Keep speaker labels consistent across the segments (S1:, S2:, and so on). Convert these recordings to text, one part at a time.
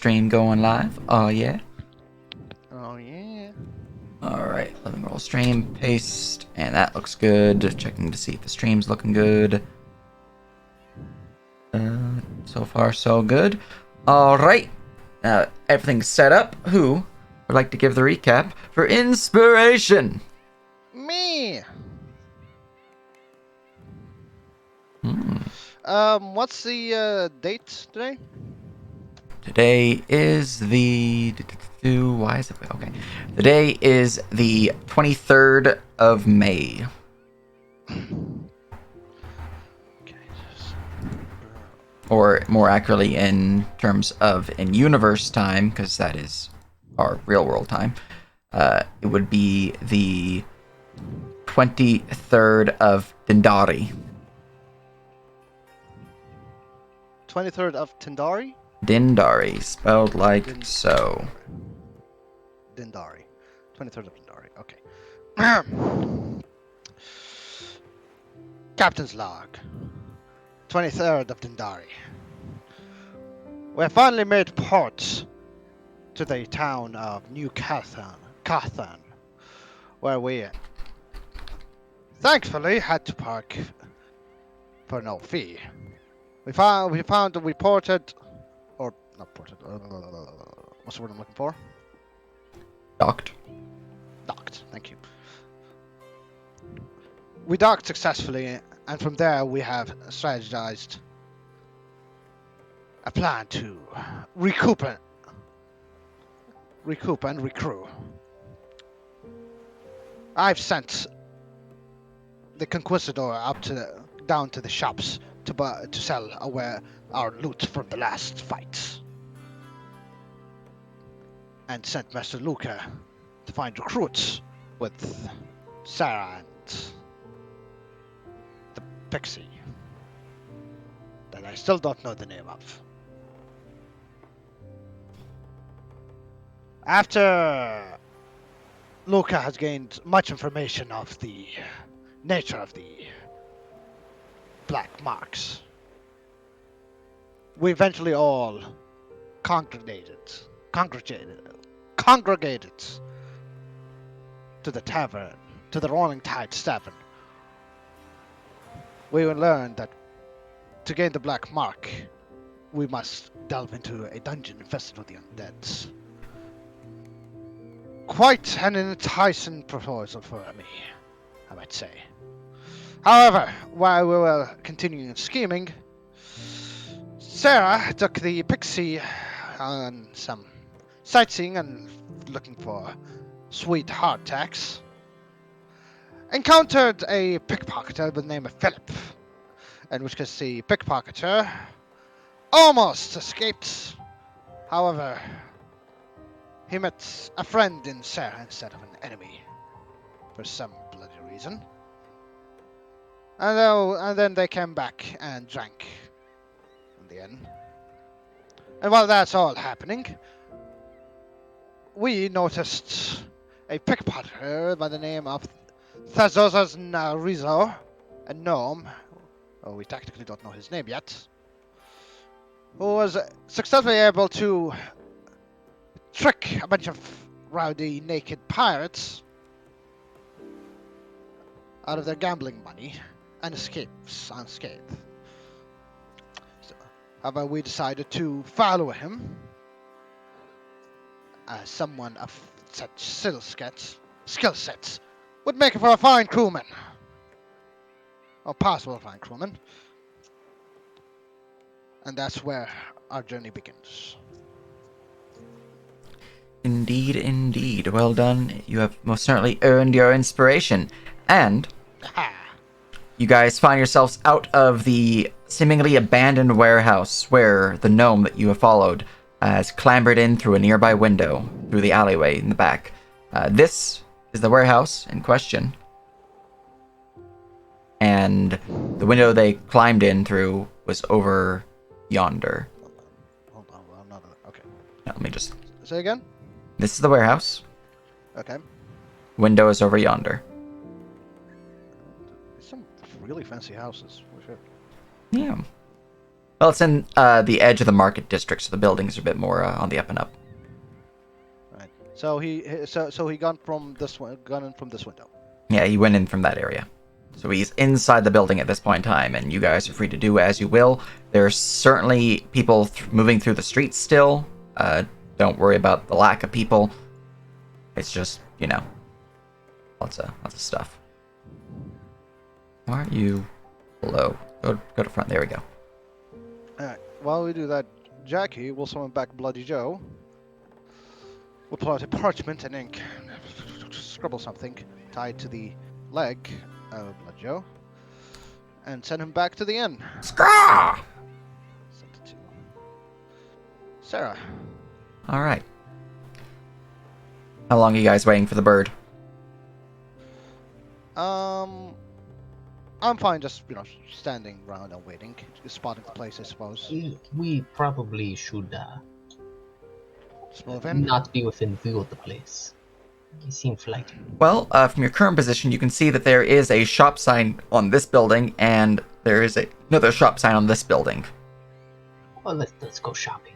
S1: stream going live. Oh, yeah.
S2: Oh, yeah.
S1: Alright, living roll stream, paste, and that looks good. Checking to see if the stream's looking good. So far, so good. Alright, everything's set up. Who would like to give the recap for inspiration?
S2: Me! What's the date today?
S1: Today is the... Why is it... Okay. Today is the 23rd of May.
S2: Okay.
S1: Or more accurately in terms of in-universe time, because that is our real-world time, it would be the 23rd of Dindari.
S2: 23rd of Tindari?
S1: Dindari, spelled like so.
S2: Dindari. 23rd of Dindari. Okay. Captain's log. 23rd of Dindari. We have finally made port to the town of New Cathan, where we thankfully had to park for no fee. We ported, or not ported, what's the word I'm looking for?
S1: Docked.
S2: Docked, thank you. We docked successfully, and from there we have strategized a plan to recoup and recruit. I've sent the Conquistador down to the shops to sell our loot from the last fight, and sent Master Luca to find recruits with Sarah and the Pixie that I still don't know the name of. After Luca has gained much information of the nature of the black marks, we eventually all congregated to the tavern, to the Rolling Tides Tavern. We will learn that to gain the black mark, we must delve into a dungeon infested with the undead. Quite an enticing proposal for me, I might say. However, while we were continuing scheming, Sarah took the Pixie on some sightseeing and looking for sweet hardtacks. Encountered a pickpocketer by the name of Philip, in which case the pickpocketer almost escaped. However, he met a friend in Sarah instead of an enemy, for some bloody reason. And then they came back and drank in the end. And while that's all happening, we noticed a pickpocketer by the name of Thazozas Narizo, a gnome, we technically don't know his name yet, who was successfully able to trick a bunch of rowdy naked pirates out of their gambling money and escapes unscathed. However, we decided to follow him as someone of such skill sets would make for a fine crewman. Or possible fine crewman. And that's where our journey begins.
S1: Indeed, indeed. Well done. You have most certainly earned your inspiration. And you guys find yourselves out of the seemingly abandoned warehouse where the gnome that you have followed has clambered in through a nearby window through the alleyway in the back. This is the warehouse in question. And the window they climbed in through was over yonder.
S2: Hold on, well, I'm not... Okay.
S1: Now, let me just...
S2: Say again?
S1: This is the warehouse.
S2: Okay.
S1: Window is over yonder.
S2: There's some really fancy houses. For sure.
S1: Yeah. Well, it's in the edge of the market district, so the buildings are a bit more on the up and up.
S2: Right. So he gone in from this window.
S1: Yeah, he went in from that area. So he's inside the building at this point in time, and you guys are free to do as you will. There's certainly people moving through the streets still. Don't worry about the lack of people. It's just, lots of stuff. Why aren't you below? Go to front. There we go.
S2: Alright. While we do that, Jackie will summon back Bloody Joe. We'll pull out a parchment and ink. Scribble something tied to the leg of Bloody Joe. And send him back to the inn.
S1: Scraw!
S2: Send it to Sarah.
S1: Alright. How long are you guys waiting for the bird?
S2: I'm fine just, standing around and waiting. Just spotting the place, I suppose.
S3: We probably should
S2: Just move in.
S3: not be within view of the place. He seems like...
S1: Well, from your current position, you can see that there is a shop sign on this building, and there is another shop sign on this building.
S3: Well, let's go shopping.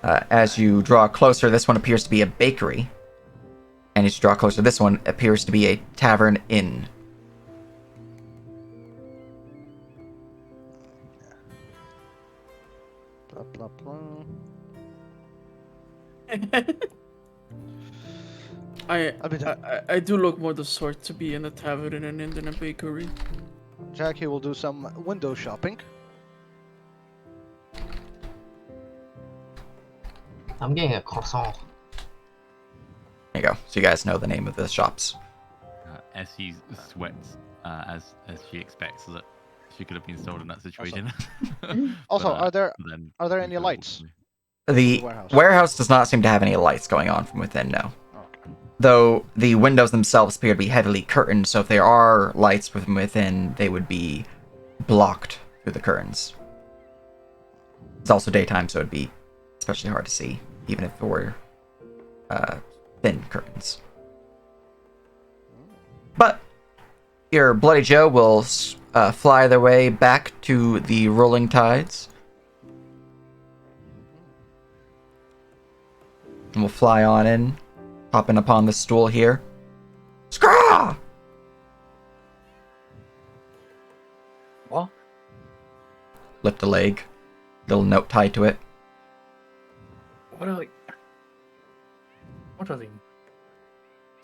S1: As you draw closer, this one appears to be a bakery. And as you draw closer, this one appears to be a tavern inn.
S2: Blah, blah, blah.
S4: I do look more the sort to be in a tavern and in a bakery.
S2: Jackie will do some window shopping.
S3: I'm getting a croissant.
S1: There you go. So you guys know the name of the shops.
S5: As he sweats, as she expects that she could have been sold in that situation.
S2: Also,
S5: But,
S2: are there any lights?
S1: The warehouse does not seem to have any lights going on from within, no.
S2: Okay.
S1: Though the windows themselves appear to be heavily curtained, so if there are lights from within, they would be blocked through the curtains. It's also daytime, so it'd be especially hard to see, even if it were thin curtains. But your Bloody Joe will fly their way back to the Rolling Tides. And we'll fly on in, hopping upon the stool here. Scraw!
S4: What?
S1: Lift a leg. Little note tied to it.
S4: What are they? What are they?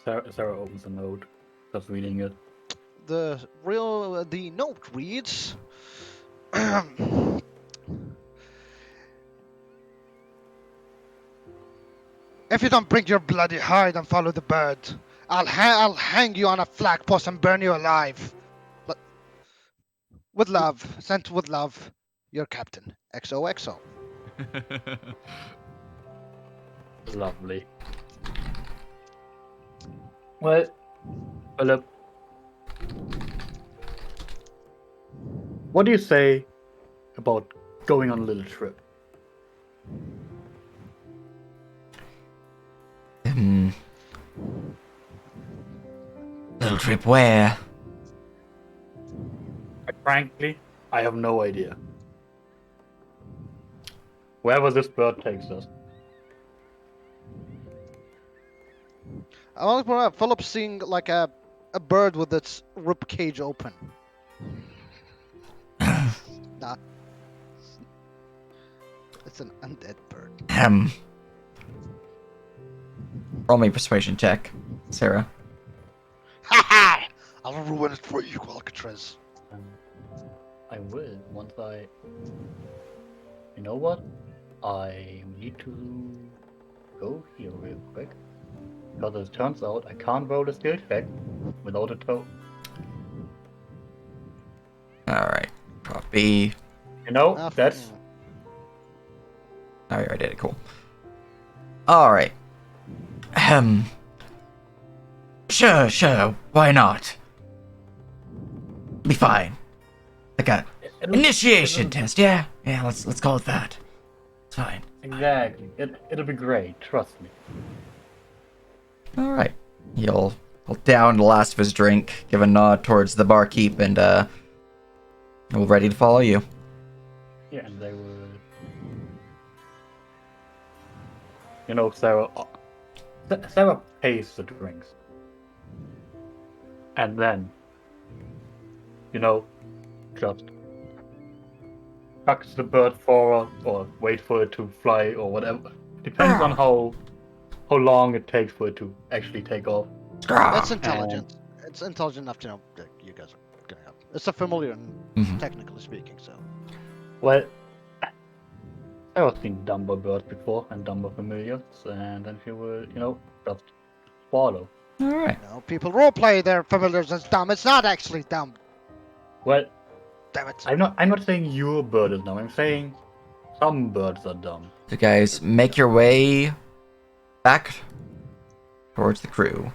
S4: Sarah opens the note, starts reading it.
S2: The note reads, if you don't bring your bloody hide and follow the bird, I'll hang you on a flagpost and burn you alive. With love, sent with love, your captain, XOXO.
S4: Lovely. Well, Philip, what do you say about going on a little trip?
S1: Little trip where?
S4: Frankly, I have no idea. Wherever this bird takes us.
S2: I want to point out, Philip's seeing like a bird with its rib cage open. Nah. It's an undead bird.
S1: Roll me a persuasion check, Sarah.
S2: Ha ha! I'll ruin it for you, Alcatraz.
S4: I will once I. You know what? I need to go here real quick. Because as it turns out, I can't roll a skill check without a toe.
S1: Alright. Copy.
S4: You know,
S2: Ah,
S4: that's.
S1: Oh, you already did it. Cool. Alright. Sure. Why not? Be fine. Like a initiation test, yeah? Yeah, let's call it that. It's fine.
S4: Exactly. It'll be great, trust me.
S1: Alright. He'll down the last of his drink, give a nod towards the barkeep, and All ready to follow you.
S4: Yeah, and they would. You know, Sarah pays the drinks. And then, you know, just tucks the bird forward or wait for it to fly or whatever. Depends on how long it takes for it to actually take off.
S2: That's intelligent. It's intelligent enough to know that you guys are going up. It's a familiar,
S1: Mhm.
S2: technically speaking. So
S4: Well, I've seen dumber birds before and dumber familiars, and then she will, you know, just follow.
S1: All right.
S2: people roleplay their familiars as dumb. It's not actually dumb.
S4: Well,
S2: Damn it.
S4: I'm not saying your bird is dumb. I'm saying some birds are dumb.
S1: So guys, make your way back towards the crew.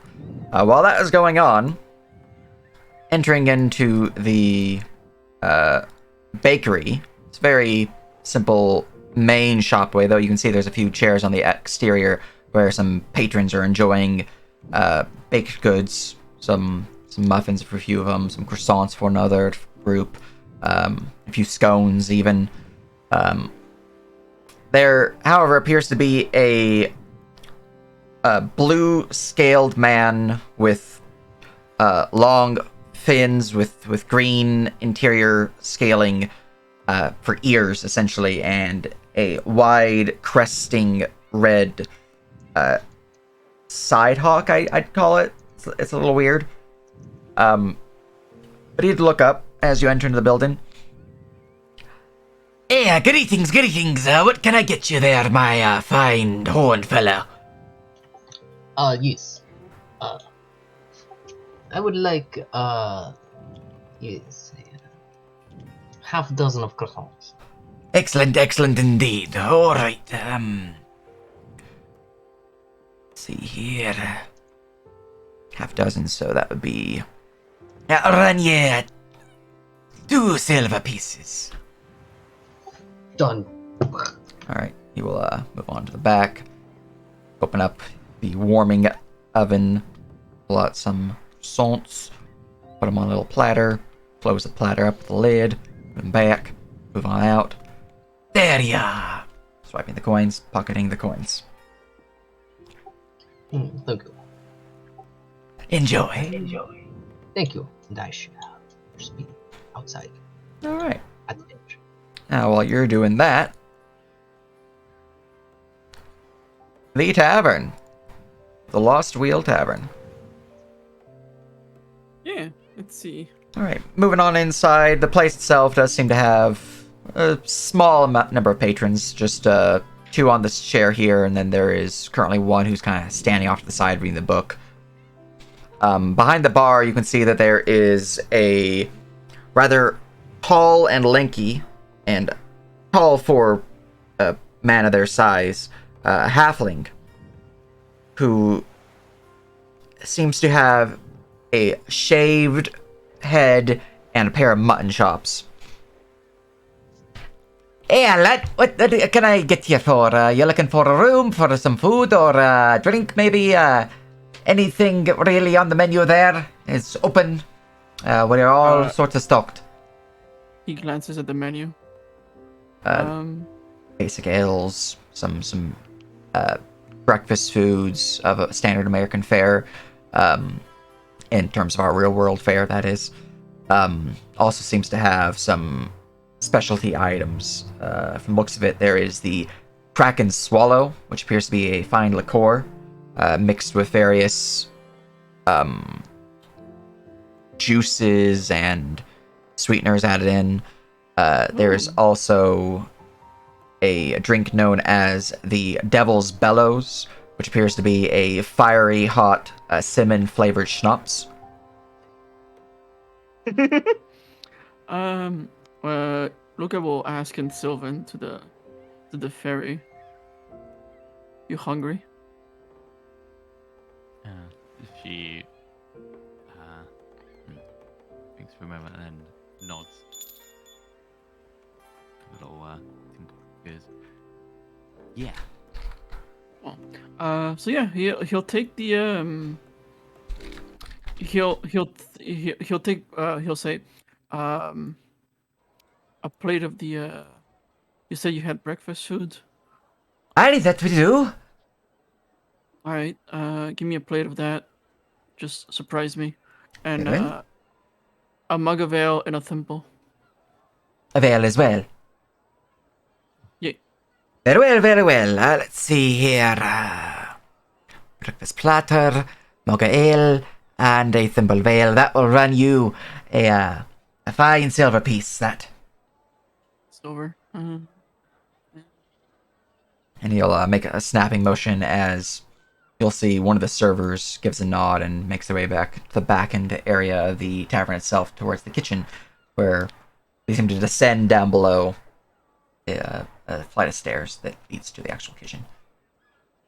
S1: While that is going on, entering into the bakery. It's a very simple main shopway, though you can see there's a few chairs on the exterior where some patrons are enjoying baked goods, some muffins for a few of them, some croissants for another group, a few scones even. There, however, appears to be a blue-scaled man with long fins with green interior scaling for ears, essentially, and a wide cresting red side hawk, I'd call it. It's a little weird. But he'd look up as you enter into the building. Hey, greetings. What can I get you there, my fine horn fellow?
S3: Yes. I would like, yes, half dozen of croissants.
S1: Excellent indeed. All right. Let's see here. Half dozen, so that would be. Run you 2 silver pieces.
S3: Done.
S1: All right. He will move on to the back. Open up the warming oven. Pull out some croissants. Put them on a little platter. Close the platter up with the lid. Put them back. Move on out. There ya! Swiping the coins, pocketing the coins.
S3: Thank you.
S1: Enjoy.
S3: Thank you. And I shall speak outside
S1: Alright.
S3: at the edge.
S1: Now, while you're doing that, the tavern. The Lost Wheel Tavern.
S6: Yeah, let's see.
S1: Alright, moving on inside. The place itself does seem to have a small number of patrons. Just 2 on this chair here, and then there is currently 1 who's kind of standing off to the side reading the book. Behind the bar, you can see that there is a rather tall and lanky, and tall for a man of their size, halfling, who seems to have a shaved head and a pair of mutton chops. Hey, lad, what can I get you for? You looking for a room, for some food, or a drink, maybe? Anything really on the menu there? It's open. We're all sorts of stocked.
S6: He glances at the menu.
S1: Basic ales, some breakfast foods of a standard American fare, in terms of our real world fare, that is. Also seems to have some specialty items. From the looks of it, there is the Kraken Swallow, which appears to be a fine liqueur, mixed with various juices and sweeteners added in. There is also a drink known as the Devil's Bellows, which appears to be a fiery, hot, cinnamon-flavored schnapps.
S6: Luca will ask in Sylvan to the ferry. You hungry?
S5: She thinks for a moment and then nods. A little goes, yeah.
S6: Well, so yeah, he'll take the he'll say a plate of the. You said you had breakfast food.
S1: Aye, that we do.
S6: All right. Give me a plate of that. Just surprise me, and
S1: Very well.
S6: a mug of ale and a thimble.
S1: A veil as well.
S6: Yeah.
S1: Very well, very well. Let's see here. Breakfast platter, mug of ale, and a thimble veil. That will run you a fine silver piece, that.
S6: Silver.
S1: And he'll make a snapping motion as you'll see one of the servers gives a nod and makes their way back to the back end area of the tavern itself towards the kitchen, where they seem to descend down below a flight of stairs that leads to the actual kitchen.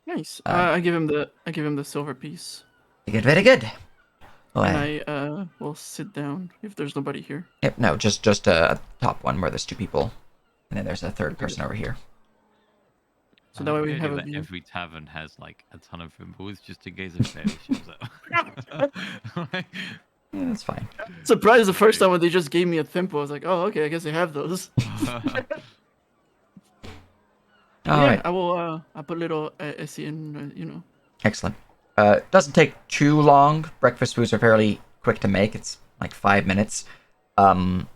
S6: Nice. I give him the silver piece.
S1: Very good. Well,
S6: And I will sit down if there's nobody here.
S1: Yep, no, just a top one where there's 2 people, and then there's a third person over here.
S6: So that way we
S5: The
S6: have
S5: idea
S6: a
S5: that
S6: view.
S5: every tavern has like a ton of thimbles just in case a fairy shows up. Like,
S1: Yeah, that's fine.
S6: Surprised the first time when they just gave me a thimble. I was like, oh, okay, I guess they have those.
S1: All right,
S6: I will. I put little Essie in.
S1: excellent. Doesn't take too long. Breakfast foods are fairly quick to make. It's like 5 minutes. And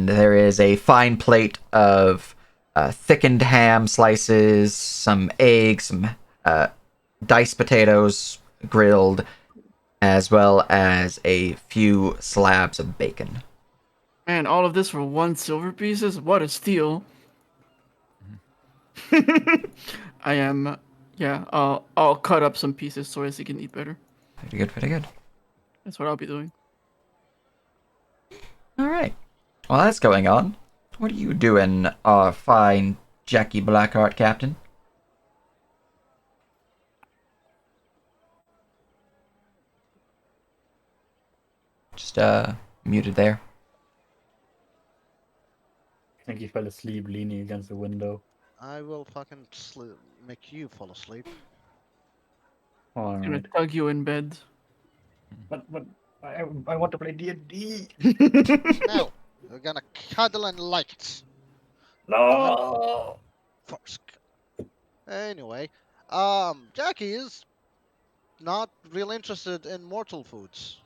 S1: there is a fine plate of thickened ham slices, some eggs, some diced potatoes grilled, as well as a few slabs of bacon.
S6: Man, all of this for 1 silver pieces? What a steal! I am. Yeah, I'll cut up some pieces so Essie can eat better.
S1: Pretty good, pretty good.
S6: That's what I'll be doing.
S1: All right. While that's going on, what are you doing, fine Jackie Blackheart, Captain? Just muted there.
S4: I think he fell asleep leaning against the window.
S2: I will fucking make you fall asleep.
S6: I'm gonna
S4: Alright.
S6: tug you in bed.
S4: But I want to play D&D.
S2: No, we're gonna cuddle and like it.
S4: No.
S2: First. Anyway, Jackie is not real interested in mortal foods.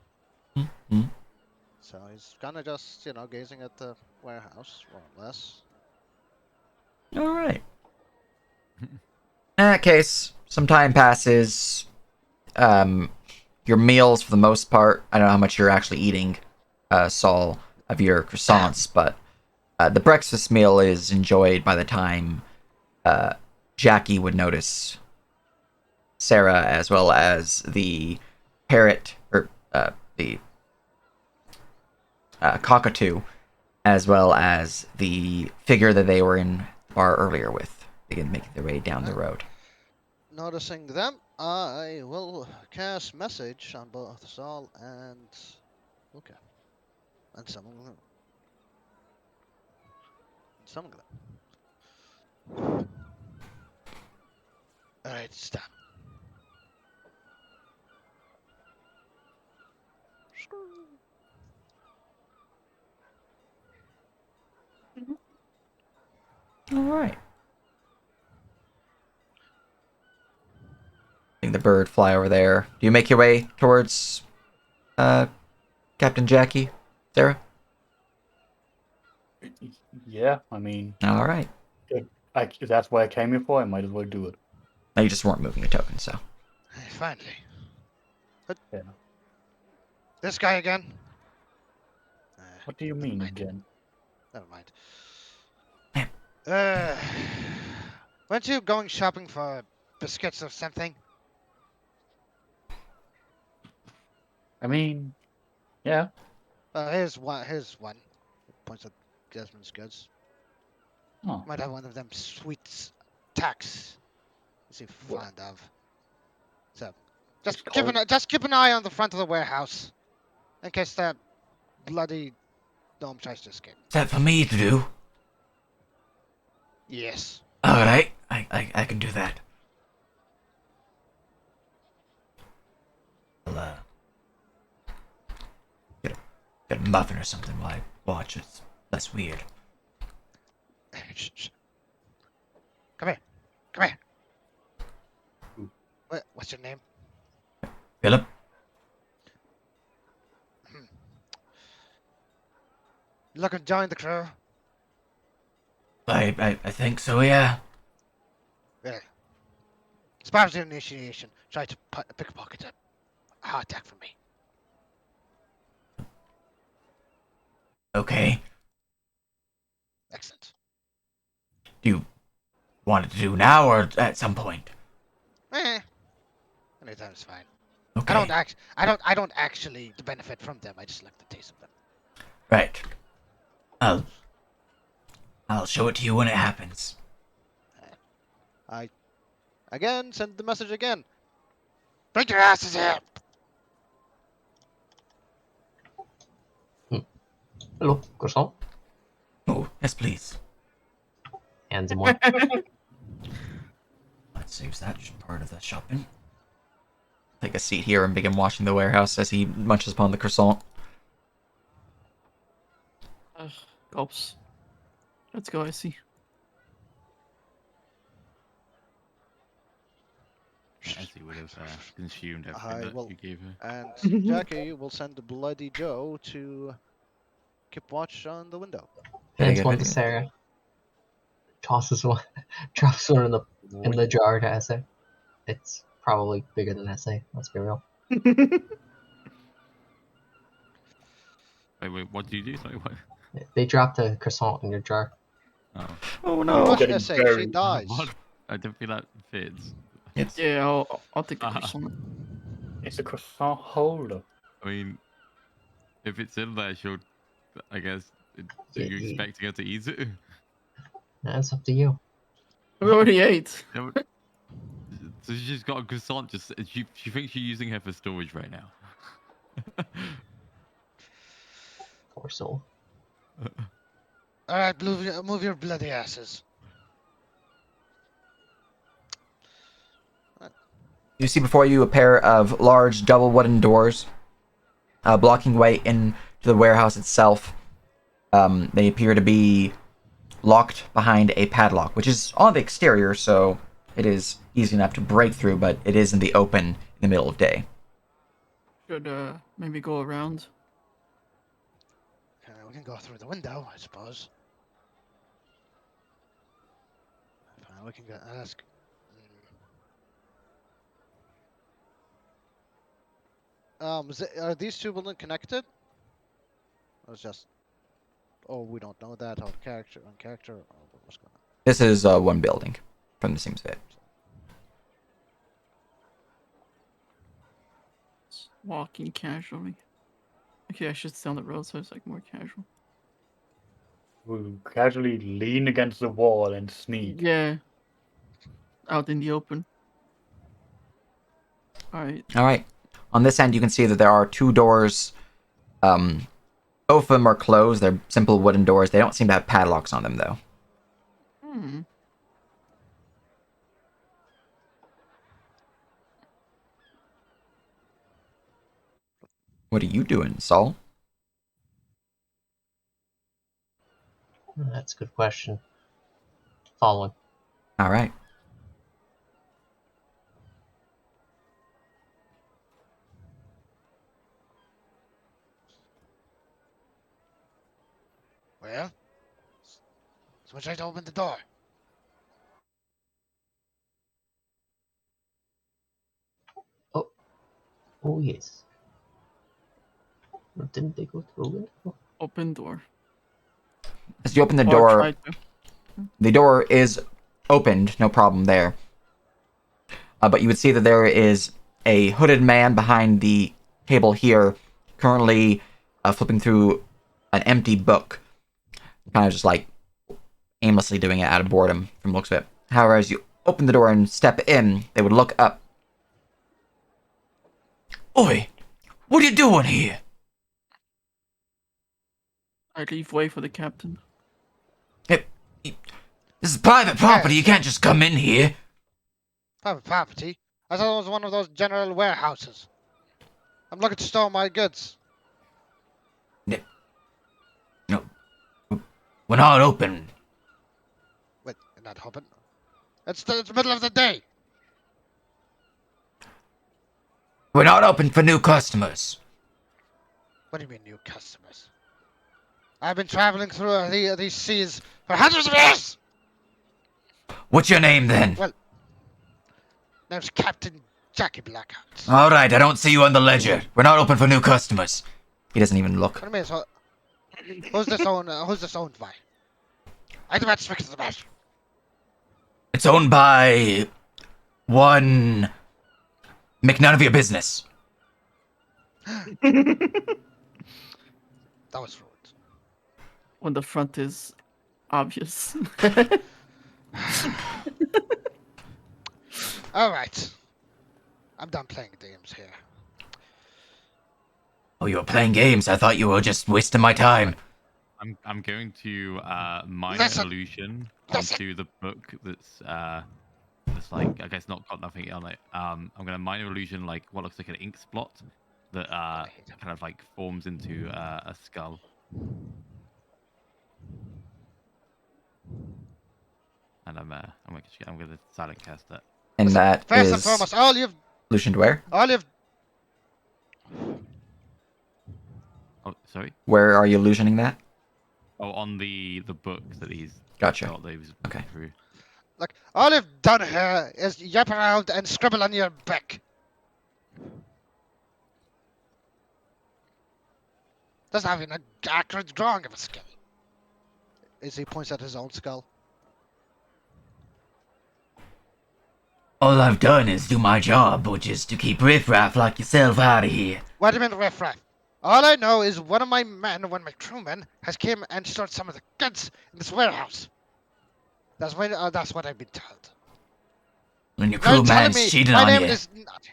S1: Mm-hmm.
S2: So he's kind of just, gazing at the warehouse, more or less.
S1: All right. In that case, some time passes. Your meals, for the most part, I don't know how much you're actually eating, Saul, of your croissants, but the breakfast meal is enjoyed by the time Jackie would notice Sarah, as well as the parrot, or the cockatoo, as well as the figure that they were in the bar earlier with, begin making their way down the road.
S2: Noticing them, I will cast message on both Saul and Luca. And summon them. Summon them. Alright, stop.
S1: All right. Seeing the bird fly over there. Do you make your way towards Captain Jackie, Sarah?
S4: Yeah, I mean,
S1: All right.
S4: if that's what I came here for, I might as well do it.
S1: No, you just weren't moving a token, so.
S2: Finally.
S4: Yeah.
S2: This guy again?
S4: What do you mean again?
S2: Never mind.
S1: Man.
S2: Weren't you going shopping for biscuits or something?
S4: I mean, yeah.
S2: Here's one. Here's one. Points at Desmond's goods.
S4: Oh,
S2: Might have one of them sweet tacks. Is he fond of? So,
S4: It's
S2: just keep an eye on the front of the warehouse, in case that bloody gnome tries to escape.
S1: Is that for me to do?
S2: Yes.
S1: All right. I can do that. I'll get a muffin or something while I watch. It's less weird.
S2: Shh, shh. Come here. Come here.
S4: Ooh.
S2: What's your name?
S1: Philip?
S2: You looking to join the crew?
S1: I think so, yeah.
S2: Really? As part of the initiation, try to pickpocket a heart attack from me.
S1: Okay.
S2: Excellent.
S1: Do you want it to do now or at some point?
S2: Anytime's fine.
S1: Okay.
S2: I don't actually benefit from them. I just like the taste of them.
S1: Right. I'll show it to you when it happens.
S2: I again send the message again. Bring your asses here.
S3: Hello, croissant.
S1: Oh, yes, please.
S3: Hands him one.
S1: That saves that part of the shopping. Take a seat here and begin washing the warehouse as he munches upon the croissant.
S6: Gulps. Let's go, I see.
S5: As he would have consumed
S2: I
S5: everything that
S2: will-
S5: you gave her.
S2: And Jackie will send Bloody Joe to keep watch on the window.
S3: Hands
S1: good
S3: one to
S1: idea.
S3: Sarah. Tosses one, drops one in the jar to Essay. It's probably bigger than Essay. Let's be real.
S5: Wait, what do you do? Sorry, what?
S3: They dropped a croissant in your jar.
S5: Oh.
S1: Oh
S2: You
S1: no!
S2: watch
S4: Getting
S2: Essay, she
S4: very-
S2: dies.
S5: What? I don't feel that fits.
S1: It's
S6: Yeah, I'll take the croissant.
S4: It's a croissant holder.
S5: I mean, if it's in there, she'll. I guess. Are
S3: Yeah,
S5: you
S3: yeah.
S5: expecting her to eat it?
S3: That's up to you.
S6: We already ate.
S5: No, so she's got a croissant. Just she thinks you're using her for storage right now.
S3: Poor soul.
S2: All right, move your bloody asses.
S1: You see before you a pair of large double wooden doors, blocking way into the warehouse itself. They appear to be locked behind a padlock, which is on the exterior, so it is easy enough to break through, but it is in the open in the middle of day.
S6: Should maybe go around.
S2: We can go through the window, I suppose. We can go ask. Are these two buildings connected? Or it's just. Oh, we don't know that. On character. Oh, what's going on?
S1: This is one building, from the seams of it.
S6: Walking casually. Okay, I should stay on the road so it's like more casual.
S4: We'll casually lean against the wall and sneak.
S6: Yeah. Out in the open. Alright.
S1: All right. On this end, you can see that there are two doors. Both of them are closed. They're simple wooden doors. They don't seem to have padlocks on them, though.
S6: Hmm.
S1: What are you doing, Saul?
S3: That's a good question. Following.
S1: All right.
S2: Well, someone try to open the door.
S3: Oh yes. Didn't they go through a window?
S6: Open door.
S1: As you open the
S6: Or
S1: door,
S6: try to.
S1: the door is opened, no problem there. But you would see that there is a hooded man behind the table here, currently flipping through an empty book, kind of just like aimlessly doing it out of boredom from the looks of it. However, as you open the door and step in, they would look up. Oi! What are you doing here?
S6: I leave way for the captain.
S1: This is private property, you can't just come in here.
S2: Private property? I thought it was one of those general warehouses. I'm looking to store my goods.
S1: No, we're not open.
S2: not open. It's the middle of the day.
S1: We're not open for new customers.
S2: What do you mean, new customers? I've been traveling through these seas for hundreds of years!
S1: What's your name then?
S2: Well, name's Captain Jackie Blackheart.
S1: All right, I don't see you on the ledger. We're not open for new customers. He doesn't even look.
S2: What do you mean, so... Who's this owned by? I demand to speak to the man.
S1: It's owned by one. Make none of your business.
S2: That was rude.
S6: When the front is obvious.
S2: Alright. I'm done playing games here.
S1: Oh, you were playing games. I thought you were just wasting my time.
S5: I'm going to minor
S2: Listen.
S5: illusion
S2: Listen.
S5: onto the book that's like, I guess, not got nothing on it. I'm gonna minor illusion like what looks like an ink spot that kind of like forms into a skull. And I'm gonna silent cast that.
S1: And that
S2: First and
S1: is
S2: foremost,
S1: illusion to where?
S2: all you've
S5: Oh, sorry.
S1: Where are you illusioning that?
S5: Oh, on the book that he's
S1: Gotcha.
S5: got that he was
S1: Okay.
S5: through.
S2: Look, all you've done here is yap around and scribble on your back. Doesn't have an accurate drawing of a skull. As he points at his own skull.
S1: All I've done is do my job, which is to keep riffraff like yourself out of here.
S2: What do you mean, riffraff? All I know is one of my my crewmen, has came and stored some of the goods in this warehouse. That's what I've been told.
S1: When your
S2: Now you're telling
S1: crewman's
S2: me
S1: cheating
S2: my
S1: on
S2: name
S1: you.
S2: is not.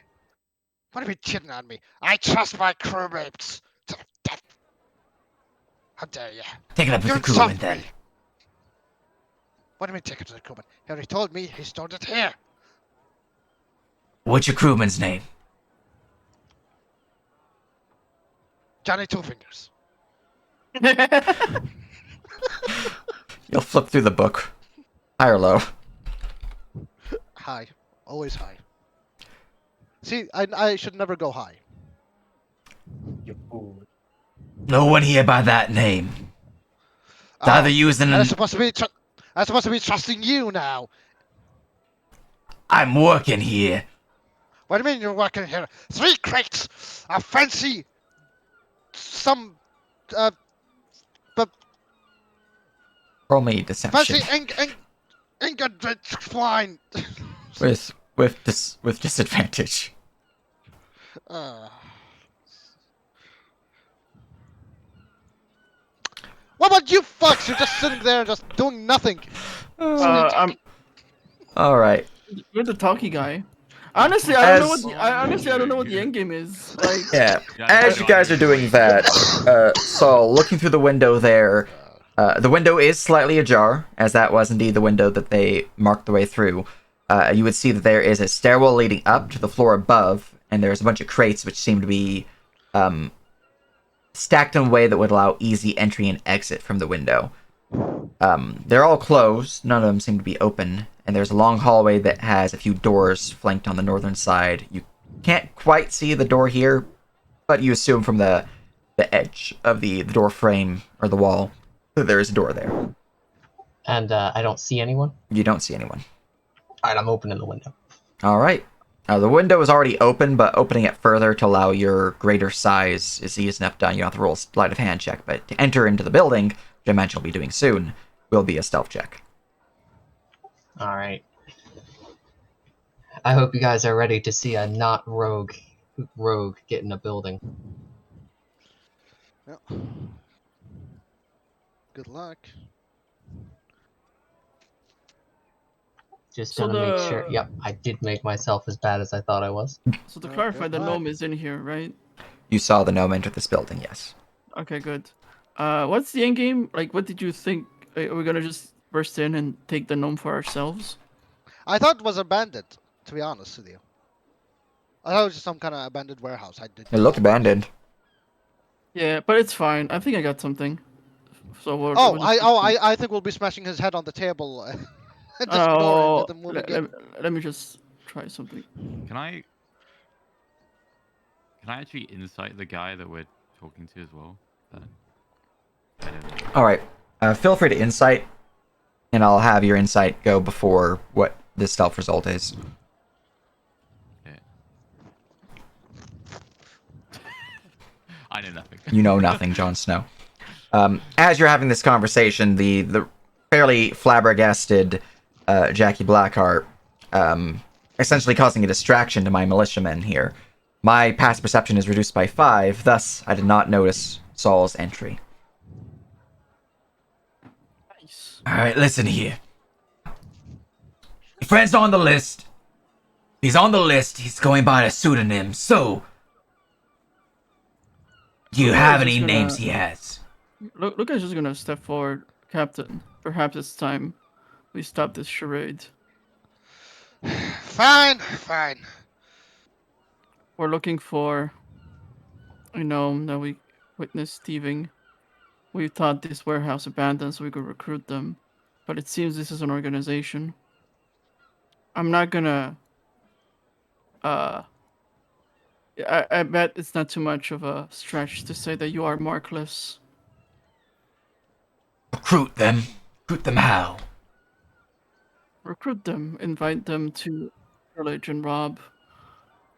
S2: What are you cheating on me? I trust my crewmates to the death. How dare you?
S1: Take it up with
S2: You
S1: the crewman
S2: insult
S1: then.
S2: me. What do you mean take it to the crewman? He already told me he stored it here.
S1: What's your crewman's name?
S2: Johnny Two Fingers.
S1: You'll flip through the book. High or low?
S2: High. Always high. See, I should never go high.
S4: You fool.
S1: No one here by that name. It's either using
S2: I'm supposed to be trusting you now.
S1: I'm working here.
S2: What do you mean you're working here? 3 crates of fancy
S1: Roll me deception.
S2: fancy ink wine.
S1: with disadvantage.
S2: What about you fucks? You're just sitting there just doing nothing.
S6: I'm
S1: All right.
S6: You're the talkie guy. Honestly, I don't know
S1: As-
S6: what I don't know what the end game is. Like,
S1: Yeah.
S5: Yeah,
S1: As you guys are doing that, Saul, looking through the window there, the window is slightly ajar, as that was indeed the window that they marked the way through. You would see that there is a stairwell leading up to the floor above, and there's a bunch of crates which seem to be stacked in a way that would allow easy entry and exit from the window. They're all closed, none of them seem to be open, and there's a long hallway that has a few doors flanked on the northern side. You can't quite see the door here, but you assume from the edge of the door frame or the wall that there is a door there.
S3: And I don't see anyone.
S1: You don't see anyone.
S3: Alright, I'm opening the window.
S1: All right. The window is already open, but opening it further to allow your greater size is easy enough done. You don't have to roll a sleight of hand check, but to enter into the building, which I imagine you'll be doing soon, will be a stealth check.
S3: Alright. I hope you guys are ready to see a not rogue get in a building.
S2: Yep. Good luck.
S3: Just
S6: So
S3: gonna make
S6: the-
S3: sure. Yep, I did make myself as bad as I thought I was.
S6: so to
S2: Okay,
S6: clarify, the
S2: fine.
S6: gnome is in here, right?
S1: You saw the gnome enter this building, yes.
S6: Okay, good. What's the end game? Like, what did you think? Are we gonna just burst in and take the gnome for ourselves?
S2: I thought it was abandoned, to be honest with you. I thought it was just some kind of abandoned warehouse. I did.
S1: It looked abandoned.
S6: Yeah, but it's fine. I think I got something. So we'll
S2: Oh,
S6: we'll just-
S2: I think we'll be smashing his head on the table Just ignore it.
S6: Oh,
S2: Let them move again.
S6: let me just try something.
S5: Can I actually insight the guy that we're talking to as well? I don't know.
S1: All right. Feel free to insight, and I'll have your insight go before what the stealth result is.
S5: Yeah. I know nothing.
S1: You know nothing, Jon Snow. As you're having this conversation, the fairly flabbergasted Jackie Blackheart, essentially causing a distraction to my militiamen here. My past perception is reduced by 5, thus I did not notice Saul's entry.
S6: Nice.
S1: Alright, listen here. Your friend's on the list. He's on the list. He's going by a pseudonym, so... Do you
S6: Luca
S1: have
S6: is
S1: any
S6: just gonna-
S1: names he has?
S6: Luca's just gonna step forward, Captain. Perhaps it's time we stop this charade.
S2: Fine, fine.
S6: We're looking for a gnome that we witnessed thieving. We thought this warehouse abandoned so we could recruit them, but it seems this is an organization. I'm not gonna. I bet it's not too much of a stretch to say that you are markless.
S1: Recruit them. Recruit them how?
S6: Recruit them, invite them to pillage and rob,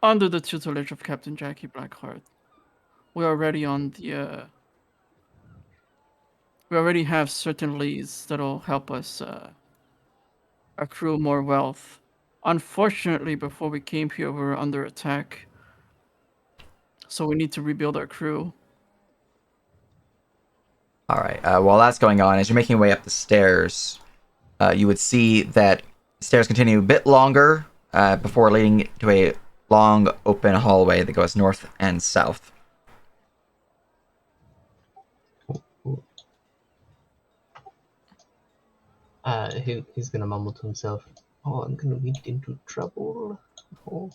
S6: under the tutelage of Captain Jackie Blackheart. We already on the. We already have certain leads that'll help us accrue more wealth. Unfortunately, before we came here, we were under attack. So we need to rebuild our crew.
S1: Alright, while that's going on, as you're making your way up the stairs, you would see that stairs continue a bit longer before leading to a long open hallway that goes north and south.
S3: He's gonna mumble to himself. Oh, I'm gonna get into trouble. Oh.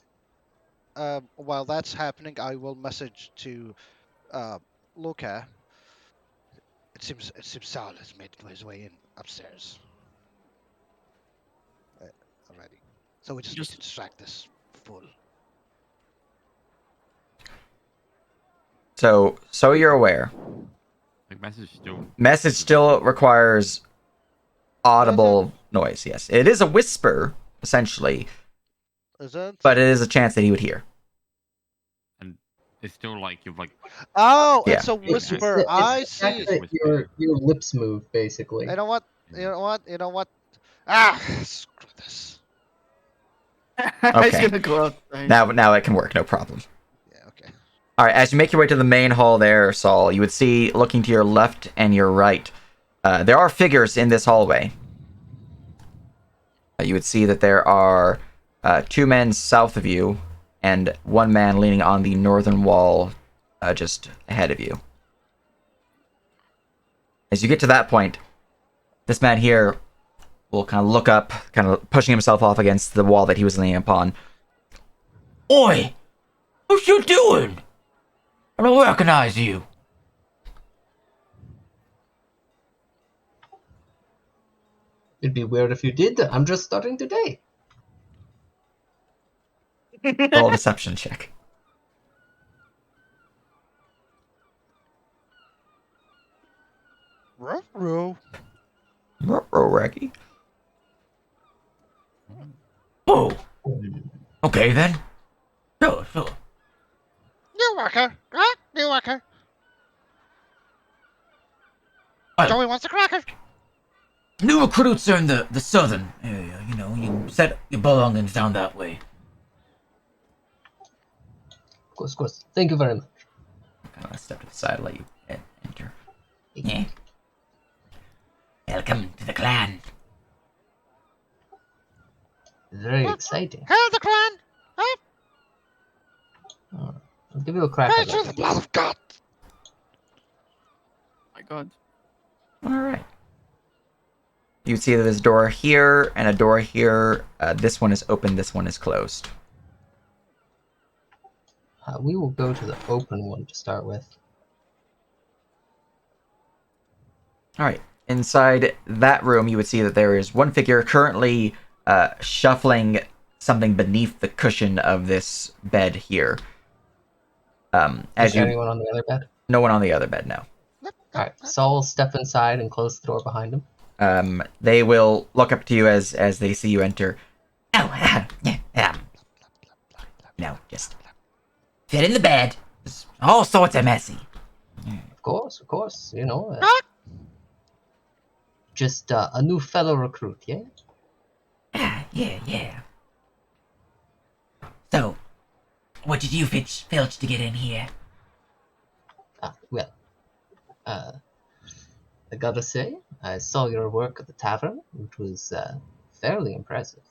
S2: While that's happening, I will message to Luca. It seems Saul has made his way in upstairs already. So we just need to distract this fool.
S1: So you're aware.
S5: Like
S1: Message still requires audible noise, yes. It is a whisper, essentially,
S2: Is it?
S1: but it is a chance that he would hear.
S5: And it's still like you're like.
S2: Oh,
S1: Yeah.
S2: it's a whisper. I see.
S3: Your lips move, basically.
S2: You know what? You know what? You know what? Ah, screw this.
S6: He's
S1: Okay.
S6: gonna go outside.
S1: Now it can work, no problem.
S2: Yeah, okay.
S1: Alright, as you make your way to the main hall there, Saul, you would see, looking to your left and your right, there are figures in this hallway. You would see that there are 2 men south of you, and 1 man leaning on the northern wall just ahead of you. As you get to that point, this man here will kind of look up, kind of pushing himself off against the wall that he was leaning upon. Oi! What you doing? I don't recognize you.
S3: It'd be weird if you did. I'm just starting today.
S1: Roll a deception check.
S2: Ruh-roh.
S1: Raggy. Oh. Okay then. Sure.
S2: New worker. Huh? New worker.
S1: Well,
S2: Joey wants a cracker.
S1: new recruits are in the southern area. You know, you set your belongings down that way.
S3: Of course. Thank you very much.
S1: Kind of step to the side, let you enter. Yeah. Welcome to the clan.
S3: Very exciting.
S2: Hail the clan. Huh?
S3: I'll give you a crack
S2: Pray
S3: at
S2: to the
S3: that.
S2: blood of God.
S6: My God.
S1: All right. You see that there's a door here and a door here. This one is open. This one is closed.
S3: We will go to the open one to start with.
S1: All right. inside that room, you would see that there is one figure currently shuffling something beneath the cushion of this bed here.
S3: Is there anyone on the other bed?
S1: No one on the other bed, no.
S3: Alright, Saul will step inside and close the door behind him.
S1: They will look up to you as they see you enter. Oh, no, just fit in the bed. It's all sorts of messy.
S3: Of course, you know. Just a new fellow recruit, yeah?
S7: Yeah. So, what did you filch to get in here?
S3: Well, I gotta say, I saw your work at the tavern, which was fairly impressive.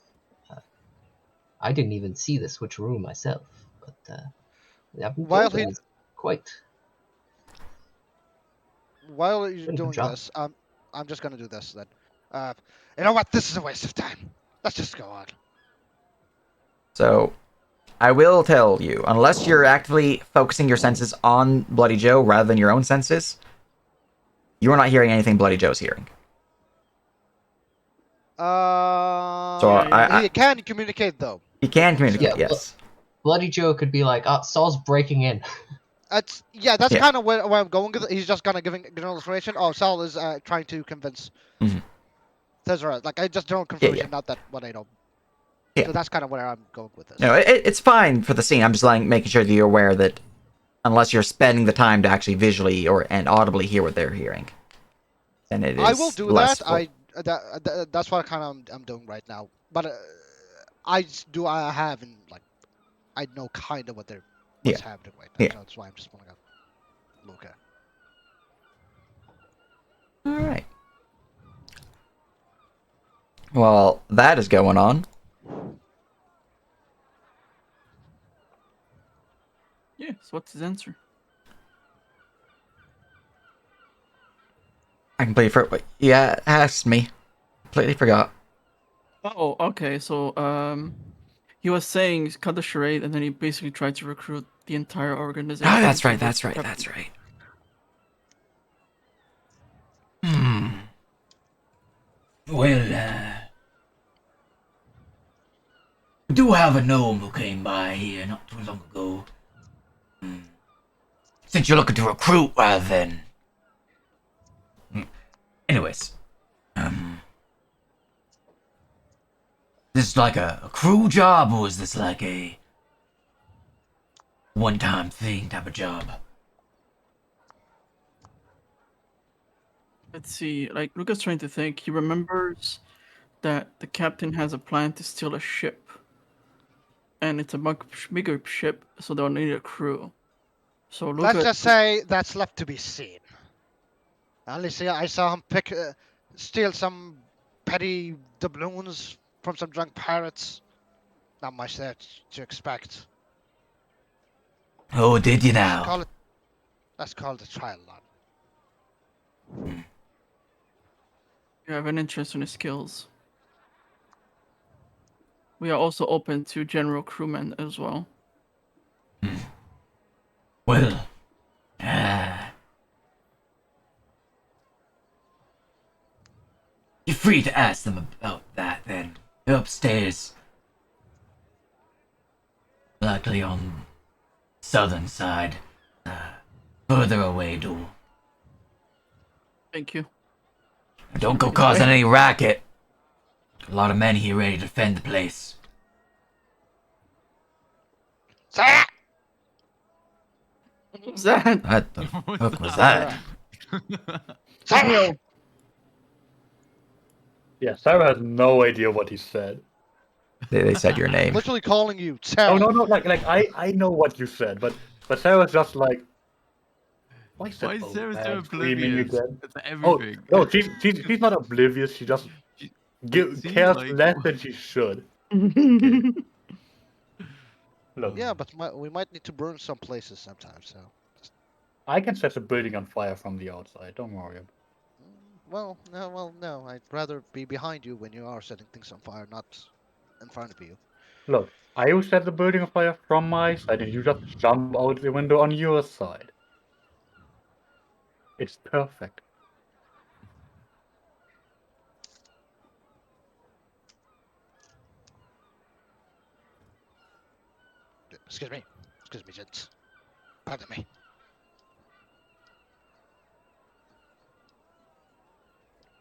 S3: I didn't even see the switcheroo myself, but I've been
S2: While
S3: told it
S2: he-
S3: was quite.
S2: While you're
S3: Pretty good
S2: doing
S3: job.
S2: this, I'm just gonna do this then. You know what? This is a waste of time. Let's just go on.
S1: So, I will tell you, unless you're actively focusing your senses on Bloody Joe rather than your own senses, you are not hearing anything Bloody Joe's hearing. So
S2: he can communicate though.
S1: he can communicate,
S3: Yeah,
S1: yes.
S3: Bloody Joe could be like, Saul's breaking in.
S2: That's
S1: Yeah.
S2: kind of where I'm going with it. He's just gonna give an illustration. Oh, Sal is trying to convince
S1: Mhm.
S2: Tessera. Like I just don't confirmation,
S1: yeah.
S2: not that what I know.
S1: Yeah.
S2: So that's kind of where I'm going with this.
S1: No, it's fine for the scene. I'm just making sure that you're aware that unless you're spending the time to actually visually and audibly hear what they're hearing, then it is
S2: I will do
S1: less
S2: that. That's what kind of I'm doing right now. But I have in like I know kind of what's happening right now.
S1: Yeah.
S2: So that's why I'm just pulling up Luca.
S1: All right. Well, that is going on.
S6: Yeah, so what's his answer?
S1: I completely forgot. Yeah, asked me. Completely forgot.
S6: Oh, okay. So, he was saying cut the charade, and then he basically tried to recruit the entire organization.
S1: Oh, that's
S6: to
S1: right.
S6: the
S1: That's right.
S6: prep-
S1: That's right.
S7: Well, we do have a gnome who came by here not too long ago. Since you're looking to recruit rather than... Anyways, this is like a crew job, or is this like a one-time thing type of job?
S6: Let's see. Like Luca's trying to think. He remembers that the captain has a plan to steal a ship, and it's a much bigger ship, so they'll need a crew. So Luca.
S2: Let's just say that's left to be seen. Only see, I saw him steal some petty doubloons from some drunk pirates. Not much there to expect.
S7: Oh, did you
S2: Let's
S7: now?
S2: call it a trial run.
S6: You have an interest in his skills. We are also open to general crewmen as well.
S7: Well, you're free to ask them about that then. They're upstairs. Likely on southern side. Further away, though.
S6: Thank you.
S7: Don't go causing any racket. A lot of men here ready to defend the place.
S2: Say it!
S6: What was that?
S1: What the fuck was that?
S2: Say it!
S4: Yeah, Sarah has no idea what he said.
S1: They said your name.
S2: Literally calling you Sarah.
S4: Oh no, like I know what you said, but Sarah's just like. Why
S5: Why is Sarah so oblivious
S4: again?
S5: to
S4: Oh
S5: everything?
S4: no, she's not oblivious. She just
S5: seems
S4: cares
S5: like-
S4: less than she should. Look,
S2: Yeah, but we might need to burn some places sometimes. So,
S4: I can set the building on fire from the outside. Don't worry.
S2: no. I'd rather be behind you when you are setting things on fire, not in front of you.
S4: Look, I will set the building on fire from my side, and you just jump out the window on your side. It's perfect.
S2: Excuse me. Excuse me, gents. Pardon me.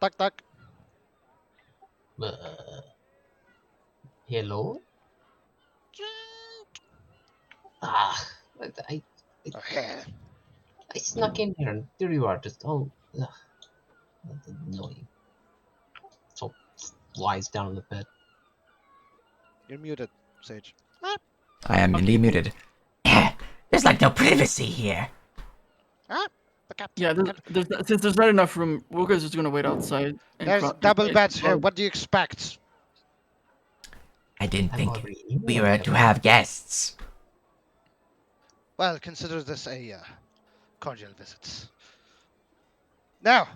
S2: Tuck, tuck.
S3: Uh, hello? Ah, I,
S2: Oh, yeah.
S3: I snuck in here and there you are, just ugh, that's annoying. So lies down on the bed.
S2: You're muted, Sage.
S1: I am indeed muted.
S7: There's like no privacy here.
S2: Ah, the captain.
S6: Yeah,
S2: the captain.
S6: since there's not enough room, we're just gonna wait outside. And
S2: There's double beds here.
S6: well,
S2: What do you expect?
S7: I didn't
S3: I'm
S7: think
S3: already in
S7: we
S3: one,
S7: were to have guests.
S2: Well, consider this a cordial visit. Now,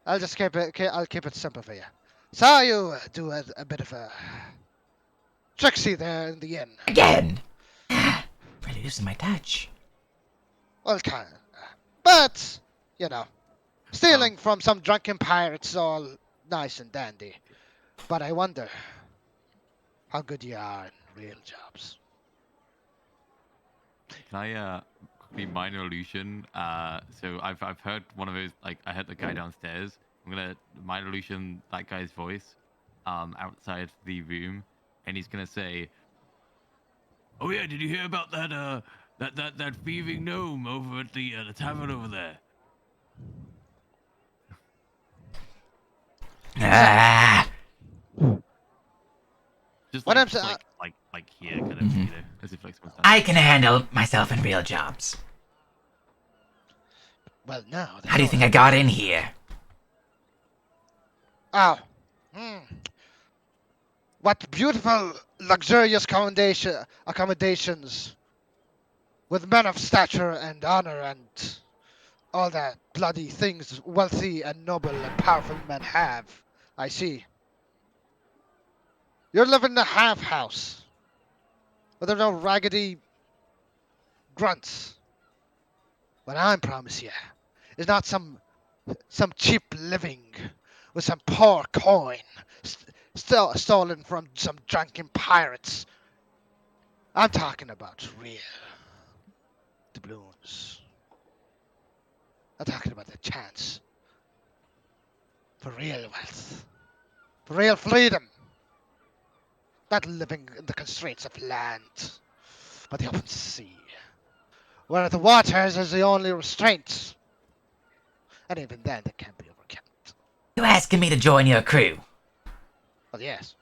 S2: I'll just I'll keep it simple for you. Saw you do a bit of a tricksy there in the inn.
S7: Again. Really losing my touch.
S2: Well, kind of. But, you know, stealing from some drunken pirates is all nice and dandy. But I wonder how good you are in real jobs.
S5: Can I quickly minor illusion? So I've heard one of those, like I heard the guy downstairs. I'm gonna minor illusion that guy's voice outside the room, and he's gonna say, "Oh yeah, did you hear about that thieving gnome over at the tavern over there?"
S7: Ah.
S5: Just
S2: What
S5: like
S2: I'm
S5: just
S2: sa-
S5: like here, kind of,
S1: Mhm.
S5: you know, as if like someone's done.
S7: I can handle myself in real jobs.
S2: Well, no.
S7: How do you think I got in here?
S2: Oh. What beautiful, luxurious accommodations with men of stature and honor and all that bloody things wealthy and noble and powerful men have. I see. You're living in a half house. Where there are no raggedy grunts. What I promise you is not some cheap living with some poor coin still stolen from some drunken pirates. I'm talking about real doubloons. I'm talking about the chance for real wealth, for real freedom. Not living in the constraints of land, but the open sea, where the waters is the only restraint. And even then, they can't be overcome.
S7: You asking me to join your crew?
S2: Well, yes.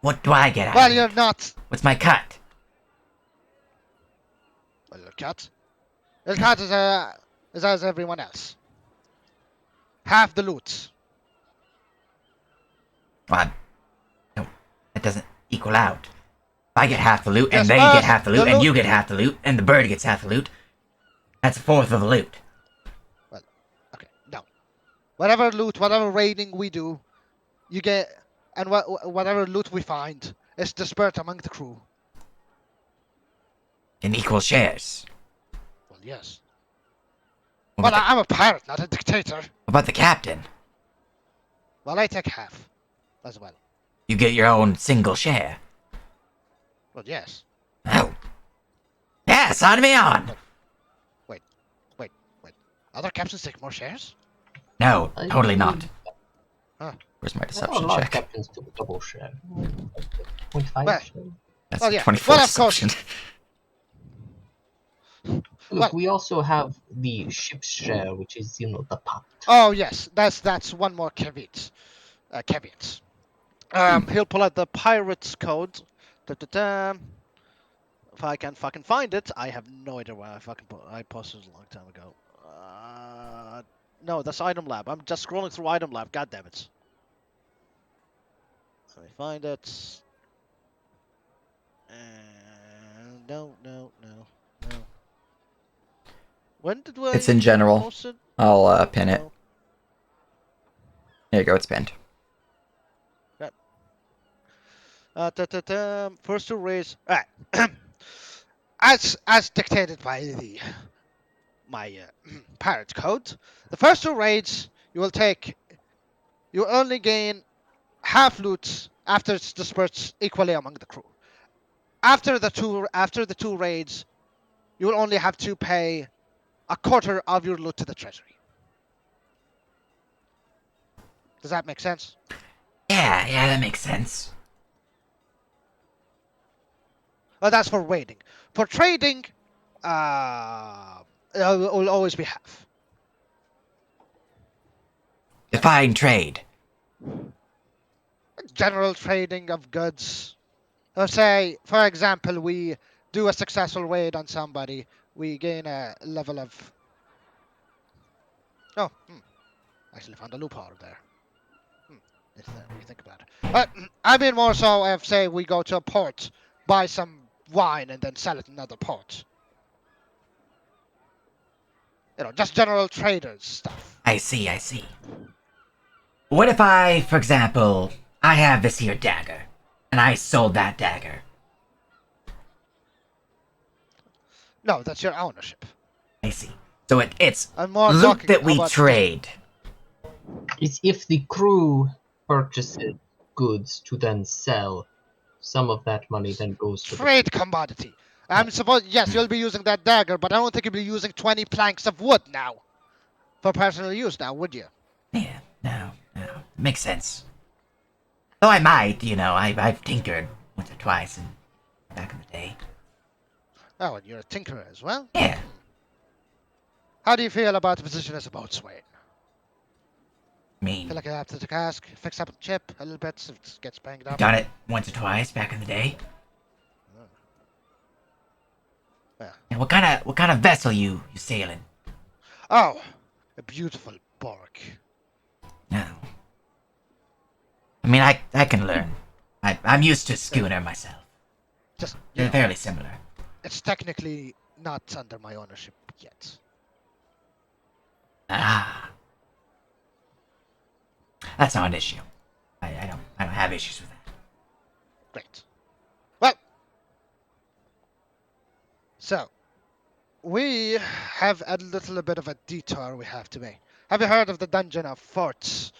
S7: What do I get out
S2: Well,
S7: of
S2: you're
S7: it?
S2: not.
S7: What's my cut?
S2: Well, your cut. Your cut is as everyone else. Half the loot.
S7: Well, no, that doesn't equal out. If I get half the loot, and
S2: Yes,
S7: they get
S2: but
S7: half the
S2: the
S7: loot, and
S2: loot-
S7: you get half the loot, and the bird gets half the loot, that's a fourth of the loot.
S2: Okay, no. Whatever loot, whatever raiding we do, you get, and whatever loot we find is dispersed among the crew.
S7: In equal shares.
S2: Well, yes.
S7: What
S2: Well,
S7: about,
S2: I'm a pirate, not a dictator.
S7: what about the captain?
S2: Well, I take half as well.
S7: You get your own single share.
S2: Well, yes.
S7: Oh. Yeah, sign me on!
S2: Wait. Other captains take more shares?
S7: No,
S3: I
S7: totally
S3: mean,
S7: not. Where's my
S3: There are a
S7: deception
S3: lot of
S7: check?
S3: captains to double share. 0.5
S2: Well,
S3: share.
S1: That's
S2: well, yeah.
S1: 24
S2: Well, of course.
S1: deception.
S3: Look,
S2: Well-
S3: we also have the ship's share, which is, you know, the pot.
S2: Oh, yes. That's one more caveat. Caveat. He'll pull out the pirate's code. Da-da-da. If I can fucking find it, I have no idea where I posted it a long time ago. No, that's item lab. I'm just scrolling through item lab. God damn it. Let me find it. No. When did we?
S1: It's in general.
S2: Post it?
S1: I'll pin it.
S2: No.
S1: There you go, it's pinned.
S2: First to raise. As dictated by my pirate code, the first two raids you will only gain half loot after it's dispersed equally among the crew. After the two raids, you will only have to pay a quarter of your loot to the treasury. Does that make sense?
S7: Yeah, that makes sense.
S2: Well, that's for raiding. For trading, it will always be half.
S7: Define trade.
S2: General trading of goods. Let's say, for example, we do a successful raid on somebody, we gain a level of. Oh, actually found a loophole there. It's there when you think about it. But I mean more so if, say, we go to a port, buy some wine, and then sell it in another port. Just general traders stuff.
S7: I see. What if I, for example, I have this here dagger, and I sold that dagger?
S2: No, that's your ownership.
S7: I see. So it's
S2: I'm more
S7: loot
S2: talking
S7: that we
S2: about
S7: trade.
S3: It's if the crew purchases goods to then sell, some of that money then goes to the
S2: trade commodity. I'm supposed yes, you'll be using that dagger, but I don't think you'll be using 20 planks of wood now for personal use now, would you?
S7: Yeah, no. Makes sense. Though I might, I've tinkered once or twice back in the day.
S2: Oh, and you're a tinkerer as well?
S7: Yeah.
S2: How do you feel about the position as a boatswain?
S7: I mean,
S2: Feel like I have to cask, fix up the chip a little bit so it gets banged up?
S7: done it once or twice back in the day.
S2: Yeah.
S7: And what kind of vessel you sailing?
S2: Oh, a beautiful bark.
S7: No. I mean, I can learn. I'm used to schooner myself.
S2: Just
S7: They're fairly similar.
S2: it's technically not under my ownership yet.
S7: Ah. That's not an issue. I don't have issues with that.
S2: Great. Well, so we have a little bit of a detour we have to make. Have you heard of the dungeon of forts?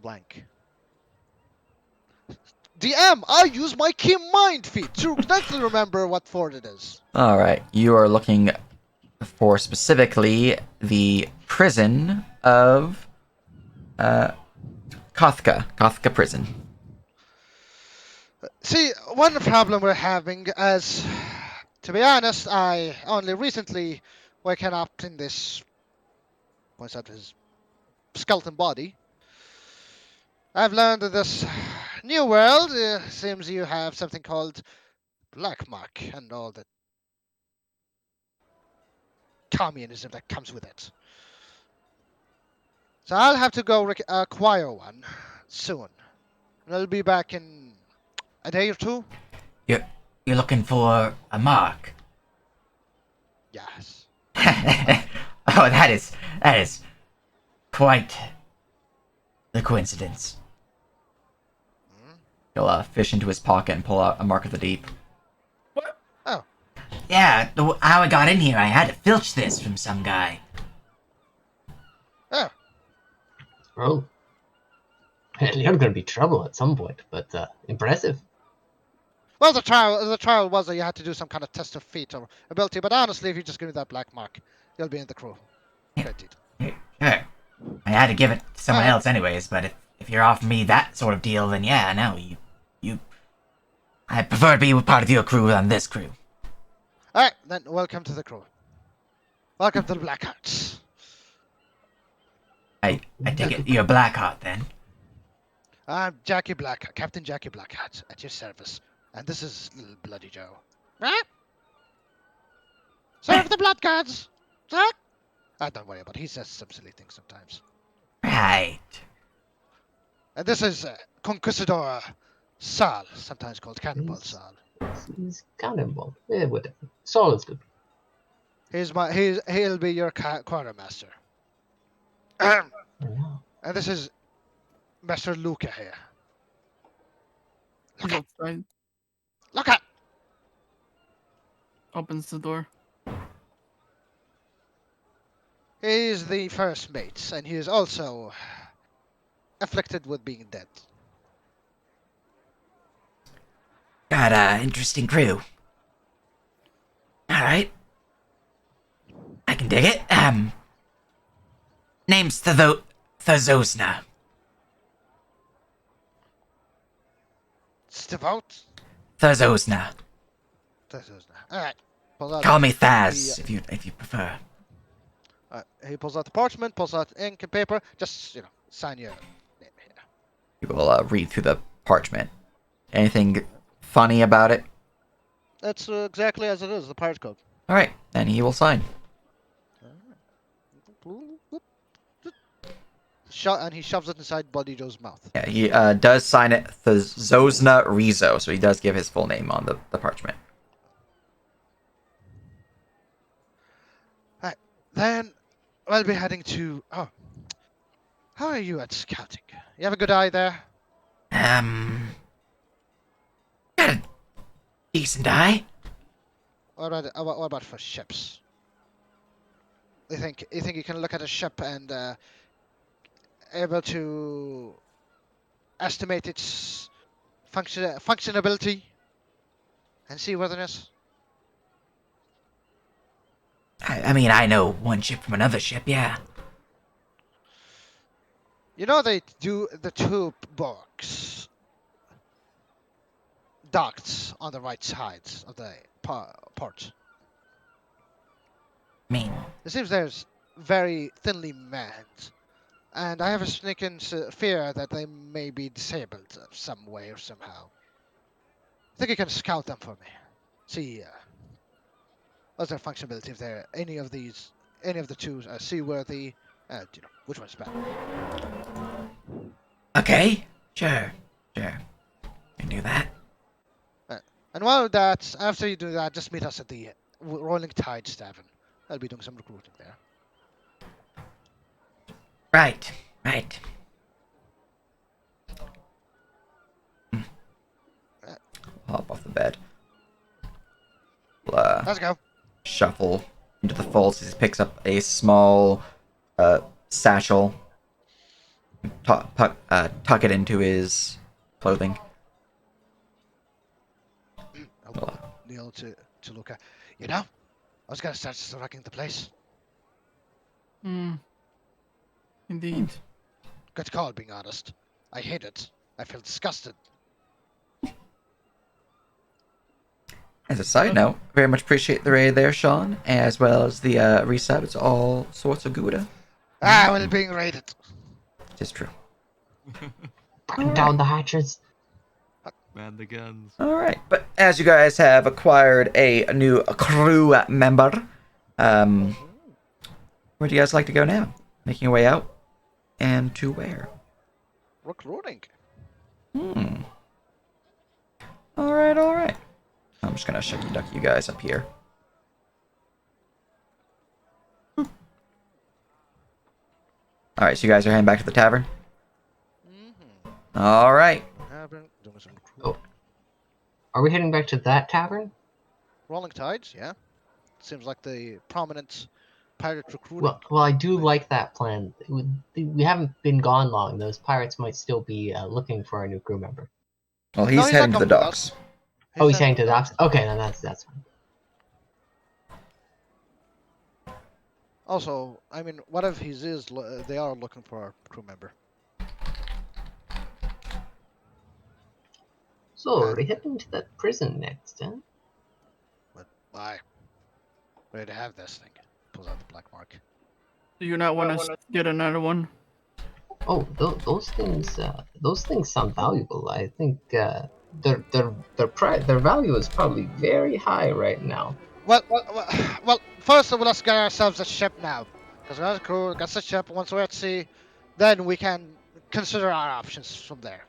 S2: Blank. DM, I use my key mind feat to exactly remember what fort it is.
S1: All right, you are looking for specifically the prison of Kothka prison.
S2: See, one problem we're having as, to be honest, I only recently waken up in this, points out his skeleton body. I've learned that this new world seems you have something called black mark and all the communism that comes with it. So I'll have to go acquire one soon. And I'll be back in a day or two.
S7: You're looking for a mark.
S2: Yes.
S7: Oh, that is quite the coincidence.
S1: He'll fish into his pocket and pull out a Mark of the Deep.
S2: Oh,
S7: Yeah, how I got in here, I had to filch this from some guy.
S2: oh.
S3: Oh. Well, you're gonna be trouble at some point, but impressive.
S2: Well, the trial was that you had to do some kind of test of feat or ability, but honestly, if you just give me that black mark, you'll be in the crew. Guaranteed.
S7: Sure. I had to give it to someone else anyways, but if you're offering me that sort of deal, then yeah, no, you... I prefer to be part of your crew than this crew.
S2: Alright, then welcome to the crew. Welcome to the Blackhearts.
S7: I take it you're Blackheart then.
S2: I'm Jackie Blackheart, Captain Jackie Blackheart, at your service. And this is Little Bloody Joe. Right? Serve the blood gods! Sir? Don't worry about it, he says some silly things sometimes.
S7: Right.
S2: And this is Conquistador Sal, sometimes called Cannonball Sal.
S3: He's cannonball. Yeah, whatever. Saul is good.
S2: He'll be your quartermaster.
S3: Oh,
S2: And this is Master Luca here.
S6: He's outside.
S2: Look at!
S6: Opens the door.
S2: He's the first mate, and he is also afflicted with being dead.
S7: Got a interesting crew. All right, I can dig it. Name's Thazosna.
S2: Stivout?
S7: Thazosna.
S2: Alright. Pulls out
S7: Call me
S2: the,
S7: Thaz if you prefer.
S2: he pulls out the parchment, pulls out ink and paper. Just, sign your name here.
S1: You will read through the parchment. Anything funny about it?
S2: That's exactly as it is, the pirate code.
S1: All right, then he will sign.
S2: And he shoves it inside Buddy Joe's mouth.
S1: Yeah, he does sign it Thazosna Rizo, so he does give his full name on the parchment.
S2: Alright. Then we'll be heading to. Oh. How are you at scouting? You have a good eye there?
S7: Got a decent eye.
S2: What about for ships? You think you can look at a ship and able to estimate its functionability and seaworthiness?
S7: I mean, I know one ship from another ship, yeah.
S2: You know they do the two box ducts on the right sides of the port.
S7: I mean,
S2: It seems there's very thinly manned, and I have a sneaking fear that they may be disabled some way or somehow. I think you can scout them for me. See what's their functionality, if they're any of the two are seaworthy, which one's better.
S7: okay, sure. Can do that.
S2: And while that, after you do that, just meet us at the Rolling Tides Tavern. I'll be doing some recruiting there.
S7: Right.
S1: Hop off the bed.
S2: Let's go.
S1: Shuffle into the folds. He picks up a small satchel. Tuck it into his clothing.
S2: I'll kneel to Luca. I was gonna start wrecking the place.
S6: Indeed.
S2: Good call, being honest. I hate it. I feel disgusted.
S1: As a side note, very much appreciate the raid there, Sean, as well as the resub. It's all sorts of Gouda.
S2: Well, being raided.
S1: It is true.
S3: Burn down the hatches.
S5: Man the guns.
S1: All right, but as you guys have acquired a new crew member, where do you guys like to go now? Making your way out, and to where?
S2: Recruiting.
S1: All right. I'm just gonna shucky duck you guys up here. All right, so you guys are heading back to the tavern. All right.
S2: Doing some recruiting.
S3: Oh. Are we heading back to that tavern?
S2: Rolling Tides, yeah. Seems like the prominent pirate recruiting.
S3: Well, I do like that plan. We haven't been gone long. Those pirates might still be looking for a new crew member.
S1: Well,
S2: No,
S1: he's
S2: he's
S1: heading
S2: not
S1: to the
S2: coming with
S1: docks.
S3: Oh, he's heading to the docks? Okay, then that's fine.
S2: Also, I mean, what if they are looking for a crew member?
S3: So, we're heading to that prison next, huh?
S2: But why? Ready to have this thing. Pulls out the black mark.
S6: Do you not want to get another one?
S3: Oh, those things sound valuable. I think their value is probably very high right now.
S2: Well, first let's get ourselves a ship now. Because we got a crew, got a ship, once we're at sea, then we can consider our options from there.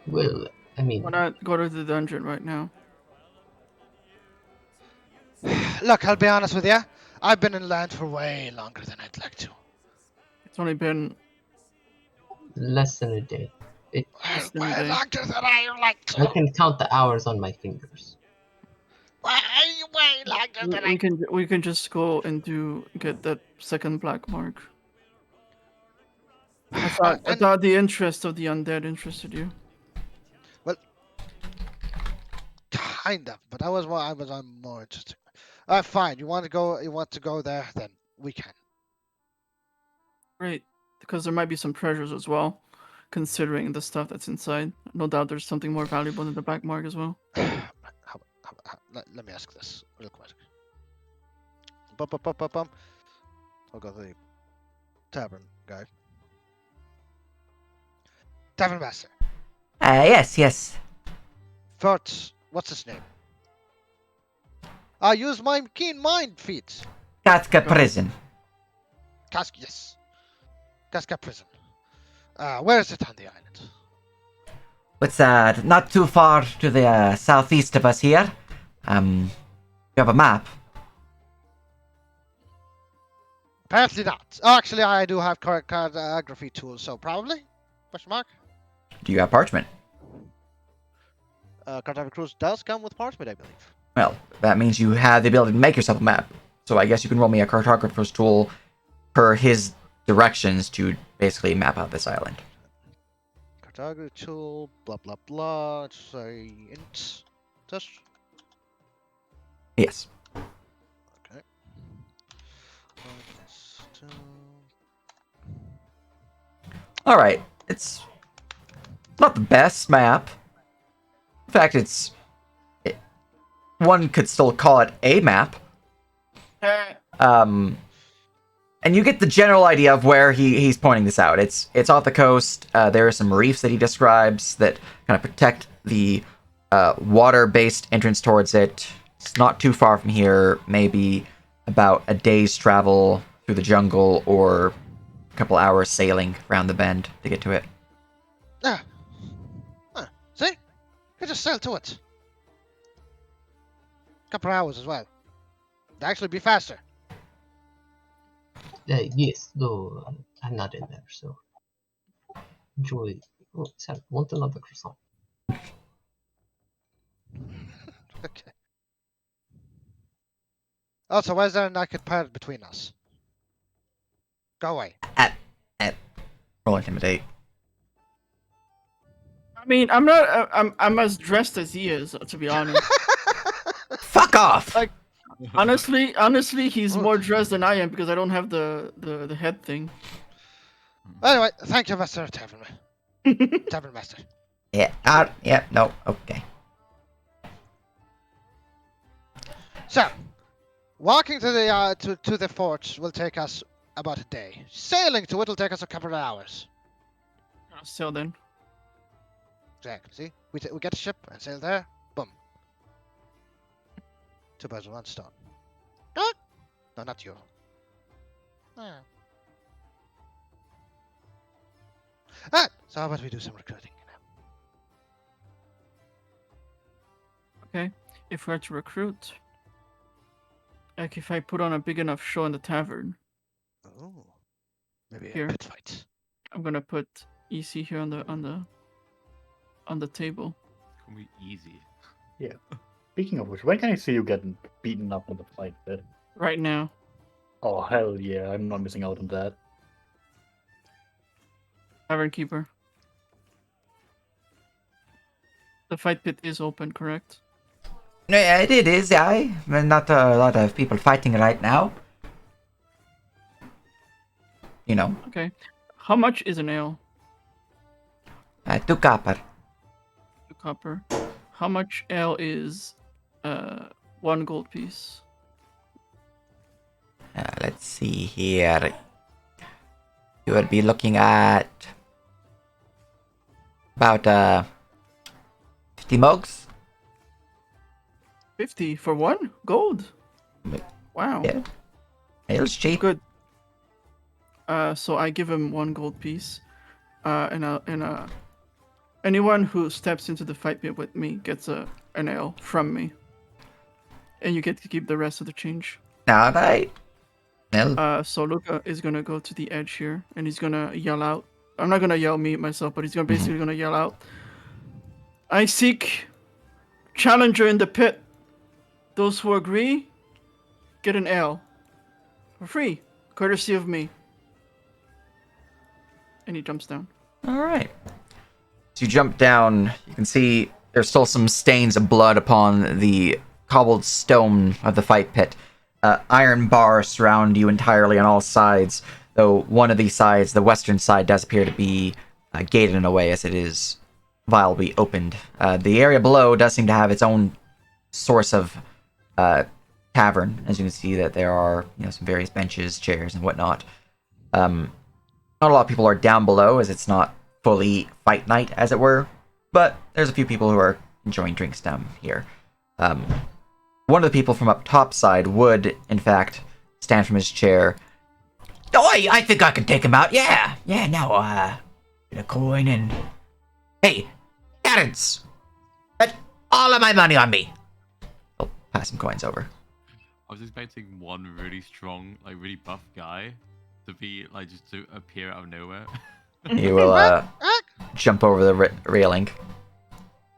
S3: Well, I mean,
S6: Why not go to the dungeon right now?
S2: Look, I'll be honest with you. I've been in land for way longer than I'd like to.
S6: It's only been
S3: less than a day.
S6: less than a
S2: Way
S6: day.
S2: longer than I like to.
S3: I can count the hours on my fingers.
S2: Way longer than
S6: We can just go and get that second black mark. I
S2: And
S6: thought the interest of the undead interested you.
S2: kind of, but I'm more interested. Fine. You want to go? You want to go there? Then we can.
S6: Great, because there might be some treasures as well, considering the stuff that's inside. No doubt there's something more valuable in the back mark as well.
S2: Let me ask this real quick. Bum, bum, bum, bum, bum. I'll go to the tavern guy. Tavern master.
S7: Yes.
S2: Fort. What's his name? Use my keen mind feat.
S7: Katka prison.
S2: Yes. Casca prison. Where is it on the island?
S7: It's not too far to the southeast of us here. You have a map.
S2: Apparently not. Oh, actually, I do have cartography tools, so probably. Question mark.
S1: Do you have parchment?
S2: Cartography tools does come with parchment, I believe.
S1: Well, that means you have the ability to make yourself a map. So I guess you can roll me a cartographer's tool per his directions to basically map out this island.
S2: Cartography tool, blah blah blah. Let's say int. Just
S1: Yes.
S2: okay.
S1: All right. It's not the best map. In fact, one could still call it a map. And you get the general idea of where he's pointing this out. It's off the coast. There are some reefs that he describes that kind of protect the water-based entrance towards it. It's not too far from here. Maybe about a day's travel through the jungle or a couple hours sailing around the bend to get to it.
S2: See? You just sail to it. Couple hours as well. It'd actually be faster.
S3: Yes, though I'm not in there, so enjoy. Oh, sorry, want another croissant?
S2: Okay. Also, why is there a naked pirate between us? Go away.
S1: Roll intimidate.
S6: I mean, I'm not. I'm as dressed as he is, to be honest.
S1: Fuck off!
S6: Like, honestly, he's more dressed than I am because I don't have the head thing.
S2: Anyway, thank you, Master Tavern. Tavern Master.
S7: Yeah, no, okay.
S2: So, walking to the to the fort will take us about a day. Sailing to it will take us a couple of hours.
S6: So then,
S2: Exactly. See, we get a ship and sail there. Boom. Two birds with one stone. Ah! No, not you. So how about we do some recruiting now?
S6: okay, if we're to recruit, like if I put on a big enough show in the tavern,
S2: Oh, maybe
S6: Here.
S2: a pit fight.
S6: I'm gonna put EC here on the table.
S5: It's gonna be easy.
S4: Speaking of which, when can I see you getting beaten up in the fight pit?
S6: Right now,
S4: Oh hell yeah, I'm not missing out on that.
S6: tavern keeper. The fight pit is open, correct?
S7: No, it is, yeah. Not a lot of people fighting right now. You know,
S6: Okay. How much is an ale?
S7: 2 copper.
S6: 2 copper. How much ale is 1 gold piece?
S7: Let's see here. You would be looking at about 50 mugs.
S6: 50 for 1 gold.
S7: Wait,
S6: Wow.
S7: Yeah, ale's cheap.
S6: Good. So I give him 1 gold piece. And anyone who steps into the fight pit with me gets an ale from me. And you get to keep the rest of the change.
S7: All right. Well,
S6: So Luca is gonna go to the edge here, and he's gonna yell out. I'm not gonna yell me myself, but he's gonna basically gonna yell out. I seek challenger in the pit. Those who agree, get an ale for free, courtesy of me. And he jumps down.
S1: All right. As you jump down, you can see there's still some stains of blood upon the cobbled stone of the fight pit. Iron bars surround you entirely on all sides, though one of these sides, the western side, does appear to be gated in a way as it is violently opened. The area below does seem to have its own source of tavern, as you can see that there are some various benches, chairs, and whatnot. Not a lot of people are down below, as it's not fully fight night, as it were, but there's a few people who are enjoying drinks down here. One of the people from up top side would, in fact, stand from his chair.
S7: Oh, I think I can take him out. Yeah, no, get a coin and... Hey, Terrence! Bet all of my money on me.
S1: I'll pass some coins over.
S5: I was expecting one really strong, like really buff guy to be like just to appear out of nowhere.
S1: He will jump over the railing.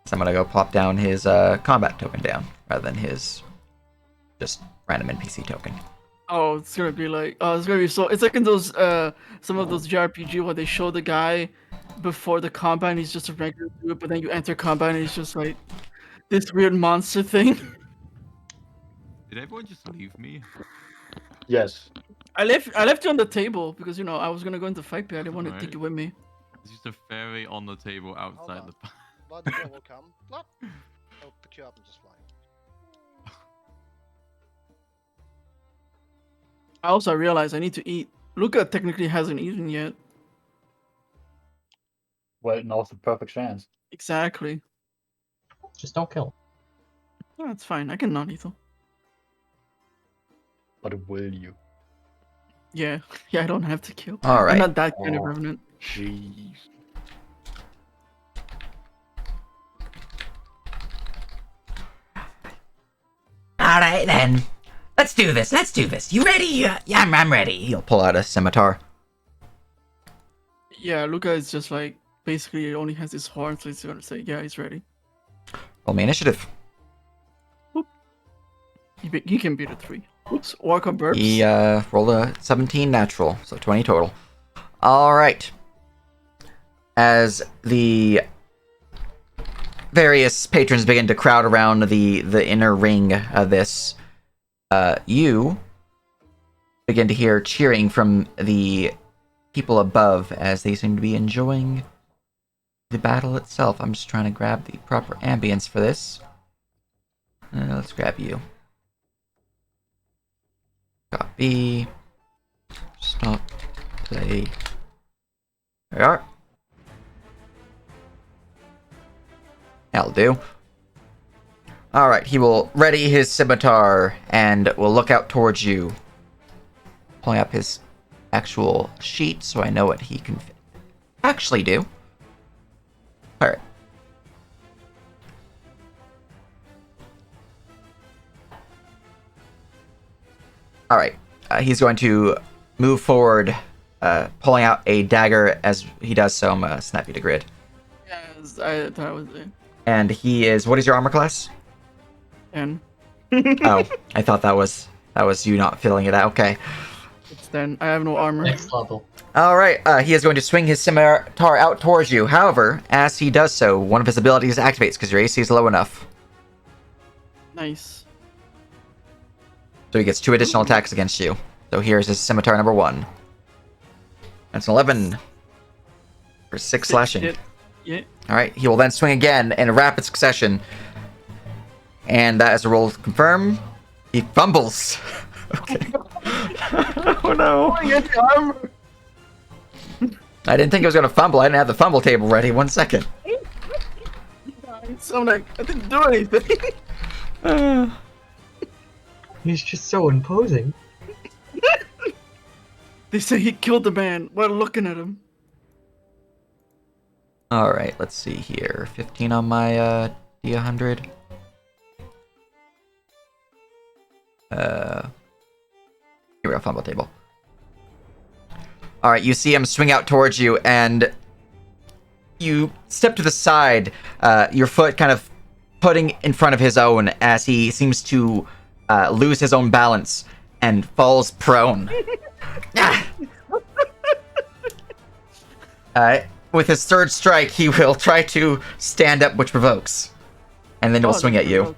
S1: So I'm gonna go pop down his combat token down rather than his just random NPC token.
S6: Oh, it's gonna be like, it's gonna be so. It's like in those, some of those JRPG where they show the guy before the combat and he's just a regular dude, but then you enter combat and he's just like this weird monster thing.
S5: Did everyone just leave me?
S4: Yes.
S6: I left you on the table because I was gonna go into fight pit. I didn't want to take you with me.
S5: It's just a fairy on the table outside
S2: on.
S5: the.
S2: Blood Girl will come. Plop. I'll pick you up and just fly.
S6: I also realized I need to eat. Luca technically hasn't eaten yet.
S4: Well, now's the perfect chance.
S6: Exactly.
S3: Just don't kill.
S6: Yeah, it's fine. I can not eat them.
S4: But will you?
S6: Yeah, I don't have to kill.
S1: All right.
S6: I'm not that kind of
S4: Oh.
S6: revenant.
S4: Jeez.
S7: All right, then. Let's do this. You ready? Yeah, I'm ready.
S1: He'll pull out a scimitar.
S6: Yeah, Luca is just like basically he only has his horn, so he's gonna say, yeah, he's ready.
S1: Roll me initiative.
S6: He can beat a 3. Oops, Orca burps.
S1: He rolled a 17 natural, so 20 total. All right. As the various patrons begin to crowd around the inner ring of this, you begin to hear cheering from the people above as they seem to be enjoying the battle itself. I'm just trying to grab the proper ambience for this. Let's grab you. Copy. Stop. Play. There we are. That'll do. Alright, he will ready his scimitar and will look out towards you. Pulling up his actual sheet so I know what he can actually do. Alright. Alright. He's going to move forward, pulling out a dagger as he does so. I'm going to snap you to grid.
S6: Yes, I thought was it.
S1: And he is... What is your armor class?
S6: 10.
S1: Oh, I thought that was you not filling it out. Okay.
S6: It's 10. I have no armor.
S3: Next level.
S1: Alright, he is going to swing his scimitar out towards you. However, as he does so, one of his abilities activates because your AC is low enough.
S6: Nice.
S1: So he gets 2 additional attacks against you. So here's his scimitar number 1. That's an 11. For 6 slashing.
S6: Shit. Yeah.
S1: Alright, he will then swing again in rapid succession. And that is a roll to confirm. He fumbles. Okay. Oh no.
S6: I get the armor.
S1: I didn't think I was going to fumble. I didn't have the fumble table ready. 1 second.
S6: So I'm like, I didn't do anything.
S3: He's just so imposing.
S6: They say he killed the man while looking at him.
S1: Alright, let's see here. 15 on my D100. Here we go, fumble table. Alright, you see him swing out towards you, and you step to the side, your foot kind of putting in front of his own as he seems to lose his own balance and falls prone. Ah! With his third strike, he will try to stand up, which provokes. And then he'll swing at you.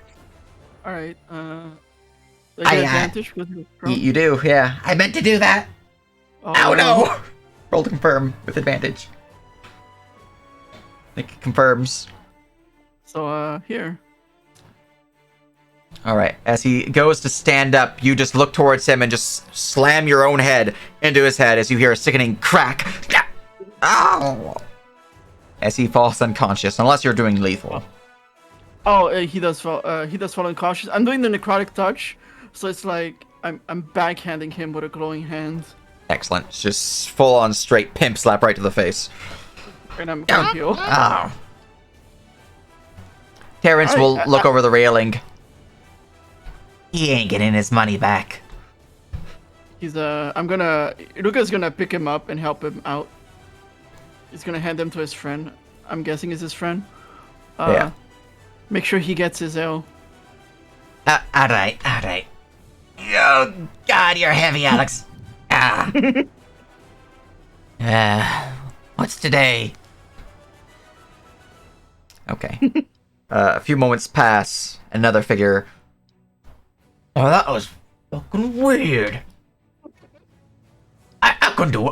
S6: Alright, do I get advantage because you're prone?
S1: You do, yeah.
S7: I meant to do that.
S1: Oh no! Roll to confirm with advantage. I think it confirms.
S6: So, here.
S1: Alright, as he goes to stand up, you just look towards him and just slam your own head into his head as you hear a sickening crack. Ow! As he falls unconscious, unless you're doing lethal.
S6: Oh, he does fall unconscious. I'm doing the necrotic touch, so it's like I'm backhanding him with a glowing hand.
S1: Excellent. Just full on straight pimp slap right to the face.
S6: And I'm gonna heal.
S1: Oh. Terrence will look over the railing.
S7: He ain't getting his money back.
S6: Luca's gonna pick him up and help him out. He's gonna hand him to his friend. I'm guessing is his friend.
S1: Yeah.
S7: Make sure he gets his L. Alright. Oh, God, you're heavy, Alex. What's today?
S1: Okay. A few moments pass. Another figure.
S7: Oh, that was fucking weird. I can do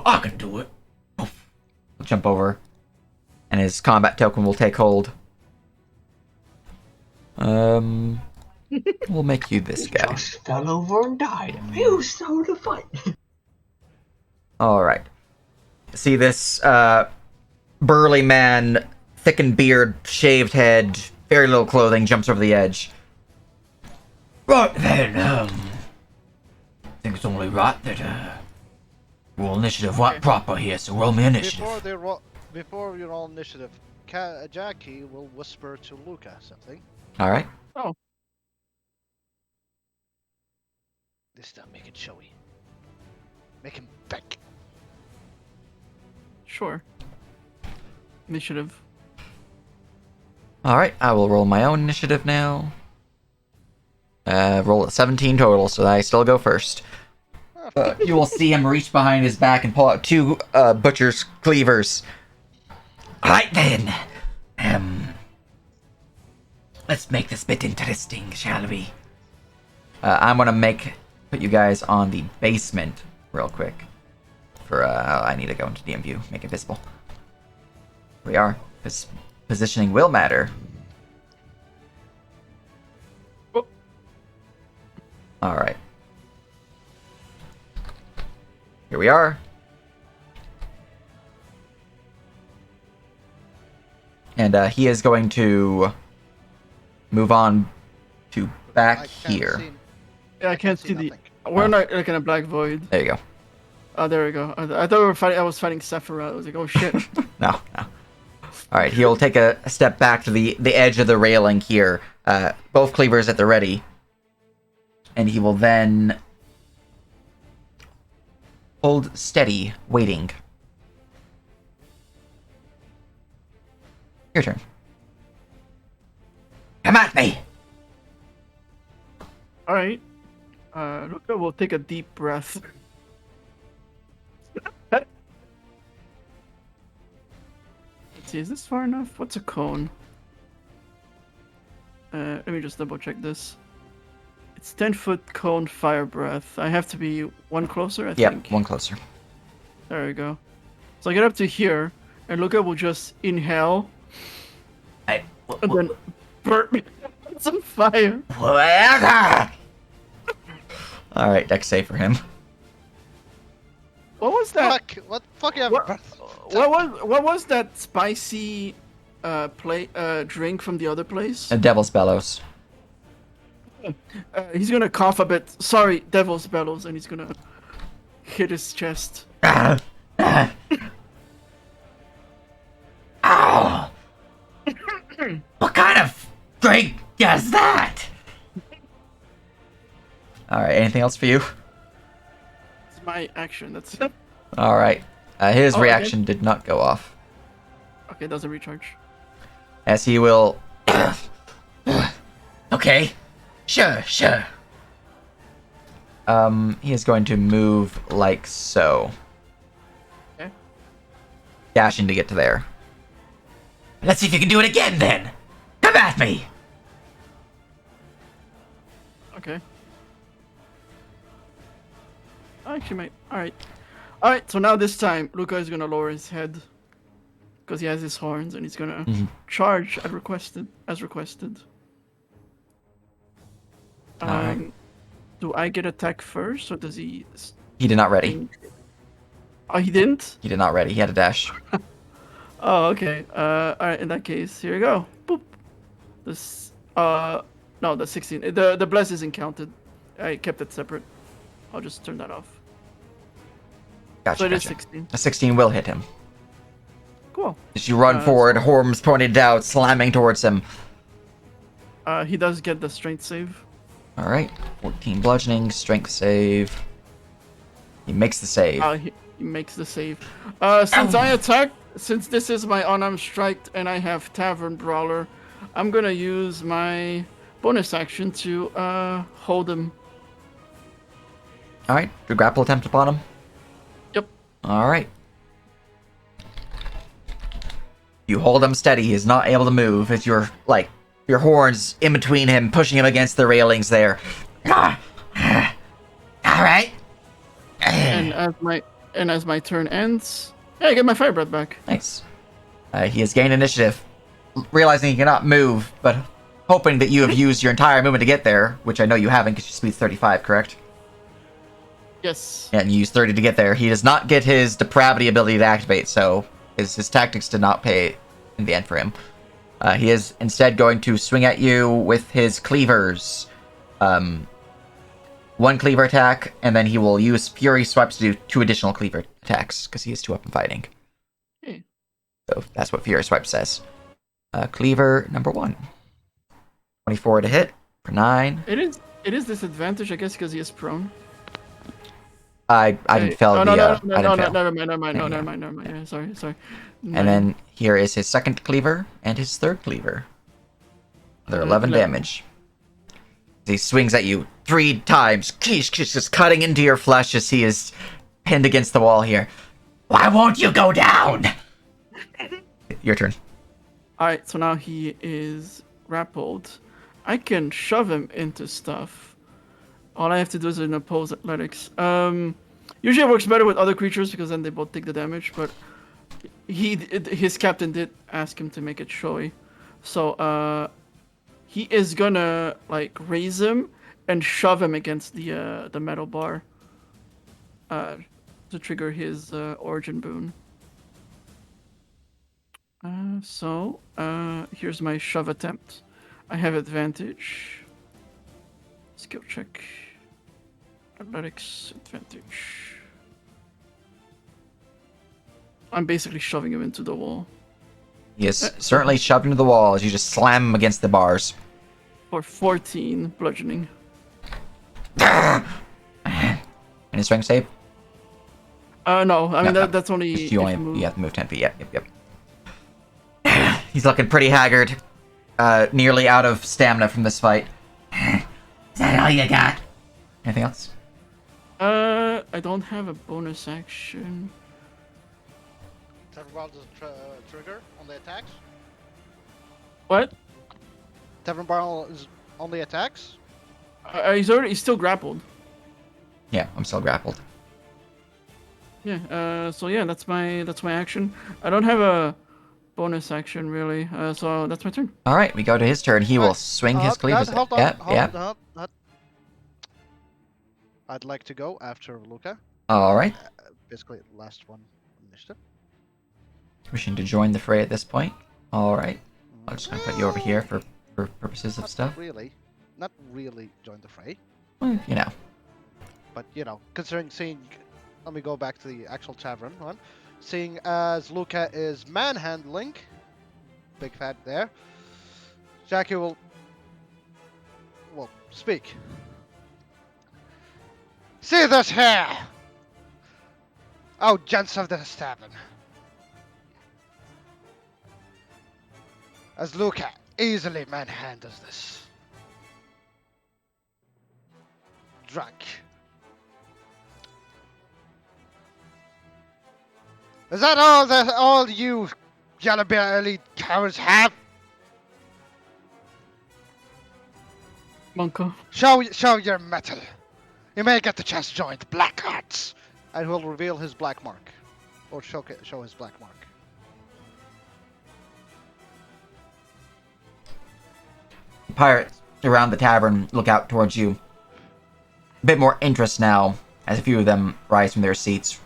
S7: it.
S1: He'll jump over. And his combat token will take hold. We'll make you this guy.
S3: Just fell over and died. You started a fight.
S1: Alright. See this burly man, thickened beard, shaved head, very little clothing, jumps over the edge.
S7: Right then, I think it's only right that, roll initiative what proper here, so roll me initiative.
S2: Before you roll initiative, Jackie will whisper to Luca something.
S1: Alright.
S6: Oh.
S2: This time, make it showy. Make him beg.
S6: Sure. Initiative.
S1: Alright, I will roll my own initiative now. Roll at 17 total, so I still go first. You will see him reach behind his back and pull out two butcher's cleavers.
S7: Alright then. Let's make this bit interesting, shall we?
S1: I'm gonna put you guys on the basement real quick. For I need to go into DM view, make it visible. We are. This positioning will matter.
S6: Oh.
S1: Alright. Here we are. And he is going to move on to back here.
S6: Yeah, I can't see the. We're not like in a black void.
S1: There you go.
S6: Oh, there we go. I thought we were fighting. I was fighting Sephiroth. I was like, oh shit.
S1: No. Alright, he'll take a step back to the edge of the railing here. Both cleavers at the ready. And he will then hold steady, waiting. Your turn.
S7: Come at me!
S6: Alright. Luca will take a deep breath. Let's see, is this far enough? What's a cone? Let me just double check this. It's 10-foot cone fire breath. I have to be one closer, I think.
S1: Yep, one closer.
S6: There we go. So I get up to here, and Luca will just inhale, and then burn me with some fire.
S1: Alright, dex save for him.
S6: What was that?
S2: Fuck! What fuck you have?
S6: What was that spicy drink from the other place?
S1: A Devil's Bellows.
S6: He's gonna cough a bit. Sorry, Devil's Bellows, and he's gonna hit his chest.
S7: Ow! What kind of drink is that?
S1: Alright, anything else for you?
S6: It's my action. That's it.
S1: Alright. His
S6: Oh,
S1: reaction did not go off.
S6: Okay, doesn't recharge.
S1: As he will...
S7: Okay. Sure.
S1: he is going to move like so.
S6: Okay.
S1: dashing to get to there.
S7: Let's see if you can do it again then. Come at me.
S6: Okay. I actually might. Alright. Alright, so now this time, Luca is gonna lower his head. Because he has his horns and he's gonna charge as requested.
S1: Alright.
S6: Do I get attack first or does he?
S1: He did not ready.
S6: Oh, he didn't?
S1: He did not ready. He had a dash.
S6: Oh, okay. Alright, in that case, here you go. Boop. This, no, the 16. The bless isn't counted. I kept it separate. I'll just turn that off.
S1: Gotcha,
S6: So it is
S1: gotcha.
S6: 16.
S1: A 16 will hit him.
S6: Cool.
S1: As you run forward, horns pointed out, slamming towards him.
S6: He does get the strength save.
S1: Alright. 14 bludgeoning, strength save. He makes the save.
S6: He makes the save. Since I attack, since this is my unarmed strike and I have Tavern Brawler, I'm gonna use my bonus action to hold him.
S1: Alright. Do a grapple attempt upon him?
S6: Yep.
S1: Alright. You hold him steady. He is not able to move as your horns in between him, pushing him against the railings there.
S7: All right.
S6: And as my turn ends, hey, I get my fire breath back.
S1: Nice. He has gained initiative, realizing he cannot move, but hoping that you have used your entire movement to get there, which I know you haven't because your speed's 35, correct?
S6: Yes.
S1: Yeah, and you used 30 to get there. He does not get his depravity ability to activate, so his tactics did not pay in the end for him. He is instead going to swing at you with his cleavers. One cleaver attack, and then he will use Fury Swipes to do 2 additional cleaver attacks, because he is 2 up and fighting.
S6: Okay.
S1: So that's what Fury Swipe says. Cleaver number 1. 24 to hit for 9.
S6: It is disadvantage, I guess, because he is prone.
S1: I didn't fail
S6: No,
S1: the.
S6: no,
S1: I didn't fail.
S6: never mind.
S1: Yeah,
S6: Never mind. Yeah, sorry.
S1: And then here is his second cleaver and his third cleaver. They're 11 damage. He swings at you 3 times, just cutting into your flesh as he is pinned against the wall here.
S7: Why won't you go down?
S1: Your turn.
S6: Alright, so now he is grappled. I can shove him into stuff. All I have to do is an oppose athletics. Usually it works better with other creatures because then they both take the damage, but his captain did ask him to make it showy. So he is gonna raise him and shove him against the metal bar to trigger his origin boon. So here's my shove attempt. I have advantage. Skill check. Athletics advantage. I'm basically shoving him into the wall.
S1: He is certainly shoved into the wall as you just slam him against the bars.
S6: For 14 bludgeoning.
S1: And his strength save?
S6: No, I mean
S1: No.
S6: that's only.
S1: You have to move 10 feet. Yep. He's looking pretty haggard. Nearly out of stamina from this fight.
S7: Is that all you got?
S1: Anything else?
S6: I don't have a bonus action.
S2: Tavern Brawl doesn't trigger on the attacks.
S6: What?
S2: Tavern Brawl is only attacks.
S6: He's still grappled.
S1: Yeah, I'm still grappled.
S6: Yeah. So yeah, that's my action. I don't have a bonus action really. So that's my turn.
S1: All right, we go to his turn. He will swing his cleavers.
S2: Hold on,
S1: Yep.
S2: hold on. I'd like to go after Luca.
S1: All right.
S2: Basically, last one initiative.
S1: Wishing to join the fray at this point. All right. I'm just gonna put you over here for purposes of stuff.
S2: Not really join the fray.
S1: Well, you know.
S2: But considering let me go back to the actual tavern one. Seeing as Luca is manhandling, big fat there, Jackie will speak. See this here, oh gents of this tavern, as Luca easily manhandles this drunk. Is that all you yellow bellied cowards have?
S6: Monka.
S2: Show your metal. You may get the chance to join the Black Hearts. And he'll reveal his black mark. Or show his black mark.
S1: Pirates around the tavern look out towards you. A bit more interest now, as a few of them rise from their seats.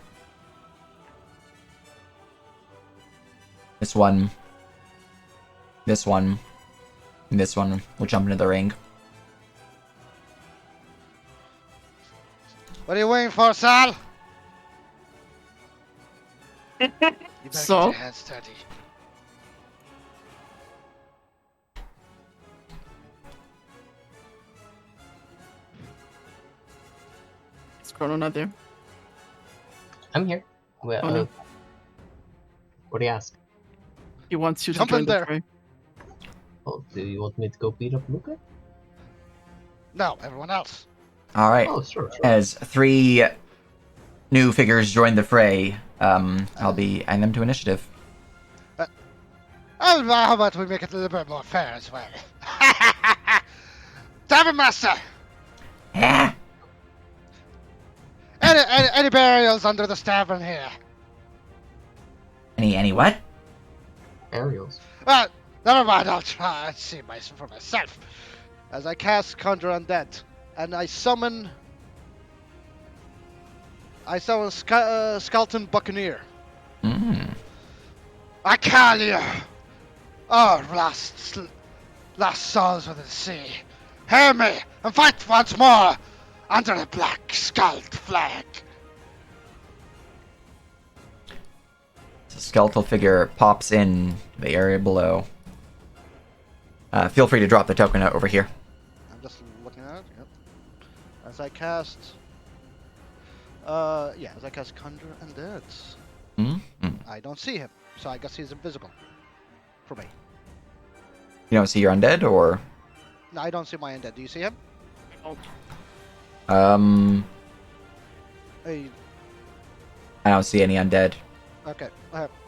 S1: This one, and this one will jump into the ring.
S2: What are you waiting for, Sal? You better
S6: So?
S2: get your hands steady.
S6: Is Chrono not there?
S3: I'm here. Well,
S6: Oh, no.
S3: what do you ask?
S6: He wants you to
S2: Jump
S6: join
S2: in
S6: the
S2: there.
S6: fray.
S3: Oh, do you want me to go beat up Luca?
S2: No, everyone else.
S1: All right.
S3: Oh, sure.
S1: As 3 new figures join the fray, I'll be adding them to initiative.
S2: Oh, how about we make it a little bit more fair as well? Tavern Master!
S7: Yeah?
S2: Any burials under the tavern here?
S7: Any what?
S3: Aerials.
S2: Well, never mind, I'll try and see for myself. As I cast Conjure Undead, and I summon Skeleton Buccaneer. I call you! Oh, lost souls within the sea. Hear me, and fight once more under the black skulled flag.
S1: A skeletal figure pops in the area below. Feel free to drop the token out over here.
S2: I'm just looking at it. Yep. As I cast, as I cast Conjure Undead, I don't see him, so I guess he's invisible for me.
S1: You don't see your undead, or
S2: No, I don't see my undead. Do you see him? Hey,
S1: I don't see any undead.
S2: okay.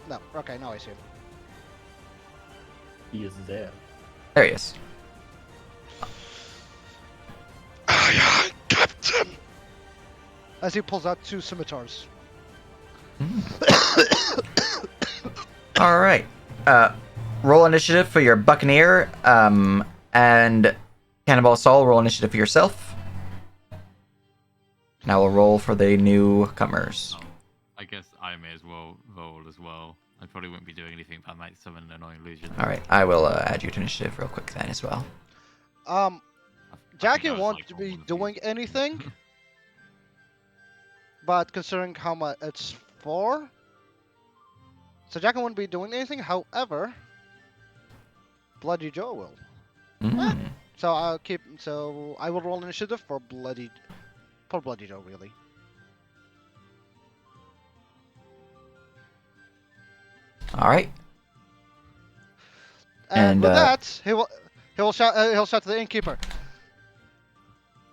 S2: No. Okay, now I see him.
S4: He is there.
S1: There he is.
S2: Aye, Captain. As he pulls out 2 scimitars.
S1: All right. Roll initiative for your Buccaneer, and Cannonball Saul, roll initiative for yourself. Now we'll roll for the newcomers.
S5: I guess I may as well roll as well. I probably wouldn't be doing anything, but I might summon an annoying illusion.
S1: All right, I will add you to initiative real quick then as well.
S5: I think
S2: Jackie
S5: I was
S2: won't
S5: like
S2: be
S5: all of
S2: doing
S5: these.
S2: anything, but considering how much it's for, so Jackie won't be doing anything. However, Bloody Joe will.
S1: Mm.
S2: So I will roll initiative for Bloody Joe, really.
S1: All right.
S2: And
S1: And,
S2: with that, he'll shout to the innkeeper.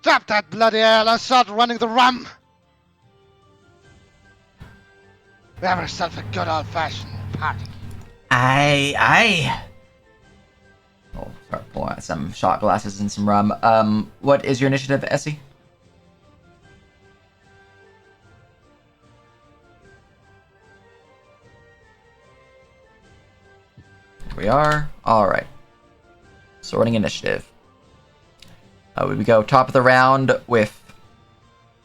S2: Drop that bloody hell and start running the rum. We have ourselves a good old-fashioned party.
S7: I.
S1: We'll start pulling out some shot glasses and some rum. What is your initiative, Essie? Here we are. All right. Sorting initiative. We go top of the round with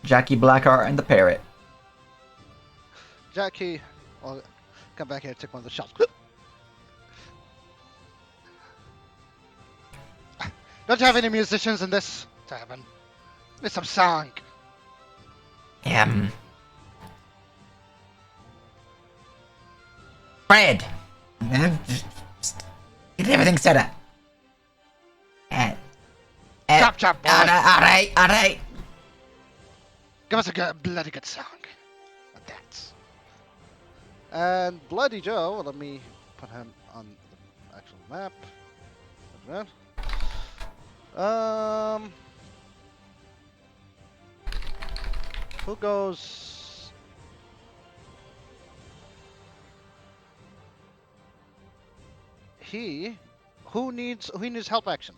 S1: Jackie Blackheart and the Parrot.
S2: Jackie, I'll come back here and take one of the shots. Don't you have any musicians in this tavern? Need some song.
S7: Fred! Get everything set up.
S2: Chop, boy.
S7: Alright.
S2: Give us a bloody good song. Like that. And Bloody Joe, let me put him on the actual map. Who goes? Who needs help action?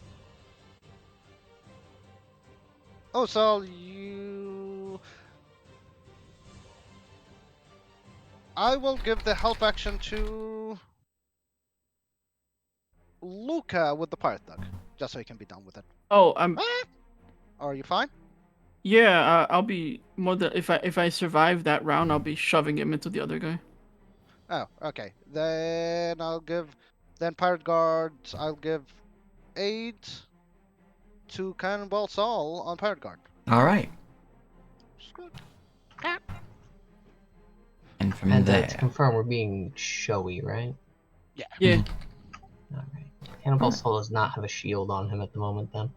S2: Oh, so you. I will give the help action to Luca with the pirate dog, just so he can be done with it.
S6: Oh, I'm.
S2: Are you fine?
S6: Yeah, I'll be more than if I survive that round, I'll be shoving him into the other guy.
S2: Oh, okay. Then pirate guards. I'll give aid to Cannonball Saul on pirate guard.
S1: All right. And from
S3: And
S1: there,
S3: to confirm, we're being showy, right?
S2: Yeah.
S6: Yeah.
S3: Alright. Cannonball Soul does not have a shield on him at the moment, then.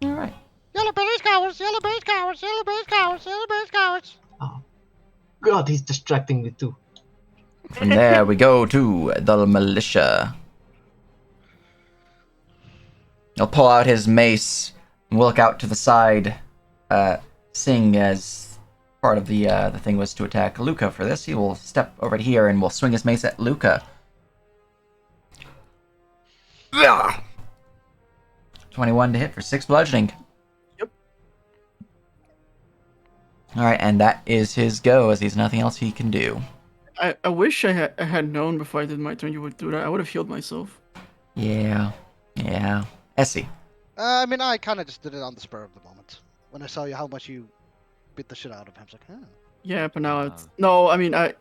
S1: all right.
S2: Yellow bellies cowards. Yellow bellies cowards. Yellow bellies cowards. Yellow bellies cowards.
S3: Oh. God, he's distracting me too.
S1: From there, we go to the militia. He'll pull out his mace and look out to the side, seeing as part of the thing was to attack Luca. For this, he will step over to here and will swing his mace at Luca. 21 to hit for 6 bludgeoning.
S6: Yep.
S1: Alright, and that is his go, as he's nothing else he can do.
S6: I wish I had known before I did my turn you would do that. I would have healed myself.
S1: Yeah. Essie.
S2: I mean, I kind of just did it on the spur of the moment. When I saw how much you beat the shit out of him, I was like, huh.
S6: Yeah, but now it's no. I mean, I.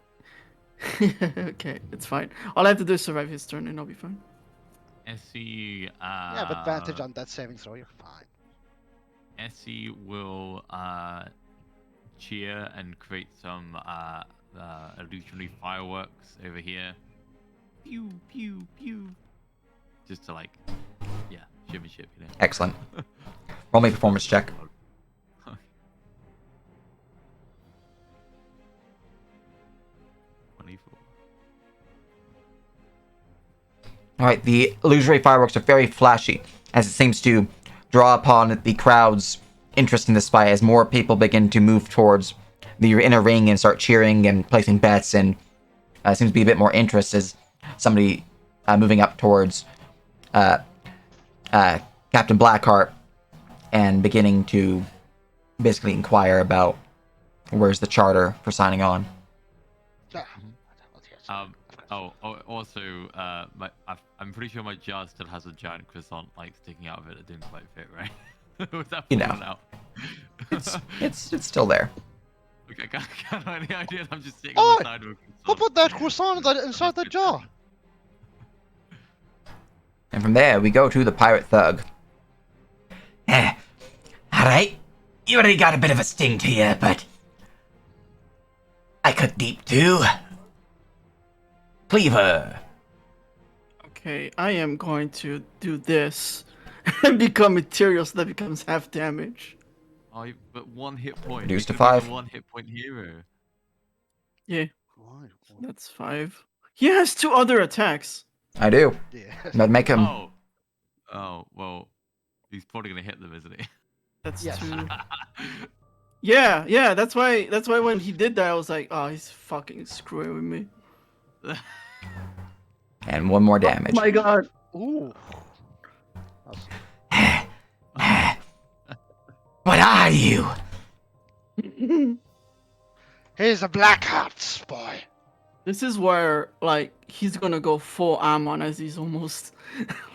S6: Okay, it's fine. All I have to do is survive his turn, and I'll be fine.
S5: Essie.
S2: You have advantage on that saving throw. You're fine.
S5: Essie will cheer and create some illusionary fireworks over here. Pew pew pew. Just to like, yeah, shimmy ship, you know.
S1: Excellent. Roll me a performance check.
S5: Okay. 24.
S1: Alright, the illusory fireworks are very flashy, as it seems to draw upon the crowd's interest in this fight as more people begin to move towards the inner ring and start cheering and placing bets, and seems to be a bit more interest as somebody moving up towards Captain Blackheart and beginning to basically inquire about where's the charter for signing on.
S5: Also, I'm pretty sure my jar still has a giant croissant like sticking out of it that didn't quite fit, right? Was that falling out?
S1: It's still there.
S5: Okay, I can't have any idea. I'm just sitting on the side of a croissant.
S2: Who put that croissant inside the jar?
S1: And from there, we go to the pirate thug.
S7: Alright. You already got a bit of a sting to you, but I cut deep too. Cleaver.
S6: Okay, I am going to do this and become material so that becomes half damage.
S5: Oh, but 1 hit point.
S1: Reduce to
S5: You could be
S1: 5.
S5: the 1 hit point hero.
S6: Yeah,
S2: Why?
S6: that's 5. He has 2 other attacks.
S1: I do.
S2: Yeah.
S1: But make him.
S5: Oh, well, he's probably gonna hit them, isn't he?
S6: That's
S2: Yes.
S6: 2. Yeah. That's why when he did that, I was like, oh, he's fucking screwing with me.
S1: And 1 more damage.
S6: Oh my god.
S2: Ooh.
S7: What are you?
S2: He's a black hearts boy.
S6: This is where like he's gonna go full Amon as he's almost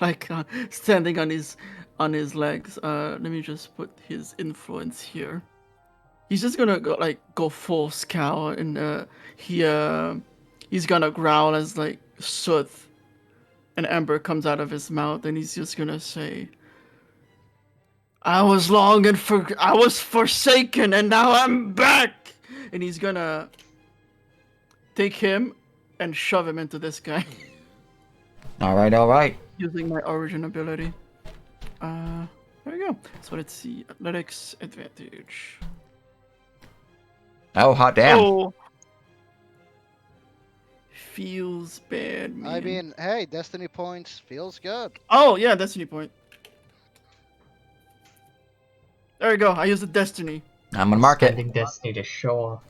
S6: like standing on his legs. Let me just put his influence here. He's just gonna go full scowl, and he's gonna growl as like soot and ember comes out of his mouth, and he's just gonna say, I was forsaken, and now I'm back. And he's gonna take him and shove him into this guy
S1: Alright.
S6: using my origin ability. There we go. So let's see. Athletics advantage.
S1: Oh, hot damn.
S6: Oh. Feels bad, man.
S2: I mean, hey, destiny points feels good.
S6: Oh, yeah, destiny point. There we go. I use the destiny.
S1: I'm gonna mark it.
S3: Spending destiny to show off.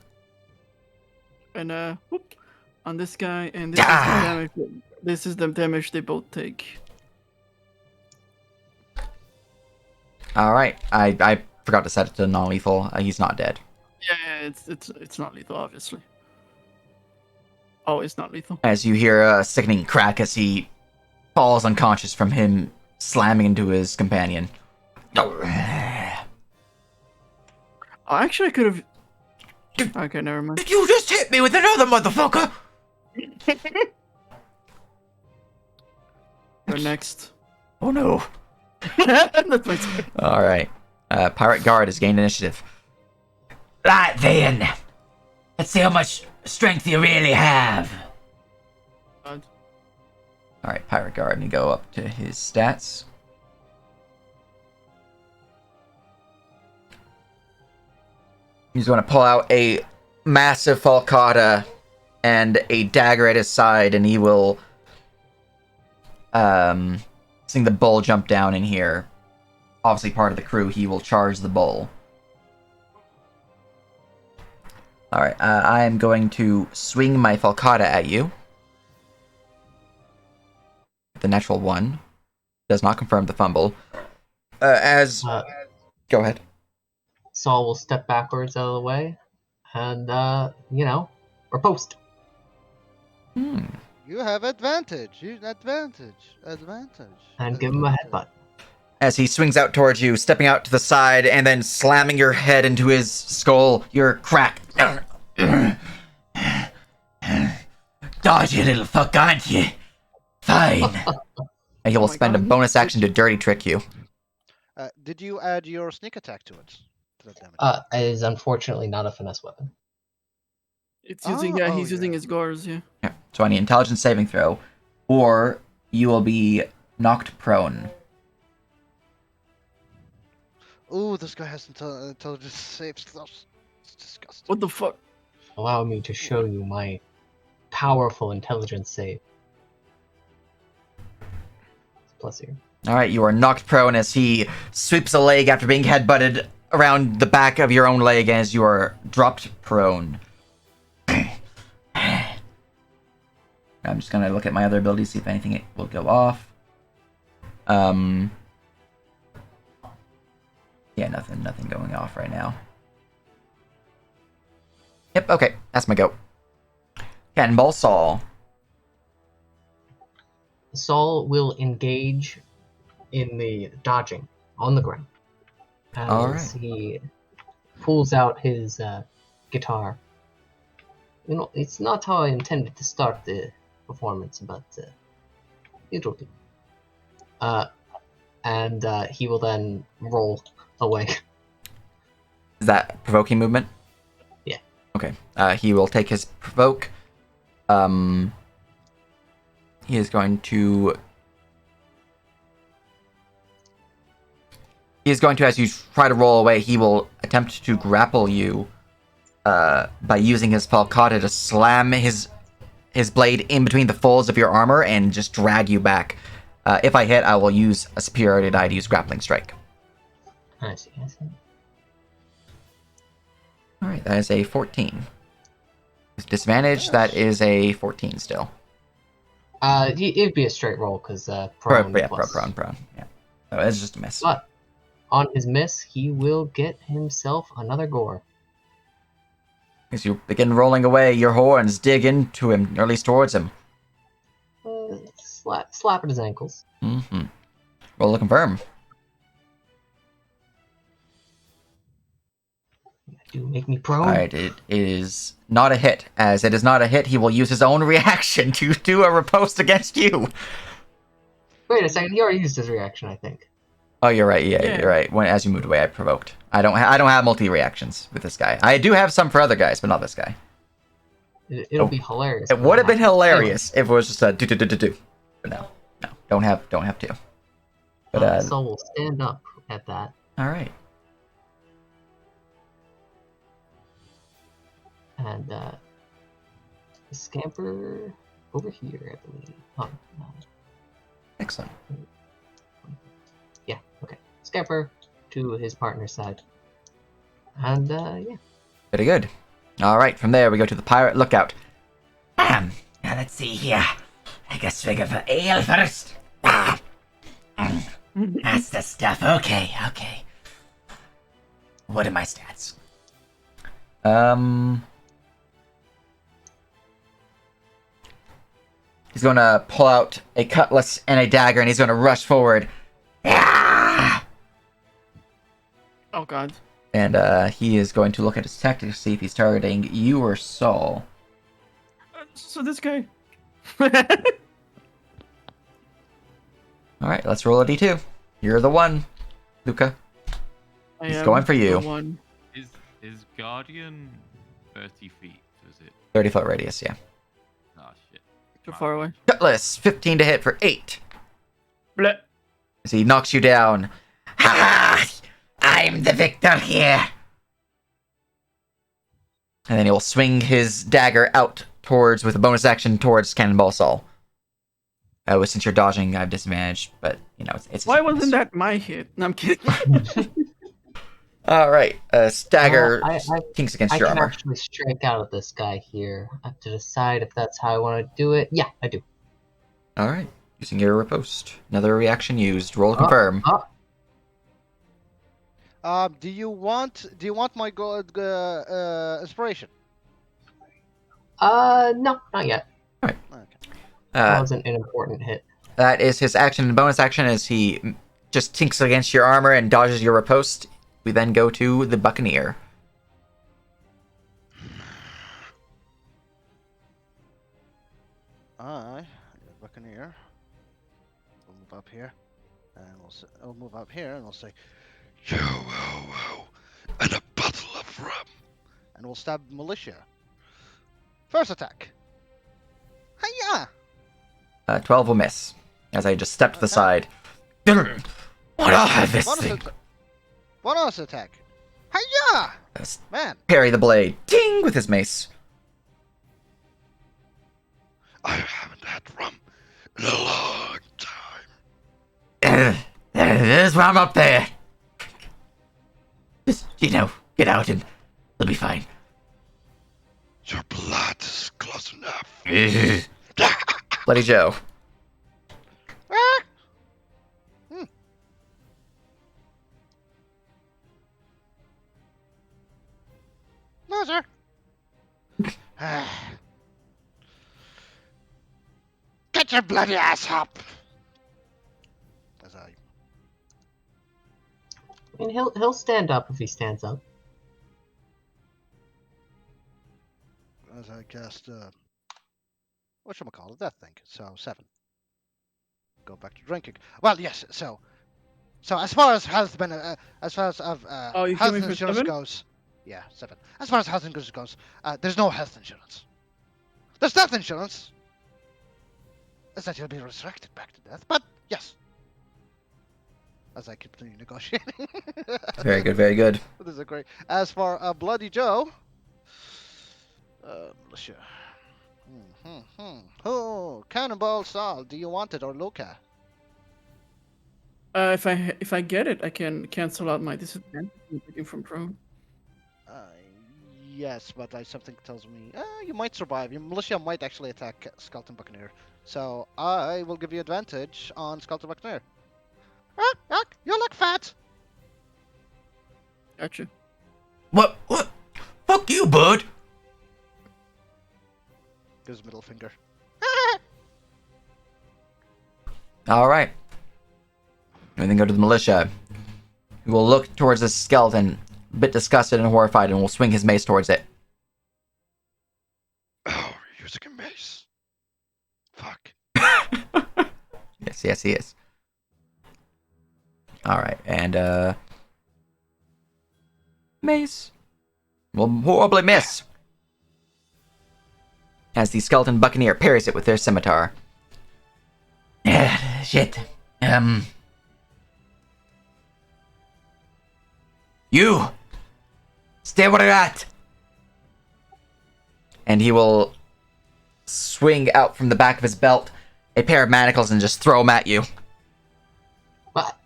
S6: And, whoop, on this guy, and this is the damage This is the damage they both take.
S1: All right. I forgot to set it to non-lethal. He's not dead.
S6: Yeah, it's not lethal, obviously. Oh, it's not lethal.
S1: As you hear a sickening crack as he falls unconscious from him slamming into his companion.
S6: Actually, I could have. Okay, never mind.
S7: Did you just hit me with another motherfucker?
S6: You're next.
S1: Oh no.
S6: That's my turn.
S1: All right. Pirate Guard has gained initiative.
S7: Right then. Let's see how much strength you really have.
S1: All right, Pirate Guard, and go up to his stats. He's going to pull out a massive falcata and a dagger at his side, and he will seeing the bull jump down in here. Obviously part of the crew, he will charge the bull. Alright, I am going to swing my falcata at you. The natural 1 does not confirm the fumble. Go ahead.
S3: Saul will step backwards out of the way, and riposte.
S2: You have advantage. Advantage.
S3: And give him a headbutt.
S1: As he swings out towards you, stepping out to the side, and then slamming your head into his skull, your crack.
S7: Dodge, you little fuck, aren't you? Fine.
S1: And he will spend a bonus action to dirty trick you.
S2: Did you add your sneak attack to it? To that damage?
S3: It is unfortunately not a finesse weapon.
S6: It's using he's using his gores, yeah.
S1: Yeah. So I need intelligence saving throw, or you will be knocked prone.
S2: Ooh, this guy has intelligence save throws. It's disgusting.
S6: What the fuck?
S3: Allow me to show you my powerful intelligence save. Plus here.
S1: All right, you are knocked prone as he sweeps a leg after being headbutted around the back of your own leg as you are dropped prone. I'm just gonna look at my other abilities, see if anything will go off. Yeah, nothing going off right now. Yep, okay, that's my go. Cannonball Saul.
S3: Saul will engage in the dodging on the ground as
S1: Alright.
S3: he pulls out his guitar. You know, it's not how I intended to start the performance, but it'll do. And he will then roll away.
S1: Is that provoking movement?
S3: Yeah.
S1: Okay. He will take his provoke. He is going to, as you try to roll away, he will attempt to grapple you by using his falcata to slam his blade in between the folds of your armor and just drag you back. If I hit, I will use a superiority die to use grappling strike.
S3: I see.
S1: Alright, that is a 14. With disadvantage, that is a 14 still.
S3: It'd be a straight roll because prone.
S1: Prone. Yeah. So it's just a miss.
S3: But on his miss, he will get himself another gore.
S1: As you begin rolling away, your horns dig into him, or at least towards him.
S3: Slap at his ankles.
S1: Mm-hmm. Roll to confirm.
S3: Do make me prone.
S1: Alright, it is not a hit. As it is not a hit, he will use his own reaction to do a riposte against you.
S3: Wait a second, he already used his reaction, I think.
S1: Oh, you're right. Yeah, you're right. As you moved away, I provoked. I don't have multi reactions with this guy. I do have some for other guys, but not this guy.
S3: It'll be hilarious.
S1: It would have been hilarious if it was just a do. But no, don't have to. But
S3: so we'll stand up at that.
S1: All right.
S3: And scamper over here, I believe. Oh, no.
S1: Excellent.
S3: Yeah, okay. Scamper to his partner's side. And, yeah.
S1: Pretty good. All right, from there we go to the pirate lookout.
S7: Now let's see here. take a swig of ale first. Ah. That's the stuff. Okay. What are my stats?
S1: He's going to pull out a cutlass and a dagger, and he's going to rush forward.
S7: Ah!
S6: Oh god.
S1: And he is going to look at his tactic to see if he's targeting you or Saul.
S6: So this guy.
S1: All right, let's roll a d2. You're the one, Luca. He's going for you.
S6: One.
S5: Is Guardian 30 feet? Is it?
S1: 30-foot radius, yeah.
S5: Oh shit.
S6: Too far away.
S1: Cutlass, 15 to hit for 8.
S6: Bleh.
S1: As he knocks you down.
S7: Ha! I'm the victor here.
S1: And then he will swing his dagger out towards, with a bonus action, towards Cannonball Saul. Since you're dodging, I have disadvantage, but, you know, it's
S6: Why wasn't that my hit? No, I'm kidding.
S1: Alright, stagger kinks against
S3: I
S1: your
S3: can
S1: armor.
S3: actually strike out at this guy here. I have to decide if that's how I want to do it. Yeah, I do.
S1: Alright, using your riposte. Another reaction used. Roll to confirm.
S2: Do you want my inspiration?
S3: No, not yet.
S2: Okay.
S3: That wasn't an important hit.
S1: That is his action and bonus action as he just tinks against your armor and dodges your riposte. We then go to the Buccaneer.
S2: The Buccaneer. We'll move up here, and we'll move up here, and we'll say, "Yo, ho, ho, and a bottle of rum," and we'll stab Militia. First attack. Hiya!
S1: 12 will miss, as I just step to the side.
S7: What are this
S2: Bonus
S7: thing?
S2: bonus attack. Hiya! Man.
S1: Parry the blade. Ding! With his mace.
S2: I haven't had rum in a long time.
S7: There's rum up there. Just, get out and it'll be fine.
S2: Your blood is close enough.
S1: Bloody Joe.
S2: No, sir. Get your bloody ass up. As
S3: I mean, he'll stand up if he stands up.
S2: As I cast, whatchamacallit, that thing. So 7. Go back to drinking. Well, yes. So as far as health as far as
S6: you
S2: health
S6: me for
S2: insurance
S6: 7?
S2: goes, yeah, 7. As far as health insurance goes, there's no health insurance. There's death insurance. Is that you'll be resurrected back to death, but yes. As I continue negotiating.
S1: Very good, very good.
S2: This is great. As for Bloody Joe, militia. Oh, Cannonball Saul, do you want it or Luca?
S6: If I get it, I can cancel out my disadvantage from prone.
S2: Yes, but something tells me you might survive. Your militia might actually attack Skeleton Buccaneer. So I will give you advantage on Skeleton Buccaneer. You look fat.
S6: Gotcha.
S7: What? Fuck you, bud.
S2: Gives middle finger.
S1: Alright. And then go to the militia. He will look towards the skeleton, a bit disgusted and horrified, and will swing his mace towards it.
S2: Oh, you're using a mace. Fuck.
S1: Yes, he is. Alright, and mace will horribly miss. As the skeleton buccaneer parries it with their scimitar.
S7: Shit. You! Stay where you're at!
S1: And he will swing out from the back of his belt a pair of manacles and just throw them at you.
S3: What?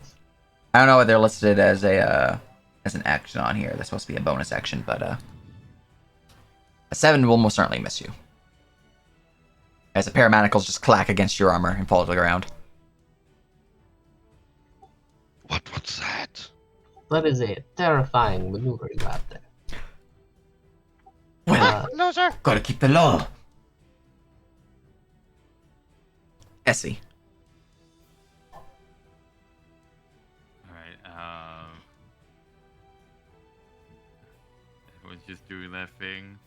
S1: I don't know what they're listed as as an action on here. They're supposed to be a bonus action, but a 7 will most certainly miss you. as the pair of manacles just clack against your armor and fall to the ground.
S2: What's that?
S3: That is a terrifying maneuver you have there.
S7: Well,
S2: No, sir.
S7: gotta keep the law.
S1: Essie.
S5: Alright, everyone's just doing their thing.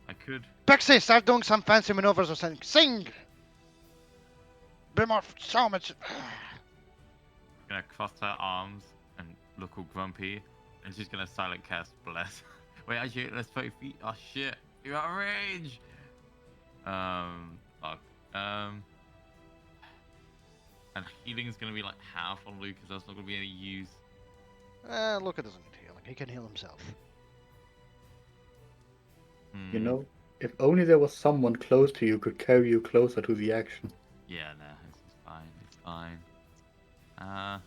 S5: I could.
S2: Pixie, start doing some fancy maneuvers or something. Sing! Be more so much.
S5: Gonna cross her arms and look all grumpy, and she's gonna silent cast bless. Wait, actually, let's 30 feet. Oh shit, you're out of range. Fuck. And healing's gonna be like half on Lucas. That's not gonna be any use.
S2: Luca doesn't need healing. He can heal himself.
S4: You know, if only there was someone close to you who could carry you closer to the action.
S5: Yeah, no, it's fine. It's fine.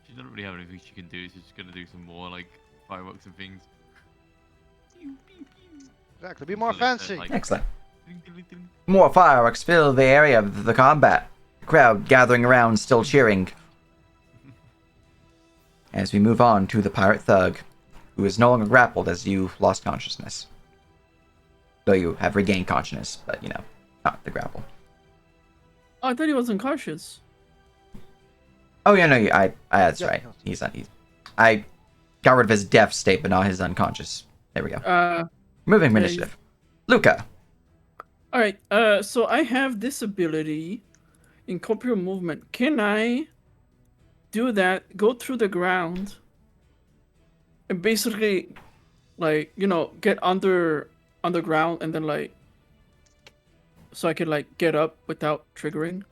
S5: She doesn't really have anything she can do. She's just gonna do some more like fireworks and things.
S2: Exactly. Be more
S5: Until it
S2: fancy.
S5: says, like,
S1: Excellent.
S5: ding, ding, ding, ding.
S1: More fireworks fill the area of the combat. Crowd gathering around, still cheering. As we move on to the pirate thug, who is no longer grappled as you lost consciousness. Though you have regained consciousness, but you know, not the grapple.
S6: Oh, I thought he was unconscious.
S1: Oh yeah, no, that's
S2: Yeah,
S1: right.
S2: he
S1: He's not. I got rid of his deaf state, but not his unconscious. There we go. Moving
S6: yeah,
S1: initiative. Luca.
S6: All right. So I have this ability, incorporeal movement. Can I do that? Go through the ground, and basically, like, you know, get underground, and then like, so I can like get up without triggering.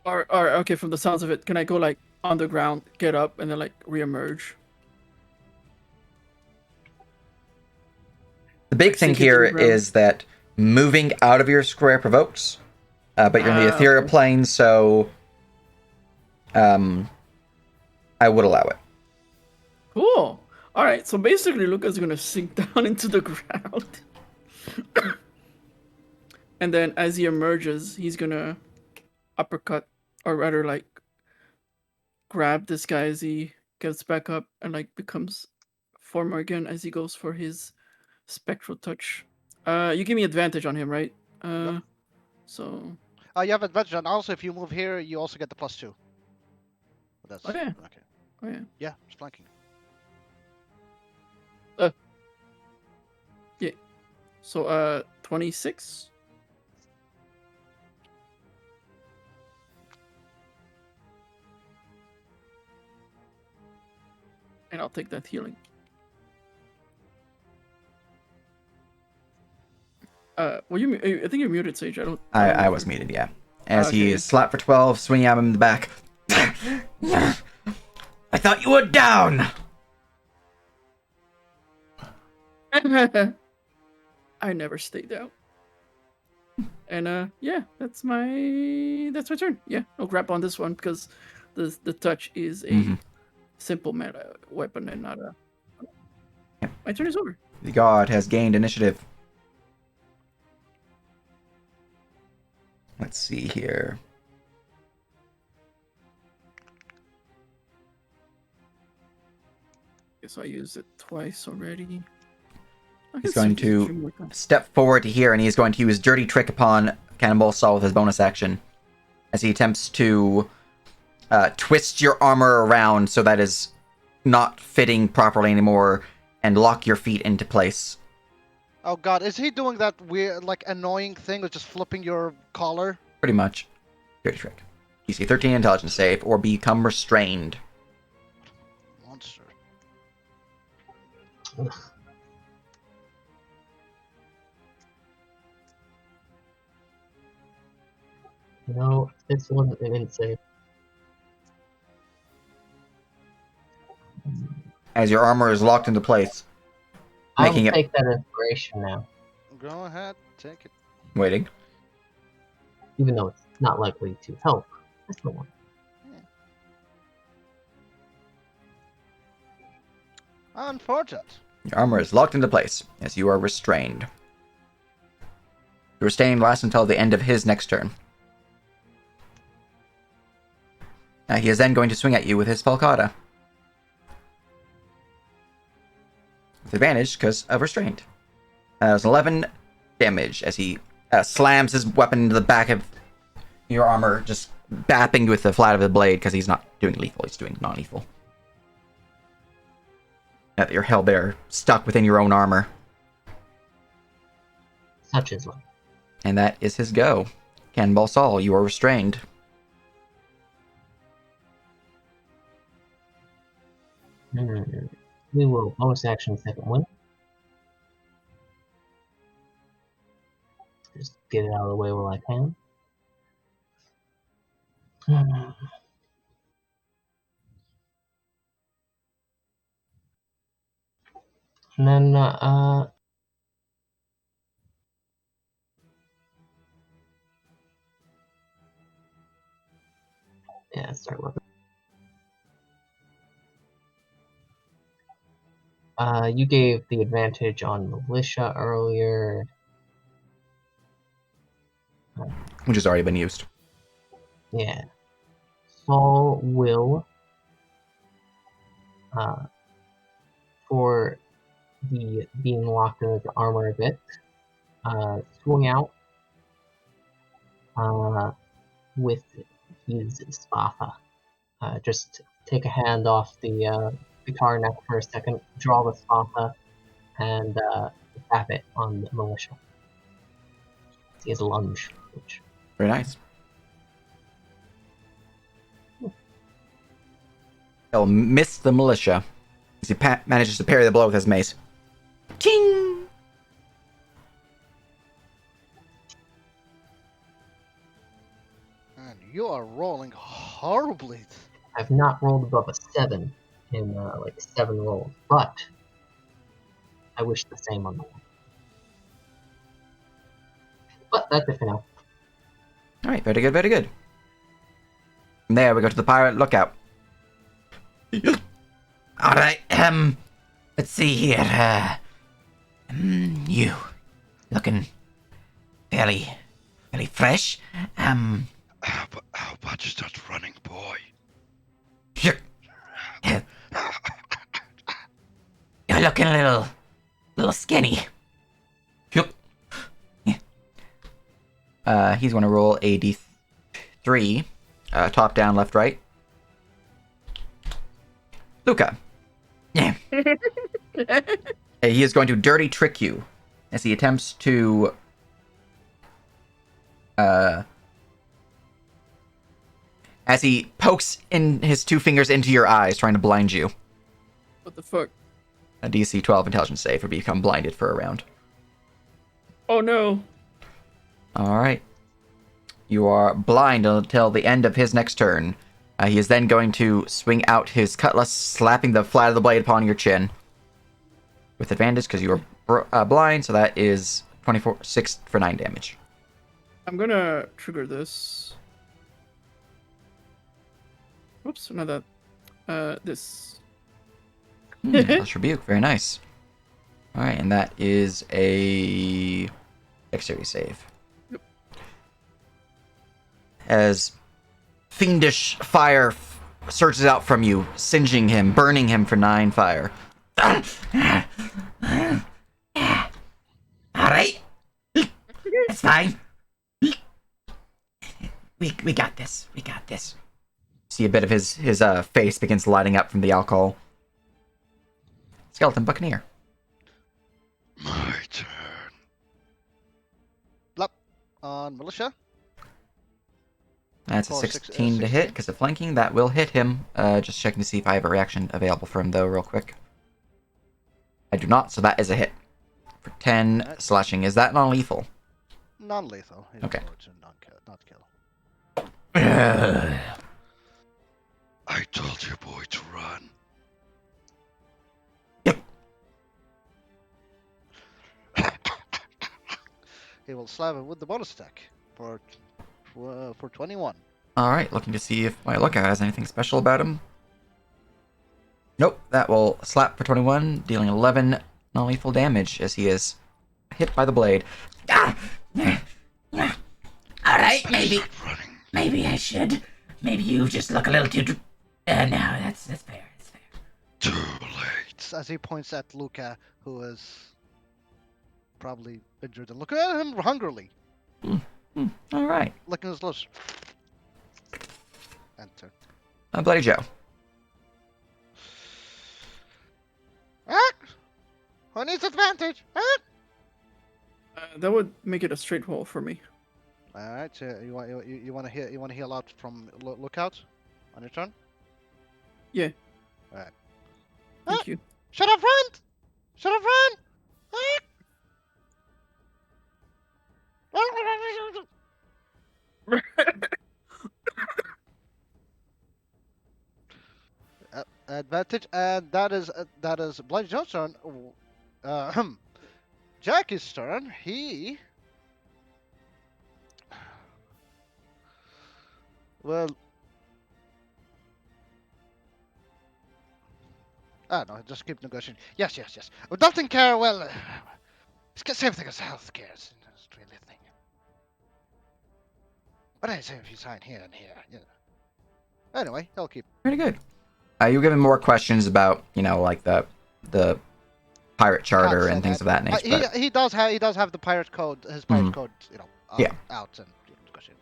S6: Or okay, from the sounds of it, can I go like underground, get up, and then like reemerge?
S1: The big
S6: Like,
S1: thing
S6: sink into
S1: here
S6: the ground.
S1: is that moving out of your square provokes, but you're in the ethereal
S6: Okay.
S1: plane, so I would allow it.
S6: Cool. All right. So basically, Luca's gonna sink down into the ground, and then as he emerges, he's gonna uppercut, or rather, like grab this guy as he gets back up and like becomes former again as he goes for his spectral touch. You give me advantage on him, right?
S2: Yep.
S6: So.
S2: You have advantage, and also if you move here, you also get the +2. That's
S6: Oh yeah.
S2: okay.
S6: Oh yeah.
S2: Yeah, it's flanking.
S6: Yeah. So 26. And I'll take that healing. Well, I think you're muted, Sage. I don't know
S1: I
S6: if
S1: was
S6: you're-
S1: muted, yeah. As he
S6: Okay.
S1: is slapped for 12, swinging at him in the back. I thought you were down!
S6: I never stayed out. And yeah, that's my turn. Yeah, I'll grab on this one because the touch is a simple meta weapon and not a. My turn is over.
S1: The god has gained initiative. Let's see here.
S6: Guess I used it twice already. I
S1: He's
S6: can
S1: going
S6: use it a few
S1: to
S6: more times.
S1: step forward to here, and he's going to use Dirty Trick upon Cannonball Saul with his bonus action, as he attempts to twist your armor around so that is not fitting properly anymore, and lock your feet into place.
S2: Oh god, is he doing that weird, like, annoying thing of just flipping your collar?
S1: Pretty much. Dirty Trick. DC 13 intelligence save, or become restrained.
S2: Monster.
S3: No, this one didn't say.
S1: As your armor is locked into place,
S3: I'll
S1: making it
S3: take that inspiration now,
S2: Go ahead, take it.
S1: waiting.
S3: even though it's not likely to help. That's the one.
S2: Unfortunate.
S1: Your armor is locked into place as you are restrained. The restraint lasts until the end of his next turn. He is then going to swing at you with his falcata. With advantage because of restraint. It's 11 damage as he slams his weapon into the back of your armor, just bapping with the flat of the blade because he's not doing lethal, he's doing non-lethal. Now that you're held there, stuck within your own armor.
S3: Such is life.
S1: And that is his go. Cannonball Saul, you are restrained.
S3: We will bonus action second win. Just get it out of the way while I can. And then, yeah, start with. You gave the advantage on militia earlier.
S1: Which has already been used.
S3: Yeah. Saul will, for the being locked in his armor a bit, swing out with his spatha. Just take a hand off the guitar neck for a second, draw the spatha, and tap it on the militia. He has a lunge, which
S1: Very nice. He'll miss the militia as he manages to parry the blow with his mace. Ting!
S2: And you are rolling horribly.
S3: I've not rolled above a 7 in like 7 rolls, but I wish the same on the one. But that's it for now.
S1: Alright, very good, very good. From there, we go to the pirate lookout.
S7: Alright, let's see here. You looking fairly fresh.
S8: How about you start running, boy?
S7: You're, you're looking a little skinny.
S1: He's going to roll a d3. Top, down, left, right. Luca.
S7: Yeah.
S1: He is going to dirty trick you as he attempts to as he pokes in his 2 fingers into your eyes, trying to blind you.
S6: What the fuck?
S1: A DC 12 intelligence save or become blinded for a round.
S6: Oh no.
S1: Alright. You are blind until the end of his next turn. He is then going to swing out his cutlass, slapping the flat of the blade upon your chin. With advantage because you are blind, so that is 6 for 9 damage.
S6: I'm gonna trigger this. Oops, not that. This.
S1: Hellish Rebuke, very nice. Alright, and that is a dexterity save.
S6: Yep.
S1: As fiendish fire surges out from you, singeing him, burning him for 9 fire.
S7: Alright. That's fine. We got this. We got this.
S1: See a bit of his face begins lighting up from the alcohol. Skeleton Buccaneer.
S8: My turn.
S2: Blop. On militia.
S1: That's a
S2: Oh,
S1: 16 to hit
S2: 16.
S1: because of flanking. That will hit him. Just checking to see if I have a reaction available for him, though, real quick. I do not, so that is a hit. For 10
S2: Alright.
S1: slashing. Is that non-lethal?
S2: Non-lethal. He's
S1: Okay.
S2: going to not kill.
S8: I told you, boy, to run.
S2: He will slap him with the bonus attack for 21.
S1: Alright, looking to see if my lookout has anything special about him. Nope, that will slap for 21, dealing 11 non-lethal damage as he is hit by the blade.
S7: Ah! All right, maybe
S8: Start running.
S7: maybe I should. Maybe you just look a little too. No, that's fair. That's fair.
S8: Too late.
S2: As he points at Luca, who is probably injured, and look at him hungrily,
S1: All right,
S2: licking his lips. Enter.
S1: Bloody Joe.
S2: Ah! Who needs advantage? Ah!
S6: That would make it a straight roll for me.
S2: All right. So you want to heal out from lookout on your turn?
S6: Yeah.
S2: All right.
S6: Thank you.
S2: Should have run! Should have run! Advantage, and that is Bloody Joe's turn. Jackie's turn. He well. No, just keep negotiating. Yes. Well, doesn't care. Well, it's the same thing as health care. It's really a thing. But I say if you sign here and here. Yeah. Anyway, he'll keep.
S1: Pretty good. You were given more questions about, like the pirate charter
S2: Council,
S1: and things of that nature.
S2: He does have the pirate code. His pirate
S1: Mhm.
S2: code.
S1: Yeah.
S2: Out and negotiate.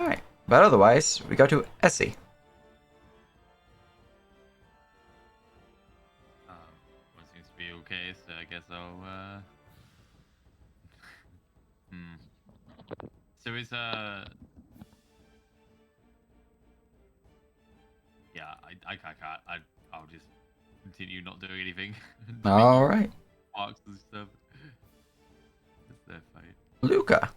S1: All right, but otherwise, we go to Essie.
S5: What seems to be okay, so I guess I'll, So is, yeah, I can't, I'll just continue not doing anything.
S1: All right,
S5: Marks and stuff. It's their fight.
S1: Luca.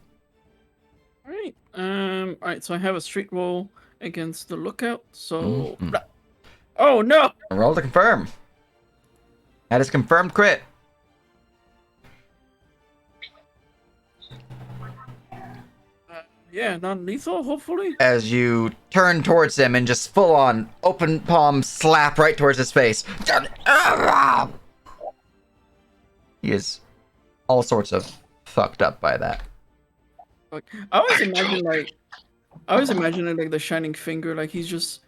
S6: Alright, so I have a street roll against the lookout, so...
S1: Mhm.
S6: Oh, no!
S1: Roll to confirm. That is confirmed crit.
S6: Yeah, non-lethal, hopefully?
S1: As you turn towards him and just full on open palm slap right towards his face. He is all sorts of fucked up by that.
S6: Like, I always imagine like the shining finger, like his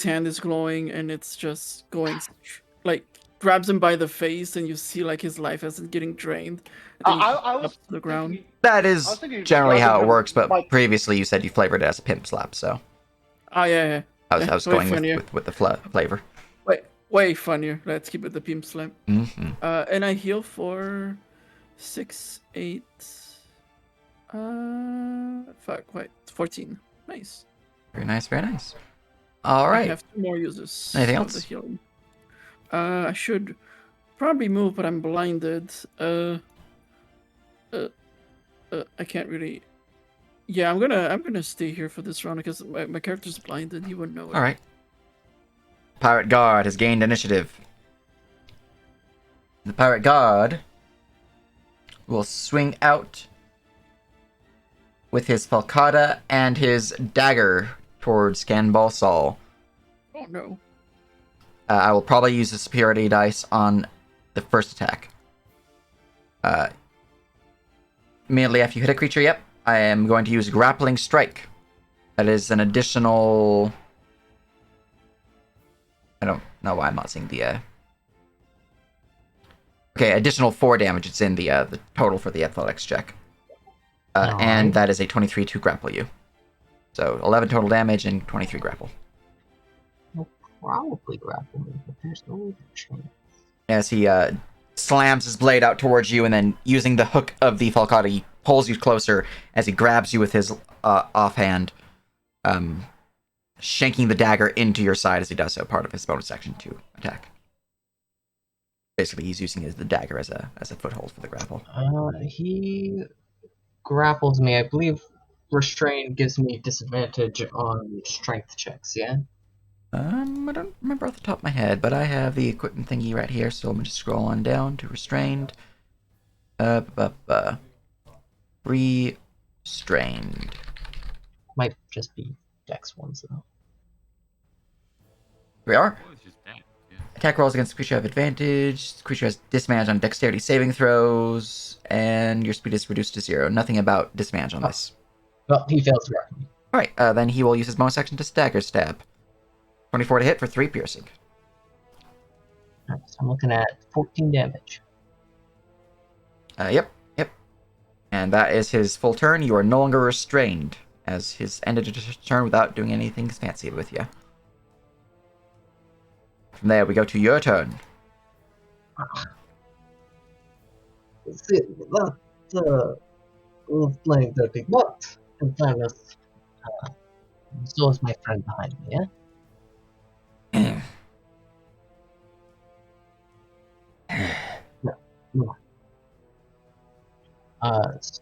S6: hand is glowing and it's just going, like, grabs him by the face and you see like his life as it's getting drained. And then
S2: I
S6: up
S2: was
S6: to the ground.
S2: thinking-
S1: That
S2: I
S1: is
S2: was thinking
S1: generally how it
S2: rather
S1: works, but
S2: like-
S1: previously you said you flavored it as a pimp slap, so
S6: Oh, yeah.
S1: I was
S6: way
S1: going
S6: funnier.
S1: with the flavor.
S6: Way funnier. Let's keep it the pimp slam.
S1: Mm-hmm.
S6: And I heal for 6, 8, fuck, wait, 14. Nice.
S1: Very nice, very nice. All
S6: I
S1: right.
S6: have 2 more uses.
S1: Anything
S6: of
S1: else?
S6: The healing. I should probably move, but I'm blinded. I can't really. Yeah, I'm gonna stay here for this round because my character's blinded. He wouldn't know it.
S1: All right. Pirate Guard has gained initiative. The Pirate Guard will swing out with his falcata and his dagger towards Scanbalsal.
S6: Oh no.
S1: I will probably use the superiority dice on the first attack. Immediately after you hit a creature, yep, I am going to use Grappling Strike. That is an additional... I don't know why I'm not seeing the... Okay, additional 4 damage. It's in the total for the athletics check. And that is a 23 to grapple you. So 11 total damage and 23 grapple.
S3: He'll probably grapple me, but there's no chance.
S1: As he slams his blade out towards you, and then using the hook of the falcata, he pulls you closer as he grabs you with his offhand, shanking the dagger into your side as he does so, part of his bonus action to attack. Basically, he's using the dagger as a foothold for the grapple.
S3: He grapples me. I believe restrain gives me disadvantage on strength checks, yeah?
S1: I don't remember off the top of my head, but I have the equipment thingy right here, so let me just scroll on down to restrained. Restrained.
S3: Might just be dex ones, though.
S1: Here we are.
S5: Oh, it's just that. Yeah.
S1: Attack rolls against the creature have advantage. The creature has disadvantage on dexterity saving throws, and your speed is reduced to 0. Nothing about disadvantage on this.
S3: Well, he fails to grapple me.
S1: Alright, then he will use his bonus action to stagger stab. 24 to hit for 3 piercing.
S3: So I'm looking at 14 damage.
S1: Yep. And that is his full turn. You are no longer restrained, as his ended his turn without doing anything fancy with you. From there, we go to your turn.
S3: See, that was playing dirty, but in fairness, so is my friend behind me, yeah? No. So...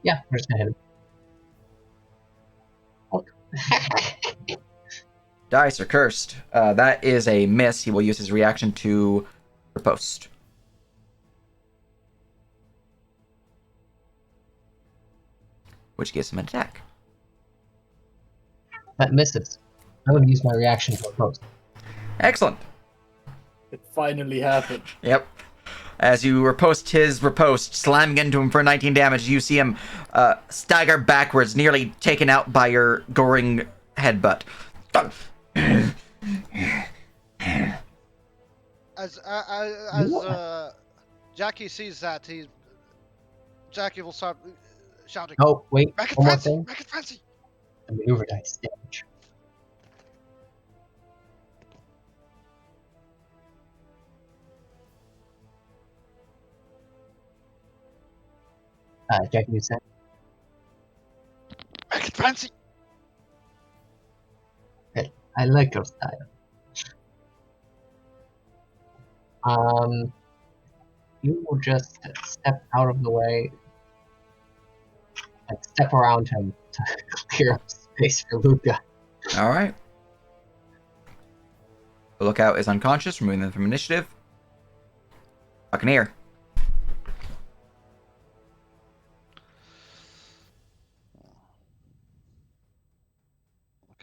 S3: Yeah, we're just gonna hit him. Oh.
S1: Dice are cursed. That is a miss. He will use his reaction to riposte. Which gives him an attack.
S3: That misses. I'm gonna use my reaction to oppose.
S1: Excellent.
S4: It finally happened.
S1: Yep. As you riposte his riposte, slamming into him for 19 damage, you see him stagger backwards, nearly taken out by your goring headbutt.
S2: As Jackie sees that, Jackie will start shouting.
S3: Oh, wait,
S2: Make it
S3: one more
S2: fancy!
S3: thing.
S2: Make it fancy!
S3: The maneuver dice damage. Jackie, you said?
S2: Make it fancy!
S3: Hey, I like your style. You will just step out of the way, like step around him to clear up space for Luca.
S1: Alright. The lookout is unconscious, removing them from initiative. Buccaneer.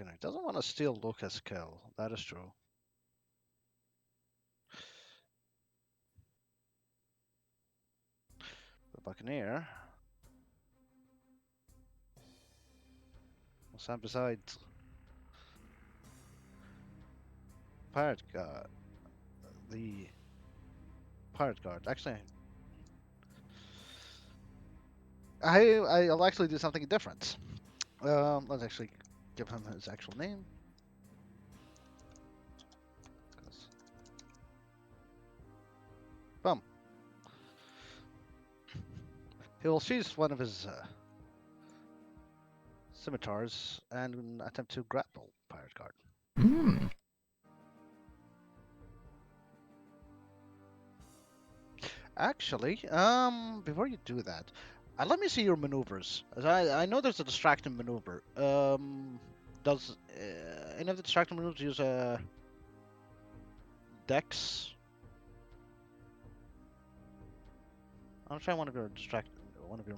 S2: Okay, he doesn't want to steal Lucas' kill. That is true. The Buccaneer will stand beside Pirate Guard. The Pirate Guard. Actually, I'll actually do something different. Let's actually give him his actual name. Boom. He will seize one of his scimitars and attempt to grapple Pirate Guard.
S1: Hmm.
S2: Actually, before you do that, let me see your maneuvers. As I know there's a distracting maneuver. Does any of the distracting maneuvers use a dex? I'll try one of your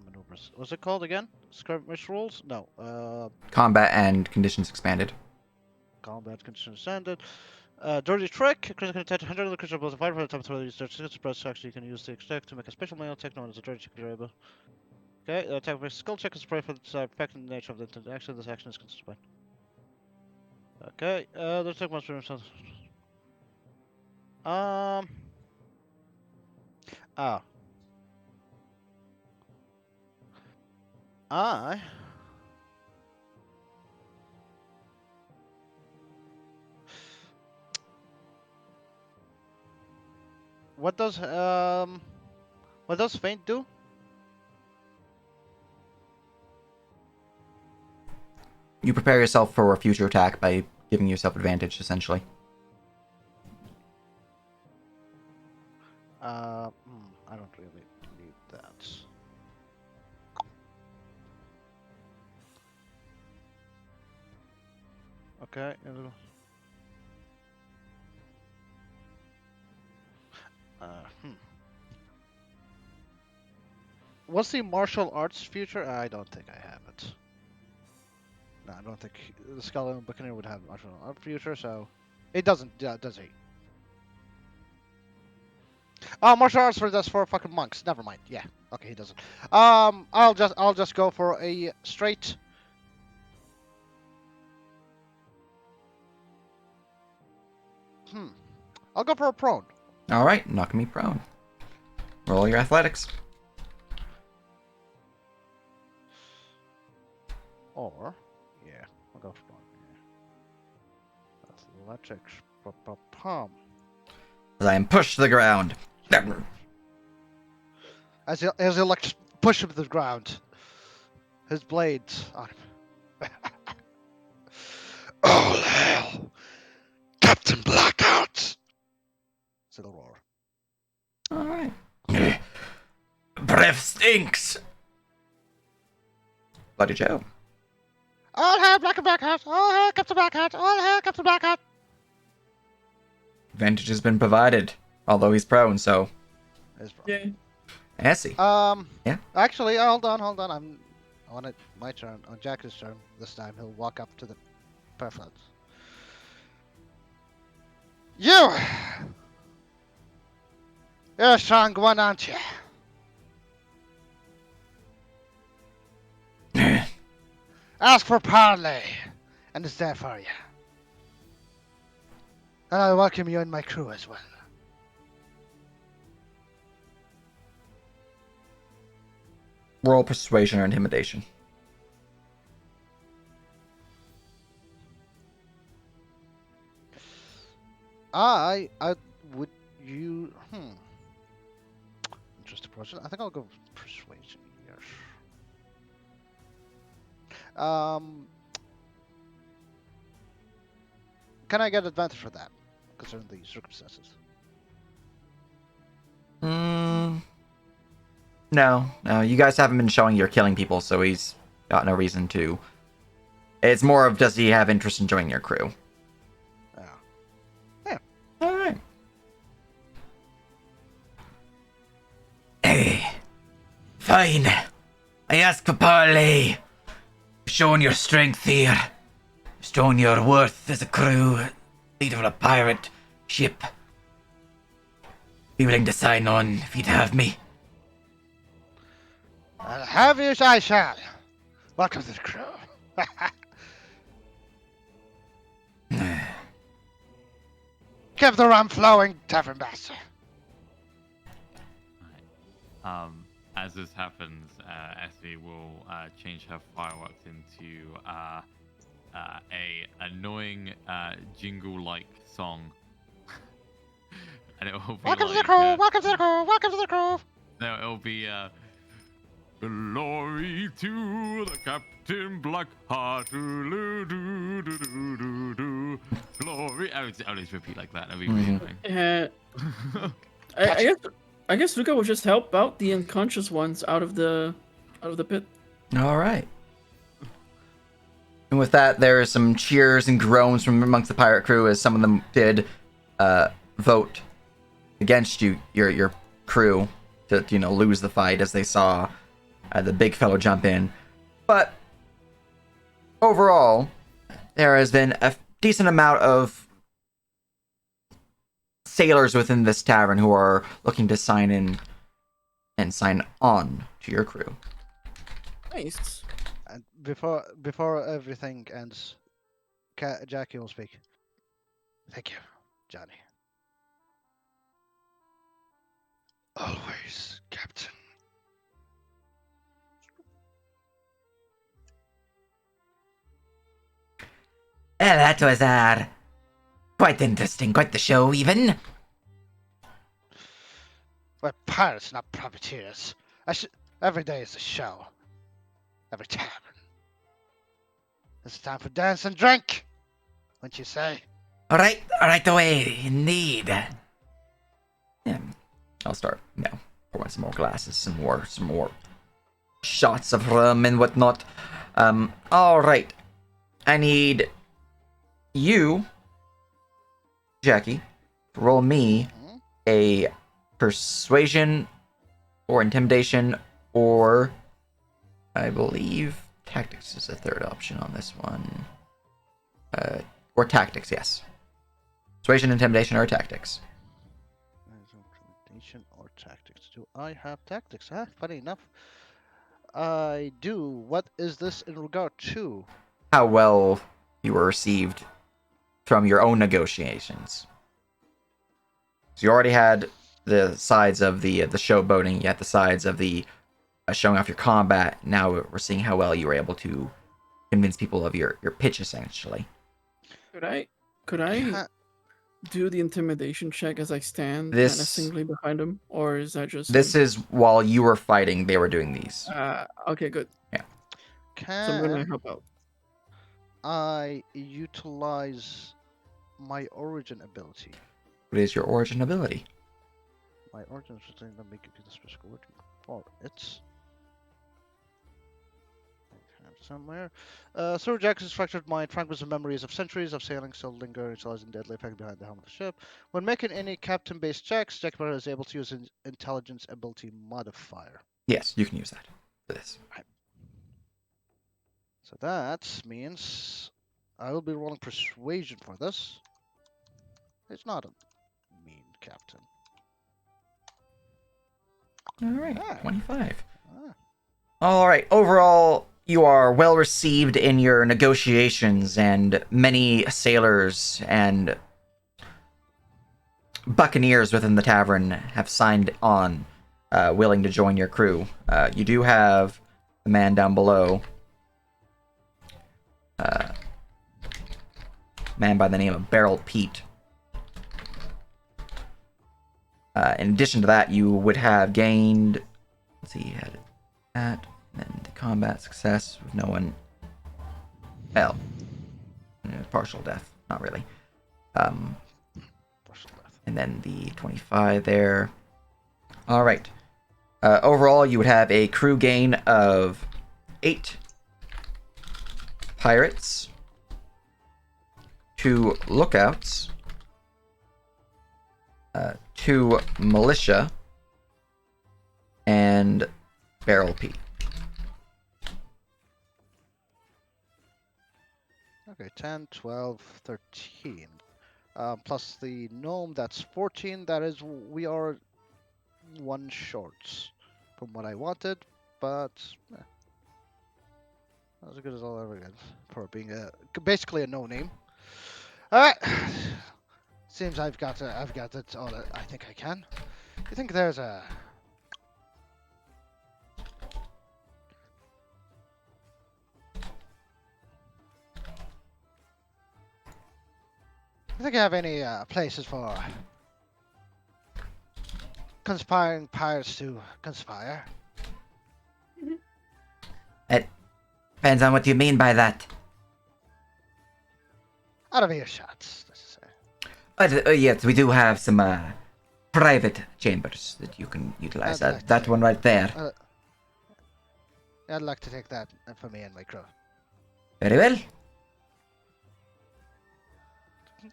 S2: maneuvers. What's it called again? Skirmish rules? No.
S1: Combat and conditions expanded.
S2: Combat conditions standard. Dirty trick. Critical attack. 100 of the creature plus 5 for the time to use their press action. You can use the attack to make a special manual attack known as a dirty trick variable. Okay, the attack with skill check is spray for the effect and nature of the action. This action is considered by. Okay, the attack must be himself. Um. Ah. I. What does feint do?
S1: You prepare yourself for a future attack by giving yourself advantage, essentially.
S2: I don't really need that. Okay. Hmm. What's the martial arts future? I don't think I have it. No, I don't think the Skeleton Buccaneer would have much of a future, so it doesn't, does he? Oh, martial arts for that's for fucking monks. Never mind. Yeah. Okay, he doesn't. I'll just go for a straight. I'll go for a prone.
S1: All right, knock me prone. Roll your athletics.
S2: Or, yeah, I'll go for prone. Yeah. Athletics. Pum.
S1: As I am pushed to the ground.
S2: As he like push him to the ground. His blades on him.
S8: All hail, Captain Blackout.
S2: It'll roar.
S1: All right.
S7: Breath stinks.
S1: Bloody Joe.
S2: All hail Blackout! All hail Captain Blackout! All hail Captain Blackout!
S1: Advantage has been provided, although he's prone, so.
S6: Yeah.
S1: Essie. Yeah.
S2: Actually, hold on. I want it my turn. On Jack's turn this time, he'll walk up to the perfect. You're a strong one, aren't you? Ask for parley, and it's there for you. And I'll welcome you in my crew as well.
S1: Roll persuasion or intimidation.
S2: I would you interesting question. I think I'll go persuasion. Yes. Can I get advantage for that, considering the circumstances?
S1: No. You guys haven't been showing you're killing people, so he's got no reason to. It's more of does he have interest in joining your crew?
S2: Yeah.
S1: All right.
S7: Hey, fine. I ask for parley. You've shown your strength here. You've shown your worth as a crew, leader of a pirate ship. Be willing to sign on if you'd have me.
S2: I'll have you as I shall. Welcome to the crew. Keep the rum flowing, Tavern Master.
S5: As this happens, Essie will change her fireworks into a annoying jingle-like song, and it will be
S2: Welcome to the
S5: like,
S2: crew. Welcome to the crew. Welcome to the crew.
S5: no, it'll be glory to the Captain Blackheart. Glory. I'll just repeat like that. That'll be really annoying.
S6: I guess Luca will just help out the unconscious ones out of the pit.
S1: All right. And with that, there are some cheers and groans from amongst the pirate crew as some of them did vote against you, your crew, to lose the fight as they saw the big fellow jump in. But overall, there has been a decent amount of sailors within this tavern who are looking to sign in and sign on to your crew.
S6: Nice.
S2: And before everything ends, Jackie will speak. Thank you, Johnny.
S8: Always, Captain.
S7: Well, that was quite interesting, quite the show even.
S2: We're pirates, not privateers. Every day is a show. Every tavern. It's time for dance and drink. Wouldn't you say?
S7: Right away, indeed.
S1: Yeah, I'll start pouring some more glasses, some more shots of rum and whatnot. All right. I need you, Jackie, to roll me a persuasion or intimidation or, I believe, Tactics is the third option on this one. Or tactics, yes. Persuasion, intimidation, or tactics.
S2: Intimidation or tactics. Do I have tactics? Huh? Funny enough, I do. What is this in regard to?
S1: How well you were received from your own negotiations. So you already had the sides of the showboating, you had the sides of the showing off your combat. Now we're seeing how well you were able to convince people of your pitch, essentially.
S6: Could I do the intimidation check as I stand
S1: This-
S6: menacingly behind him, or is that just
S1: This is while you were fighting, they were doing these.
S6: okay, good. So I'm gonna
S2: Can
S6: help out.
S2: I utilize my origin ability?
S1: What is your origin ability?
S2: My origin is let me give you the specific origin for it. Somewhere. Sir Jackson's fractured mind, fragments of memories of centuries of sailing still linger, utilizing deadly effect behind the helm of the ship. When making any captain-based checks, Jackpot is able to use an intelligence ability modifier.
S1: Yes, you can use that for this.
S2: So that means I will be rolling persuasion for this. It's not a mean captain.
S1: All right,
S2: Ah.
S1: 25.
S2: Ah.
S1: All right, overall, you are well received in your negotiations, and many sailors and buccaneers within the tavern have signed on, willing to join your crew. You do have the man down below, man by the name of Barrel Pete. In addition to that, you would have gained. Let's see, you had that, and then the combat success with no one. Well, partial death, not really.
S2: Partial death.
S1: And then the 25 there. All right. Overall, you would have a crew gain of 8 pirates, 2 lookouts, 2 militia, and Barrel Pete.
S2: Okay, 10, 12, 13. Plus the gnome, that's 14. That is, we are 1 short from what I wanted, but not as good as I'll ever get for being basically a no-name. All right. Seems I've got it all I think I can. You think there's a... You think you have any places for conspiring pirates to conspire?
S7: Depends on what you mean by that.
S2: Out of earshot, let's say.
S7: Yes, we do have some private chambers that you can utilize.
S2: I'd like
S7: That
S2: to-
S7: one right there.
S2: I'd like to take that for me and my crew.
S7: Very well.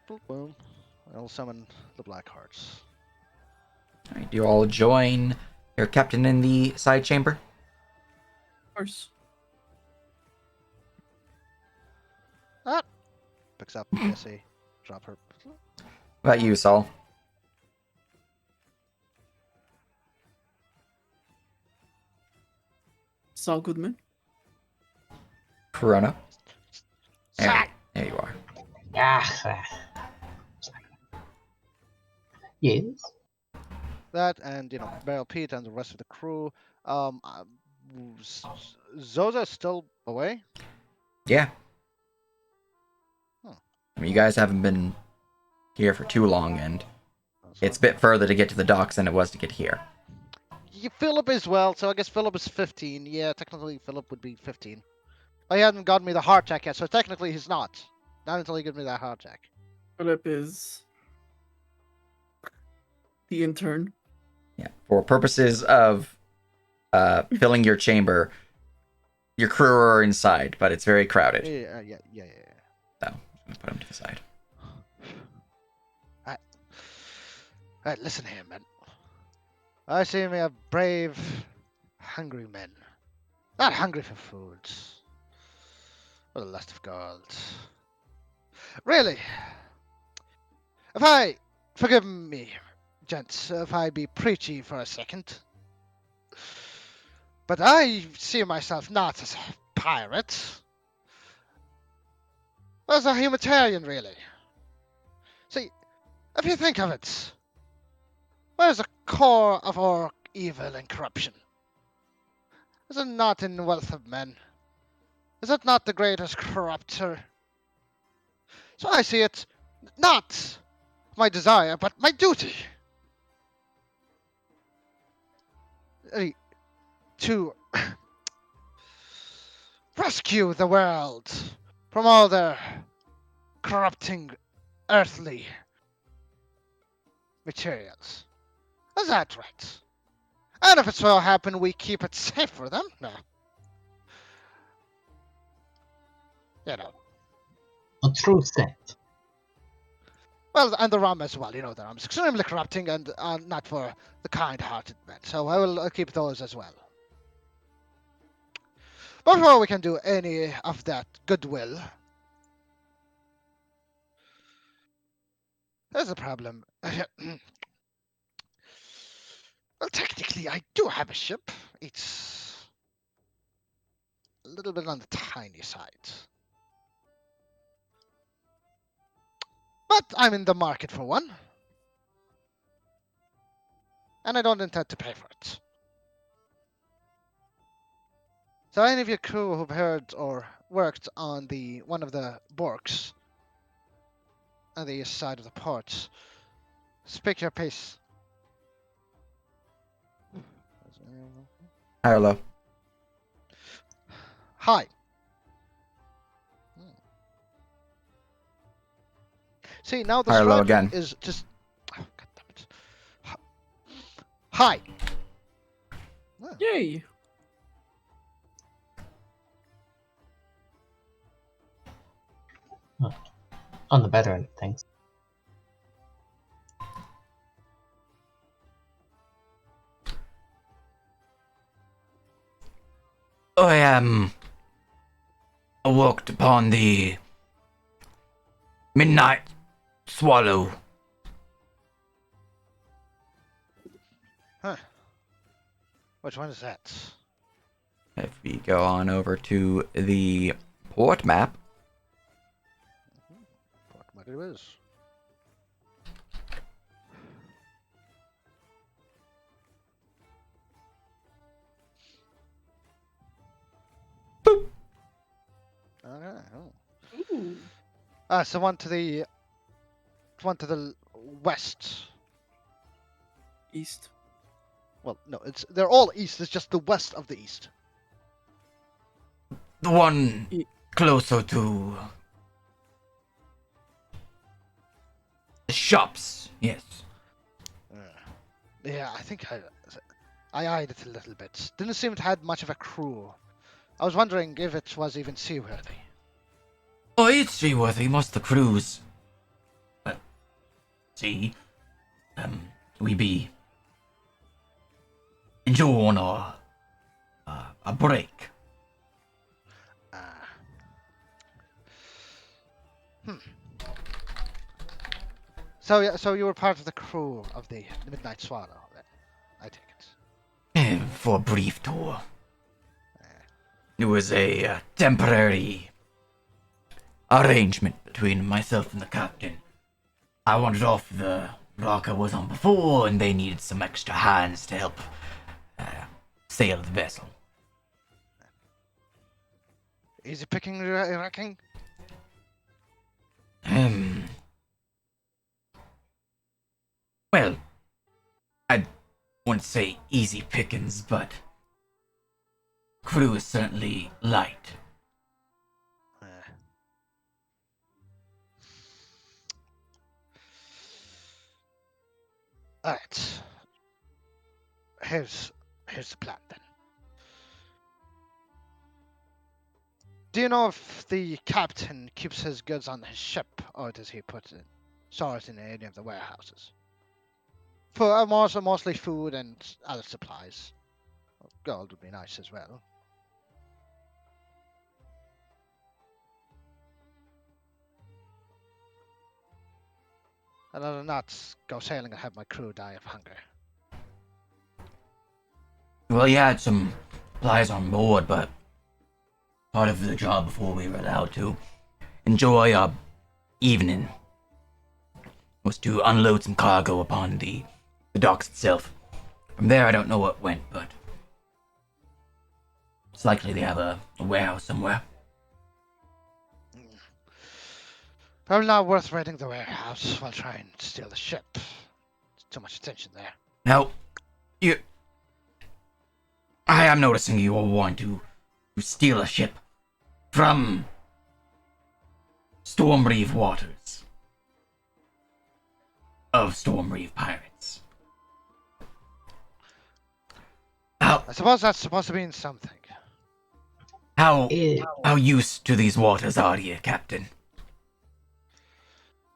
S2: Boom, boom. I'll summon the Black Hearts.
S1: All right, you all join your captain in the side chamber.
S6: Of course.
S2: Picks up Jesse, drop her.
S1: What about you, Saul?
S6: Saul Goodman.
S1: Corona. There,
S2: Sack!
S1: there you are.
S3: Ah. Yes.
S2: That and Barrel Pete and the rest of the crew. Zoza's still away.
S1: Yeah.
S2: Huh.
S1: I mean, you guys haven't been here for too long, and it's a bit further to get to the docks than it was to get here.
S2: Philip as well, so I guess Philip is 15. Yeah, technically Philip would be 15. But he hasn't gotten me the heart check yet, so technically he's not. Not until he gives me that heart check.
S6: Philip is the intern.
S1: Yeah. For purposes of filling your chamber, your crew are inside, but it's very crowded.
S2: Yeah.
S1: So, I'm gonna put him to the side.
S2: Alright, listen here, men. I see we have brave, hungry men. Not hungry for food, What a lust of gold. Really? If I... Forgive me, gents, if I be preachy for a second. But I see myself not as a pirate, but as a humanitarian, really. See, if you think of it, where's the core of our evil and corruption? Is it not in the wealth of men? Is it not the greatest corrupter? So I see it not my desire, but my duty. To rescue the world from all their corrupting earthly materials. Is that right? And if it so happen we keep it safe for them, no. You know.
S3: A true saint.
S2: Well, and the rum as well, the rum is extremely corrupting and not for the kind-hearted men. So I will keep those as well. Before we can do any of that goodwill, there's a problem. Well, technically, I do have a ship. It's a little bit on the tiny side. But I'm in the market for one. And I don't intend to pay for it. So any of your crew who've heard or worked on one of the Borks on the east side of the port, speak your piece.
S1: High or low?
S2: Hi. See, now the
S1: High or low
S2: struggling
S1: again?
S2: is just... Oh, God damn it. Hi.
S6: Yay!
S3: On the better end of things.
S7: I awoke upon the midnight swallow.
S2: Huh. Which one is that?
S1: If we go on over to the port map,
S2: What it is. Okay. Oh.
S6: Ooh.
S2: So one to the west.
S6: East.
S2: Well, no, they're all east. It's just the west of the east.
S7: The one
S6: E-
S7: closer to the shops, yes.
S2: Yeah, I think I eyed it a little bit. Didn't seem to have much of a crew. I was wondering if it was even seaworthy.
S7: Oh, it's seaworthy, most of the crews. But, see, we be enjoying a break.
S2: So you were part of the crew of the Midnight Swallow, then? I take it.
S7: For a brief tour. It was a temporary arrangement between myself and the captain. I wanted off the rock I was on before, and they needed some extra hands to help sail the vessel.
S2: Easy picking, you reckon?
S7: Well, I wouldn't say easy pickings, but crew is certainly light.
S2: Alright. Here's the plan then. Do you know if the captain keeps his goods on his ship, or does he store it in any of the warehouses? For mostly food and other supplies. Gold would be nice as well. And I'll not go sailing and have my crew die of hunger.
S7: Well, you had some supplies on board, but part of the job before we were allowed to enjoy our evening was to unload some cargo upon the docks itself. From there, I don't know what went, but it's likely they have a warehouse somewhere.
S2: Probably not worth raiding the warehouse while trying to steal the ship. There's too much attention there.
S7: Now, I am noticing you all want to steal a ship from Stormreeve waters of Stormreeve pirates.
S2: I suppose that's supposed to mean something.
S7: How
S3: It,
S7: used to these waters are you, Captain?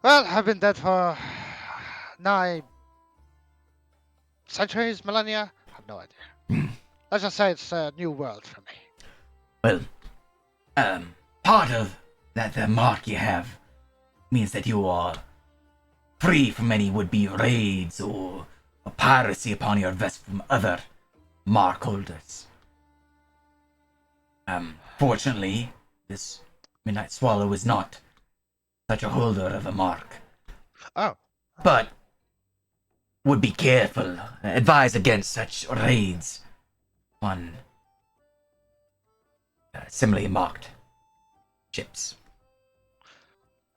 S2: Well, I've been dead for 9 centuries, millennia. I have no idea. Let's just say it's a new world for me.
S7: Well, part of that the mark you have means that you are free from any would-be raids or piracy upon your vessel from other mark holders. Fortunately, this Midnight Swallow is not such a holder of a mark.
S2: Oh.
S7: But would be careful, advise against such raids on similarly marked ships.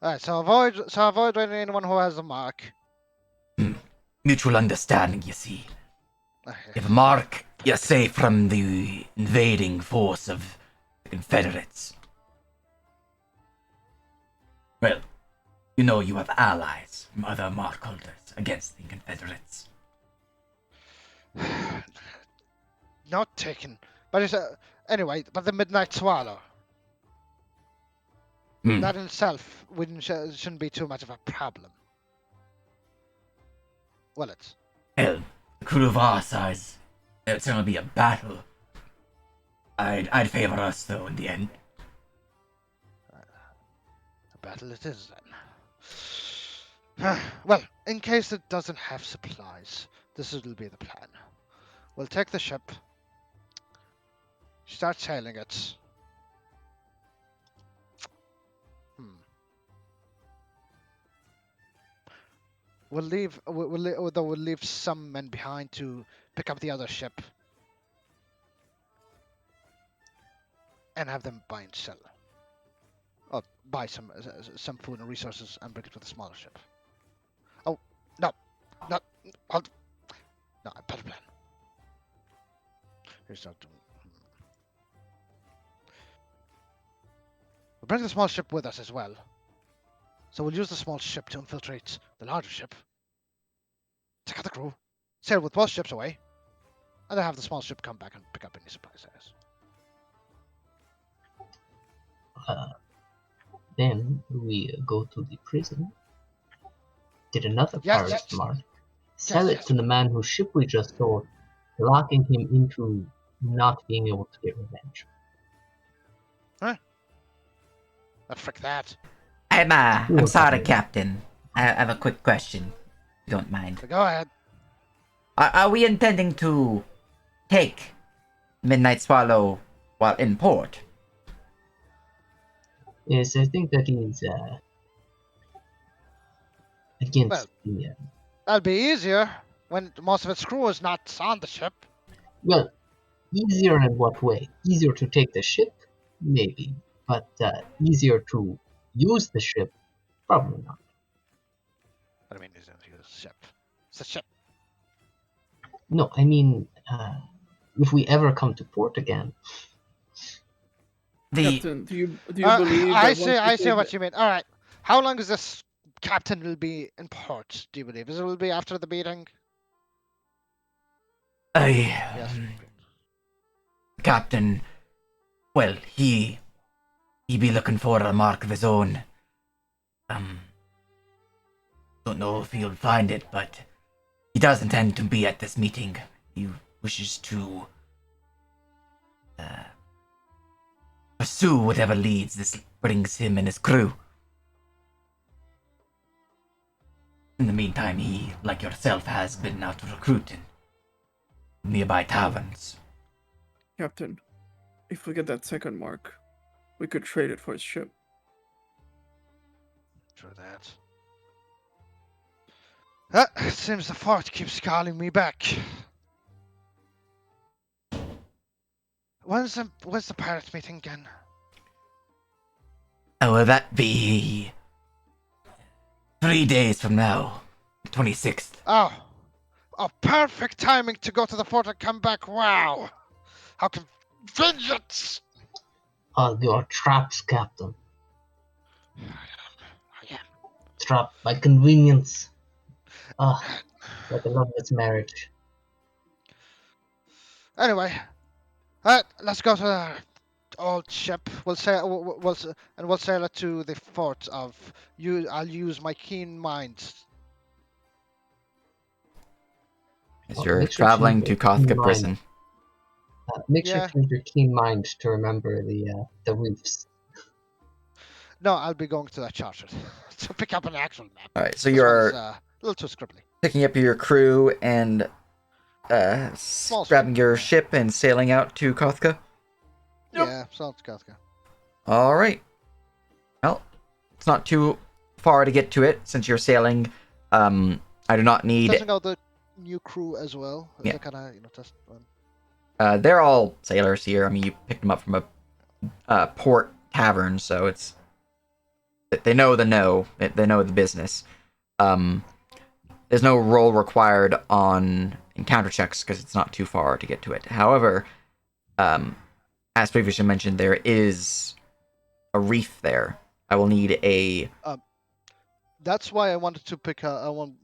S2: Alright, so avoid raiding anyone who has a mark.
S7: Mutual understanding, you see.
S2: Okay.
S7: If a mark, you're safe from the invading force of the Confederates. Well, you know you have allies from other mark holders against the Confederates.
S2: Not taken. But it's anyway, but the Midnight Swallow. That in itself shouldn't be too much of a problem. Will it?
S7: Hell, a crew of our size, it'd certainly be a battle. I'd favor us, though, in the end.
S2: A battle it is, then. Well, in case it doesn't have supplies, this will be the plan. We'll take the ship, start sailing it. We'll leave some men behind to pick up the other ship and have them buy and sell. Or buy some food and resources and bring it to the smaller ship. Oh, no. No, I better plan. Here's not doing. We'll bring the small ship with us as well. So we'll use the small ship to infiltrate the larger ship, take out the crew, sail with both ships away, and then have the small ship come back and pick up any supplies there is.
S3: then we go to the prison, get another
S2: Yes,
S3: pirate
S2: yes.
S3: mark, sell
S2: Yes,
S3: it
S2: yes.
S3: to the man whose ship we just stole, locking him into not being able to get revenge.
S2: Frick that.
S1: I'm sorry, Captain. I have a quick question, if you don't mind.
S2: So go ahead.
S1: Are we intending to take Midnight Swallow while in port?
S3: Yes, I think that is against
S2: Well.
S3: the.
S2: That'll be easier when most of its crew is not on the ship.
S3: Well, easier in what way? Easier to take the ship? Maybe. But easier to use the ship? Probably not.
S2: What do you mean easier to use the ship? It's a ship.
S3: No, I mean, if we ever come to port again.
S6: Captain, do you believe that
S2: I
S6: once we
S2: see
S6: take
S2: what you mean. Alright. How long is this captain will be in port, do you believe? Is it will be after the beating? Yes.
S7: Captain, well, he be looking for a mark of his own. Don't know if he'll find it, but he does intend to be at this meeting. He wishes to pursue whatever leads this brings him and his crew. In the meantime, he, like yourself, has been out recruiting nearby taverns.
S6: Captain, if we get that second mark, we could trade it for his ship.
S2: True that. It seems the fort keeps calling me back. When's the pirate meeting again?
S7: Will that be 3 days from now, 26th?
S2: Oh, perfect timing to go to the fort and come back. Wow, how convenient!
S3: Your traps, Captain.
S2: I am.
S3: Trapped by convenience. Like I love this marriage.
S2: Anyway, let's go to the old ship. We'll sail it to the fort of you. I'll use my keen mind.
S1: As
S3: Well,
S1: you're
S3: make sure to use
S1: traveling
S3: your
S1: to Kothka
S3: keen mind.
S1: prison.
S3: Make sure
S2: Yeah.
S3: to use your keen mind to remember the reefs.
S2: No, I'll be going to that charter to pick up an actual map.
S1: All right, so
S2: This one
S1: you're
S2: is a little too scribbly.
S1: picking up your crew and grabbing your
S2: yeah.
S1: ship and sailing out to Kothka.
S6: Yep.
S2: Yeah, sounds good.
S1: All right. Well, it's not too far to get to it since you're sailing. I do not need.
S2: Testing out the new crew as well. Is
S1: Yeah.
S2: that kind of test one?
S1: They're all sailors here. I mean, you picked them up from a port tavern, so it's they know the they know the business. There's no roll required on encounter checks because it's not too far to get to it. However, as previously mentioned, there is a reef there. I will need a.
S2: That's why I wanted to pick. I want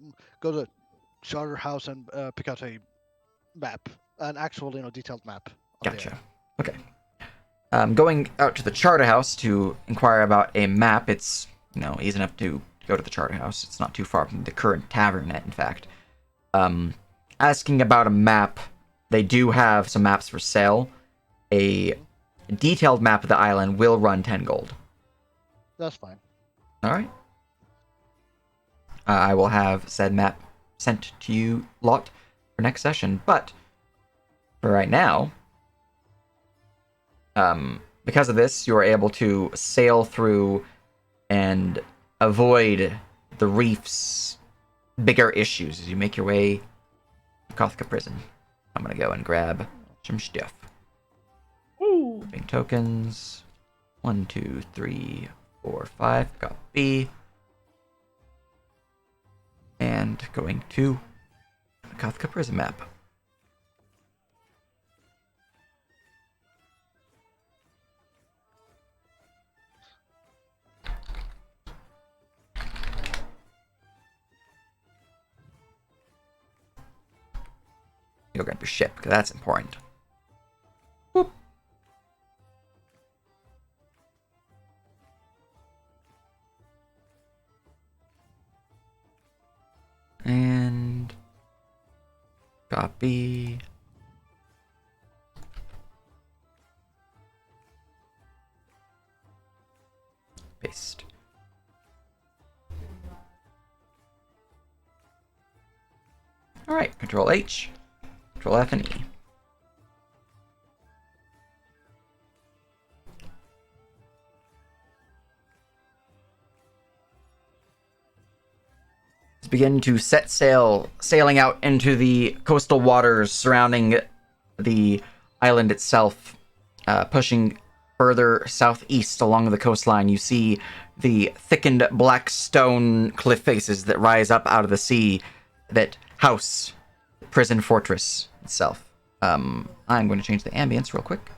S2: go to charter house and pick out a map, an actual detailed map. Of
S1: Gotcha. Okay. Going out to the charter house to inquire about a map. It's easy enough to go to the charter house. It's not too far from the current tavern, in fact. Asking about a map, they do have some maps for sale. A detailed map of the island will run 10 gold.
S2: That's fine.
S1: All right. I will have said map sent to you lot for next session, but for right now, because of this, you are able to sail through and avoid the reef's bigger issues as you make your way to Kothka prison. I'm gonna go and grab some stuff.
S6: Ooh.
S1: Moving tokens. 1, 2, 3, 4, 5. Copy. And going to the Kothka prison map. You'll grab your ship, because that's important. Whoop. And copy. Paste. Alright, Control H, Control F and E. Begin to set sail, sailing out into the coastal waters surrounding the island itself, pushing further southeast along the coastline. You see the thickened black stone cliff faces that rise up out of the sea that house the prison fortress itself. I'm going to change the ambience real quick.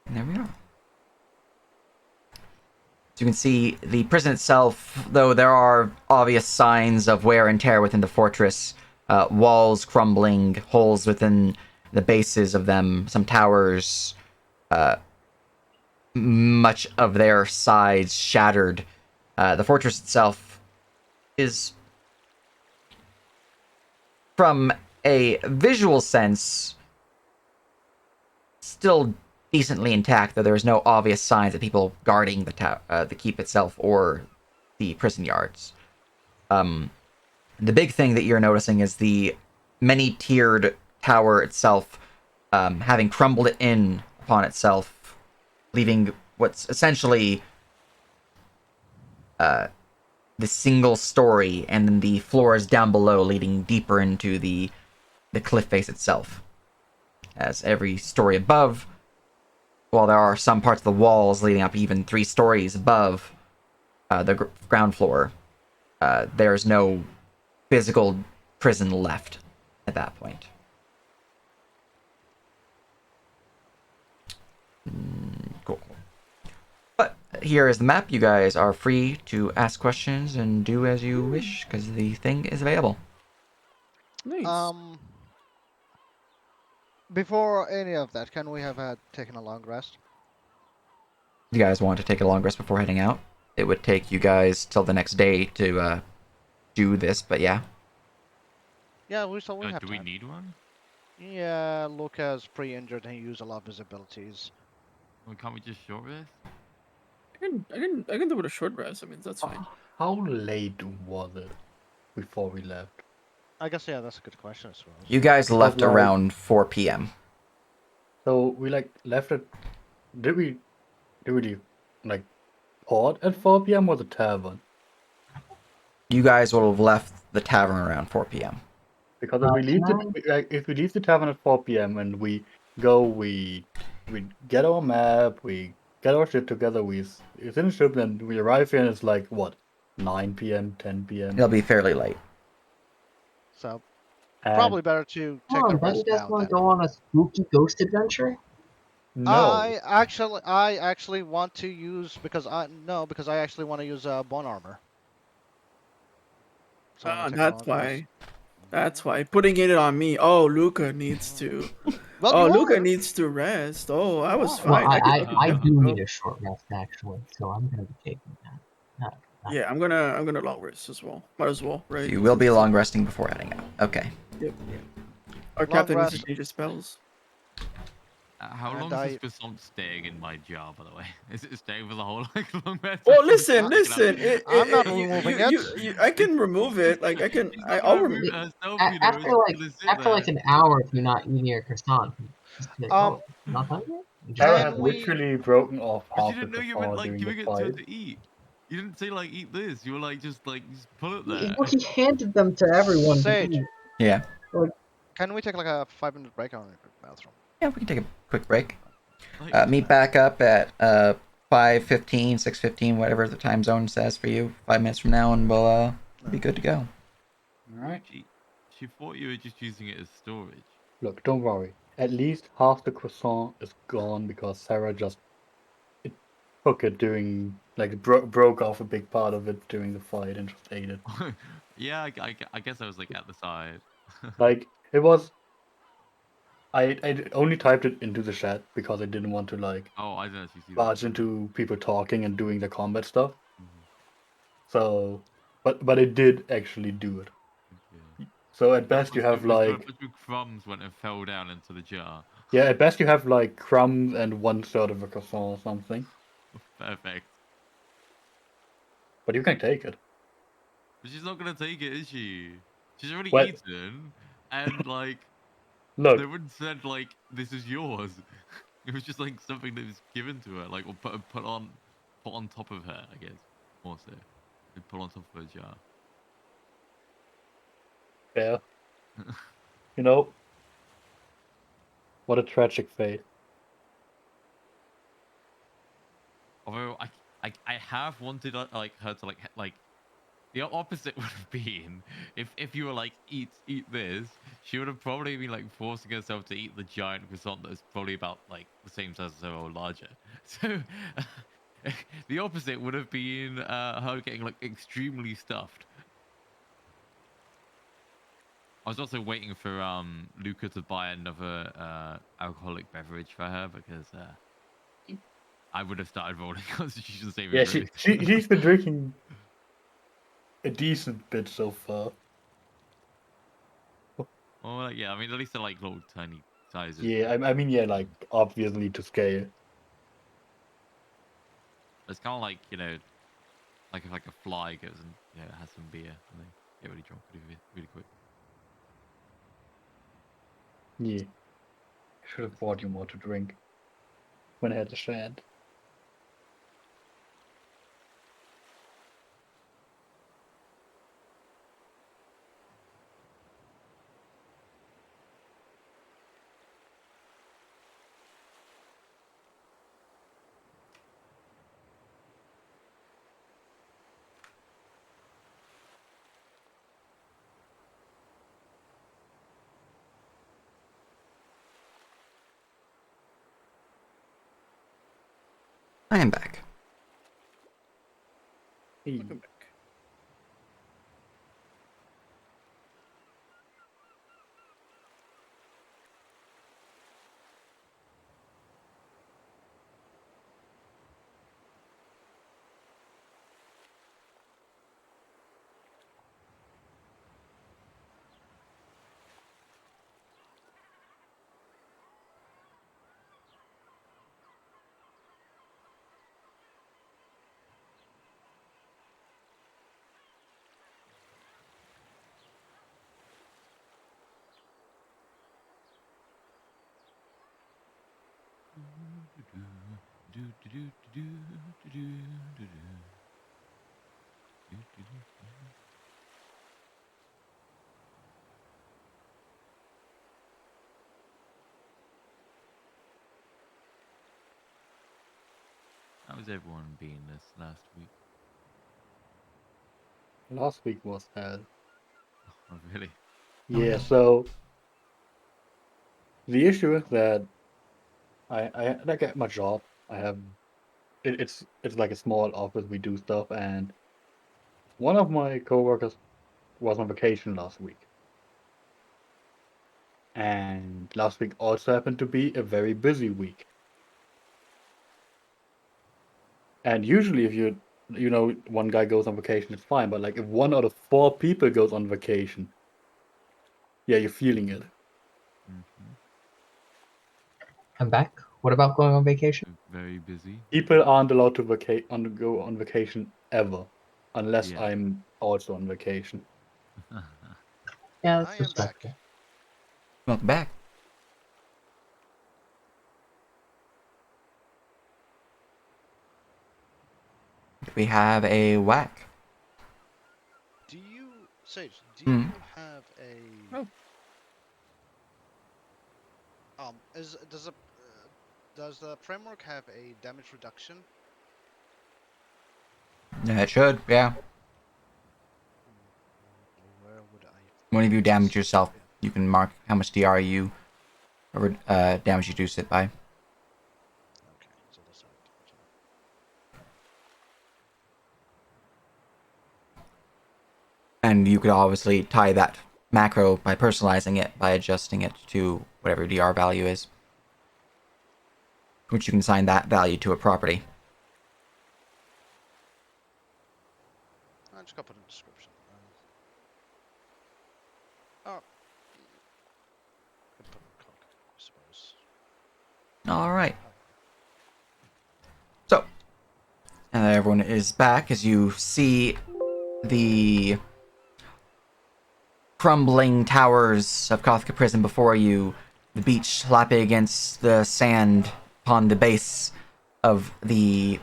S1: And there we are. So you can see the prison itself, though there are obvious signs of wear and tear within the fortress, walls crumbling, holes within the bases of them, some towers, much of their sides shattered. The fortress itself is, from a visual sense, still decently intact, though there's no obvious signs of people guarding the keep itself or the prison yards. The big thing that you're noticing is the many-tiered tower itself, having crumbled in upon itself, leaving what's essentially the single story, and then the floors down below leading deeper into the cliff face itself. As every story above, while there are some parts of the walls leading up even 3 stories above the ground floor, there's no physical prison left at that point. Cool. But here is the map. You guys are free to ask questions and do as you wish, because the thing is available.
S6: Nice.
S2: Before any of that, can we have taken a long rest?
S1: You guys want to take a long rest before heading out? It would take you guys till the next day to do this, but yeah.
S2: Yeah, we have
S5: Do we
S2: time.
S5: need one?
S2: Yeah, Luca's pre-injured and he used a lot of visibilities.
S5: Well, can't we just short rest?
S6: I can do it a short rest. I mean, that's fine.
S4: How late was it before we left?
S2: I guess, yeah, that's a good question, I suppose.
S1: You guys left
S4: like-
S1: around 4 p.m.
S4: So we like left at. Did we leave like port at 4 p.m. or the tavern?
S1: You guys will have left the tavern around 4 p.m.
S4: Because if we leave
S3: Can
S4: if we leave the tavern at 4 p.m. and we go, we get our map, we get our shit together, we finish up, and we arrive here, and it's like what, 9 p.m., 10 p.m.
S1: It'll be fairly late.
S2: So,
S4: And
S2: probably better to take
S3: Hold
S2: the
S3: on, don't you
S2: rest
S3: guys
S2: now
S3: want
S2: then.
S3: to go on a spooky ghost adventure?
S4: no,
S2: I actually want to use because I actually want to use bone armor. So I'm gonna take a
S6: That's
S2: long rest.
S6: why. That's why. Putting it on me. Oh, Luca needs to.
S2: Well,
S6: Oh,
S2: you
S6: Luca
S2: are.
S6: needs to rest. Oh, I was
S2: Well,
S3: Well,
S6: fine. I
S3: I
S6: could
S3: do
S6: go.
S3: need a short rest actually, so I'm gonna be taking that.
S6: Yeah, I'm gonna long rest as well. Might as well, right?
S1: So you will be long resting before heading out. Okay.
S6: Yep. Our
S2: Long
S6: captain needs to
S2: rest.
S6: change his spells.
S5: How
S2: And
S5: long is this croissant staying in my jar, by the way? Is it staying for the whole long rest?
S6: Well,
S5: Or can we
S6: listen,
S5: just take it out?
S2: I'm not
S6: you-
S2: removing
S6: I can remove it. Like I can.
S5: She's
S6: I,
S5: not
S6: I'll
S5: gonna
S6: remove.
S5: remove it herself, you know.
S3: After
S5: It's
S3: like
S5: gonna sit there.
S3: an hour, if you're not eating your croissant, just be like,
S2: Um,
S3: oh, not hungry? You just
S4: Sarah
S2: Can
S4: has
S3: eat it.
S2: we-
S4: literally broken off
S5: But you
S4: half the
S5: didn't know you meant
S4: croissant
S5: like
S4: during the
S5: giving it to her
S4: fight.
S5: to eat. You didn't say like eat this. You were like just pull it there.
S3: Well, he handed them to everyone. to
S2: Sage.
S3: eat.
S1: Yeah.
S2: Can we take like a 5-minute break on the bathroom?
S1: Yeah, we can take a quick break.
S5: Like,
S1: Meet back up at 5:15, 6:15, whatever the time zone says for you. 5 minutes from now, and we'll be good to go.
S4: Alright.
S5: she thought you were just using it as storage.
S4: Look, don't worry. At least half the croissant is gone because Sarah just took it during, like, broke off a big part of it during the fight and just ate it.
S5: Yeah, I guess I was like at the side.
S4: Like, it was. I only typed it into the chat because I didn't want to, like,
S5: Oh, I didn't actually see that.
S4: barge into people talking and doing the combat stuff.
S5: Mhm.
S4: So, but it did actually do it.
S5: Okay.
S4: So at best you have
S5: It was a
S4: like,
S5: bunch of crumbs when it fell down into the jar.
S4: yeah, at best you have like crumbs and 1/3 of a croissant or something.
S5: Perfect.
S4: But you can take it.
S5: But she's not gonna take it, is she? She's already
S4: Well-
S5: eaten, and like
S4: Look,
S5: they wouldn't said like this is yours. It was just like something that was given to her, like or put on top of her, I guess. More so, put on top of her jar.
S4: yeah. You know, what a tragic fate.
S5: Although I have wanted like her to like the opposite would have been if you were like eat this, she would have probably been like forcing herself to eat the giant croissant that is probably about like the same size as her or larger. So the opposite would have been her getting like extremely stuffed. I was also waiting for Luca to buy another alcoholic beverage for her because I would have started rolling Constitution saving
S4: Yeah,
S5: throws.
S4: she's been drinking a decent bit so far.
S5: Well, yeah, I mean, at least they're like little tiny sizes.
S4: Yeah, I mean, yeah, like obviously to scale.
S5: It's kind of like, like if like a fly goes and has some beer and they get really drunk really quick.
S4: Yeah, should have bought you more to drink when I had the chance.
S1: I am back.
S4: Hey,
S6: Welcome back.
S5: How has everyone been this last week?
S4: last week was hell.
S5: Oh, really?
S4: Yeah, so the issue is that I like at my job, I have it's like a small office. We do stuff, and one of my coworkers was on vacation last week, and last week also happened to be a very busy week. And usually, if one guy goes on vacation, it's fine. But like, if one out of four people goes on vacation, yeah, you're feeling it.
S5: Mm-hmm.
S3: I'm back. What about going on vacation?
S5: Very busy.
S4: People aren't allowed to go on vacation ever, unless
S5: Yeah.
S4: I'm also on vacation.
S3: Yeah,
S2: I
S3: that's
S2: am back.
S3: respectable.
S1: Welcome back. We have a whack.
S2: Do you, Sage? Do
S1: Hmm.
S2: you have a?
S6: Oh.
S2: Does the framework have a damage reduction?
S1: Yeah, it should, yeah.
S2: Where would I?
S1: When you damage
S2: Just-
S1: yourself, you can mark how much DR you or damage you reduce it by.
S2: Okay, so that's not.
S1: And you could obviously tie that macro by personalizing it by adjusting it to whatever DR value is, which you can assign that value to a property.
S2: I'm just gonna put in the description. Oh, could put in cock, I suppose.
S1: All right. So, now that everyone is back, as you see the crumbling towers of Kothka Prison before you, the beach slapping against the sand upon the base of the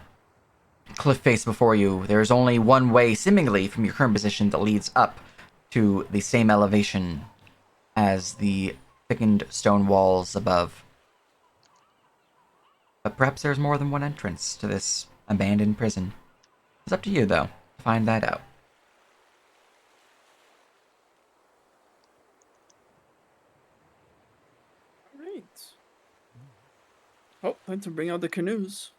S1: cliff face before you. There is only one way, seemingly, from your current position that leads up to the same elevation as the thickened stone walls above. But perhaps there's more than one entrance to this abandoned prison. It's up to you, though, to find that out.
S6: All right. Oh, time to bring out the canoes.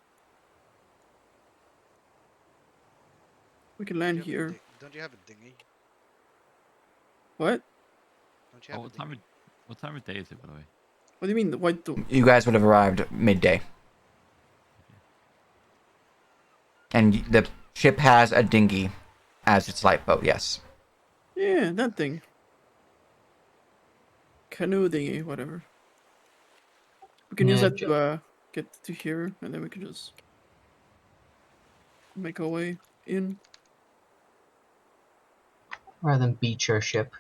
S6: We can land here.
S2: Don't you have a dinghy?
S6: What?
S2: Don't you have
S5: Oh,
S2: a dinghy?
S5: what time of day is it, by the way?
S6: What do you mean? Why do?
S1: You guys would have arrived midday. And the ship has a dinghy as its lifeboat, yes.
S6: Yeah, that thing. Canoe thingy, whatever. We can use
S3: Yeah,
S6: that to get to here, and then we can just make our way in.
S3: rather than beach your ship.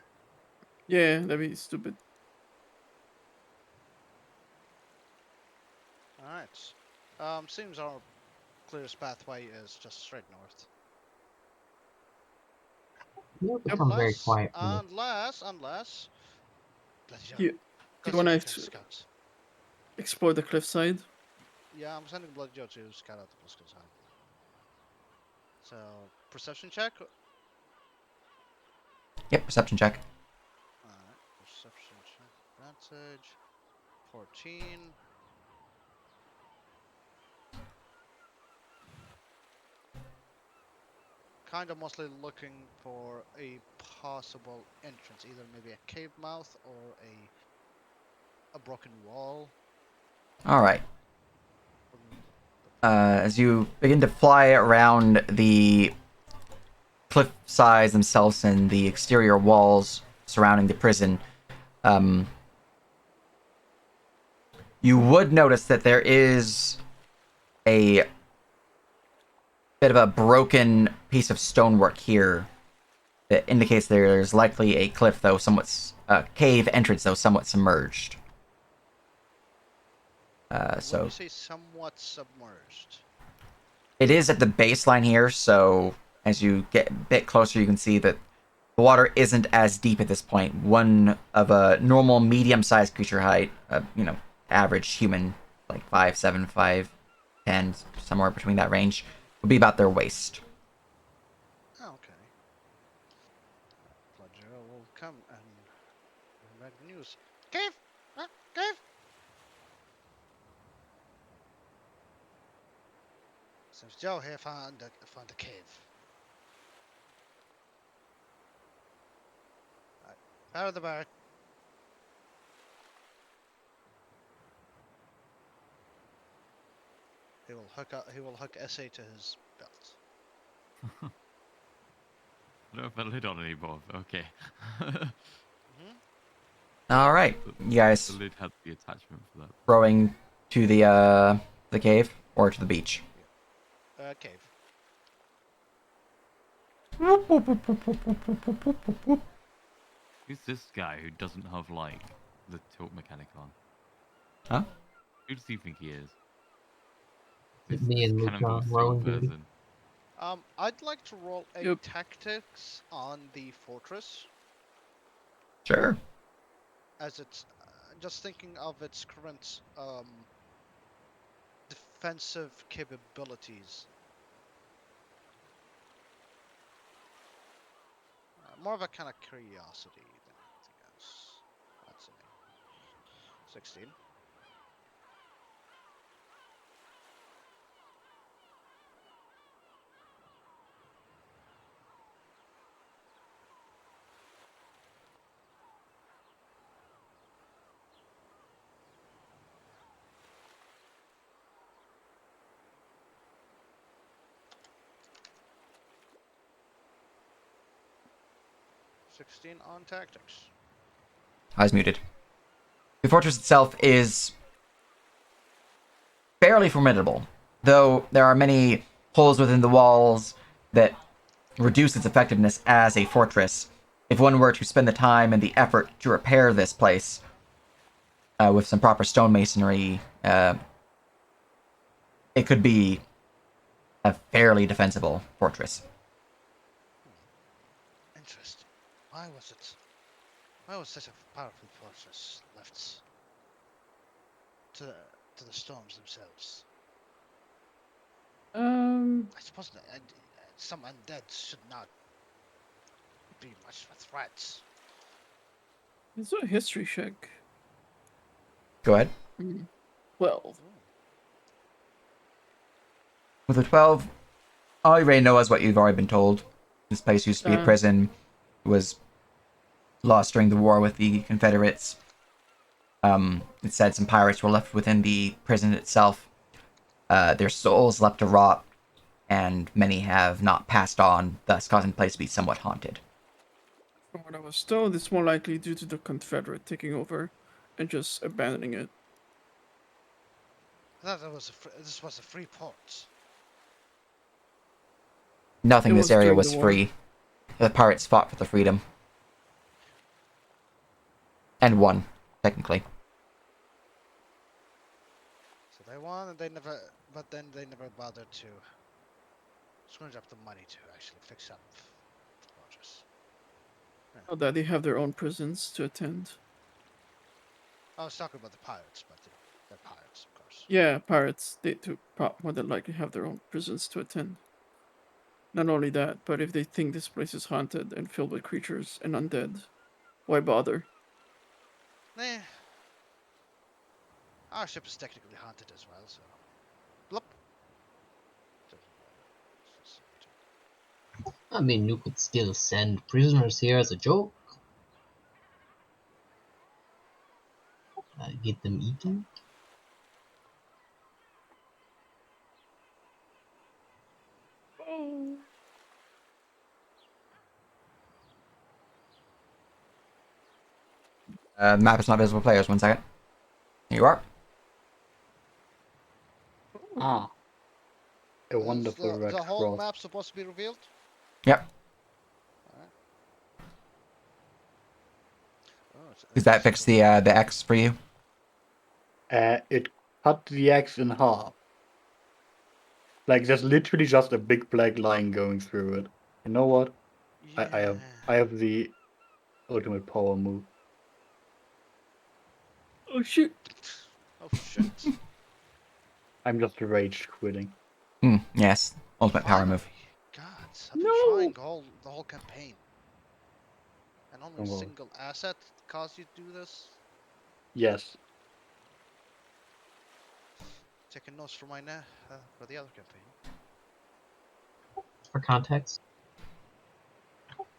S6: Yeah, that'd be stupid.
S2: Alright. Seems our clearest pathway is just straight north.
S3: You'll become very quiet from this.
S2: Unless. Bloody hell.
S6: Do
S2: Go
S6: you want
S2: send
S6: to
S2: Cliff Scouts.
S6: explore the cliffside?
S2: Yeah, I'm sending Bloody Joe to scout out the Blisco side. So, perception check?
S1: Yep, perception check.
S2: Alright, perception check. Advantage. 14. Kind of mostly looking for a possible entrance, either maybe a cave mouth or a broken wall.
S1: All right. As you begin to fly around the cliff sides themselves and the exterior walls surrounding the prison, you would notice that there is a bit of a broken piece of stonework here that indicates there's likely a cliff, though somewhat cave entrance, though somewhat submerged.
S2: When
S1: So
S2: you say somewhat submerged,
S1: it is at the baseline here, so as you get a bit closer, you can see that the water isn't as deep at this point. One of a normal medium-sized creature height, average human, like 5'7", 5'10", somewhere between that range, would be about their waist.
S2: oh, okay. Pleasure will come and bring back the news. Cave! Cave! Since Joe here found a cave. Right. Power the bird. He will hook SA to his belt.
S5: I don't have a lid on anymore. Okay.
S1: All right, you guys
S5: The lid had the attachment for that.
S1: rowing to the cave or to the beach?
S2: Cave.
S5: Who's this guy who doesn't have like the tilt mechanic on?
S1: Huh?
S5: Who does he think he is?
S3: Me and
S5: cannonball
S3: Luca
S5: steel
S3: rowing duty.
S5: person.
S2: I'd like to roll a
S6: Yep.
S2: tactics on the fortress,
S1: Sure.
S2: as it's just thinking of its current defensive capabilities. More of a kind of curiosity than anything else. That's a 16. On tactics.
S1: Eyes muted. The fortress itself is fairly formidable, though there are many holes within the walls that reduce its effectiveness as a fortress. If one were to spend the time and the effort to repair this place with some proper stonemasonry, it could be a fairly defensible fortress.
S2: Interesting. Why was such a powerful fortress left to the storms themselves? I suppose that some undead should not be much of a threat.
S6: It's a history check.
S1: Go ahead.
S6: 12.
S1: With a 12, all you really know is what you've already been told. This place used to be a prison, was lost during the war with the Confederates. It said some pirates were left within the prison itself. Their souls left to rot, and many have not passed on, thus causing the place to be somewhat haunted.
S6: From what I was told, it's more likely due to the Confederate taking over and just abandoning it.
S2: I thought that was this was a free port.
S1: Nothing
S6: It
S1: in this
S6: was
S1: area
S6: during
S1: was
S6: the war.
S1: free. The pirates fought for the freedom. And won, technically.
S2: So they won, and they never. But then they never bothered to scrounge up the money to actually fix up quarters.
S6: Oh, that they have their own prisons to attend.
S2: I was talking about the pirates, but they're pirates, of course.
S6: Yeah, pirates, they too more than likely have their own prisons to attend. Not only that, but if they think this place is haunted and filled with creatures and undead, why bother?
S2: Nah. Our ship is technically haunted as well, so. Blup. Doesn't matter. It's just something.
S3: I mean, you could still send prisoners here as a joke. Get them eaten.
S1: Map is not visible players. 1 second. Here you are.
S4: Ah, a
S2: Is
S4: wonderful red
S2: the whole
S4: cross.
S2: map supposed to be revealed?
S1: Yep.
S2: Alright. Oh,
S1: Does that fix the X for you?
S4: It cut the X in half. Like there's literally just a big black line going through it. You know what?
S2: Yeah.
S4: I have the ultimate power move.
S6: Oh shoot!
S2: Oh shit.
S4: I'm just rage quitting.
S1: Yes. Ultimate power
S2: Finally.
S1: move.
S2: God, I've been
S6: No!
S2: trying the whole campaign. And only a
S4: Don't worry.
S2: single asset caused you to do this?
S4: Yes.
S2: Taking notes for for the other campaign.
S3: For context,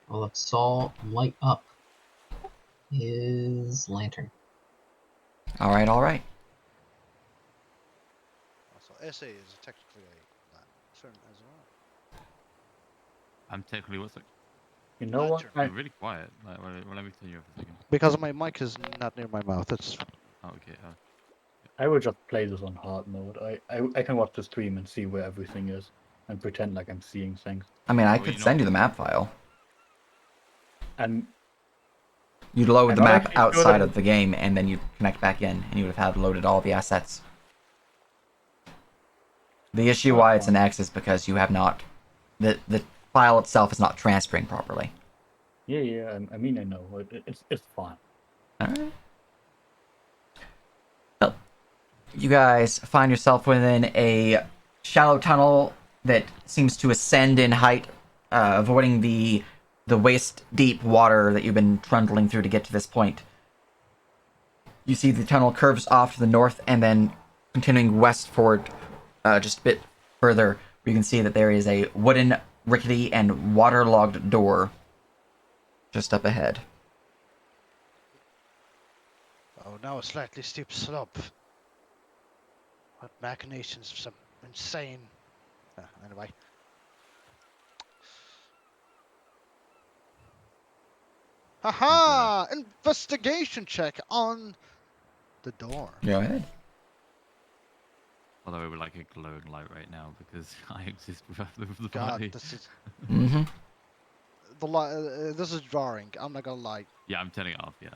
S3: well, Saul light up his lantern.
S1: All right, all right.
S2: Also, SA is technically a lantern as well.
S5: I'm technically what's like,
S4: You know what?
S2: Lantern.
S5: you're really quiet. Like, let me turn you off a second.
S2: Because my mic is not near my mouth. That's
S5: Oh, okay.
S4: I will just play this on hard mode. I can watch the stream and see where everything is and pretend like I'm seeing things.
S1: I mean, I
S5: Well,
S1: could
S5: you know-
S1: send you the map file.
S4: And
S1: You'd load
S4: I'm
S1: the
S4: not
S1: map
S4: actually sure
S1: outside
S4: that
S1: of the game, and then you'd connect back in, and you would have had loaded all the assets. The issue why it's an X is because you have not... The file itself is not transferring properly.
S4: yeah, I mean I know. It's fine.
S1: Alright. Well, you guys find yourself within a shallow tunnel that seems to ascend in height, avoiding the waist-deep water that you've been trundling through to get to this point. You see the tunnel curves off to the north and then continuing westward just a bit further, you can see that there is a wooden, rickety, and waterlogged door just up ahead.
S2: oh, now a slightly steep slope. What machinations of some insane. Anyway. Haha! Investigation check on the door.
S1: Go ahead.
S5: Although it would like a glowing light right now because I exist without the
S2: God,
S5: body.
S2: this is
S1: Mm-hmm.
S2: this is jarring. I'm not gonna lie.
S5: Yeah, I'm turning it off. Yeah.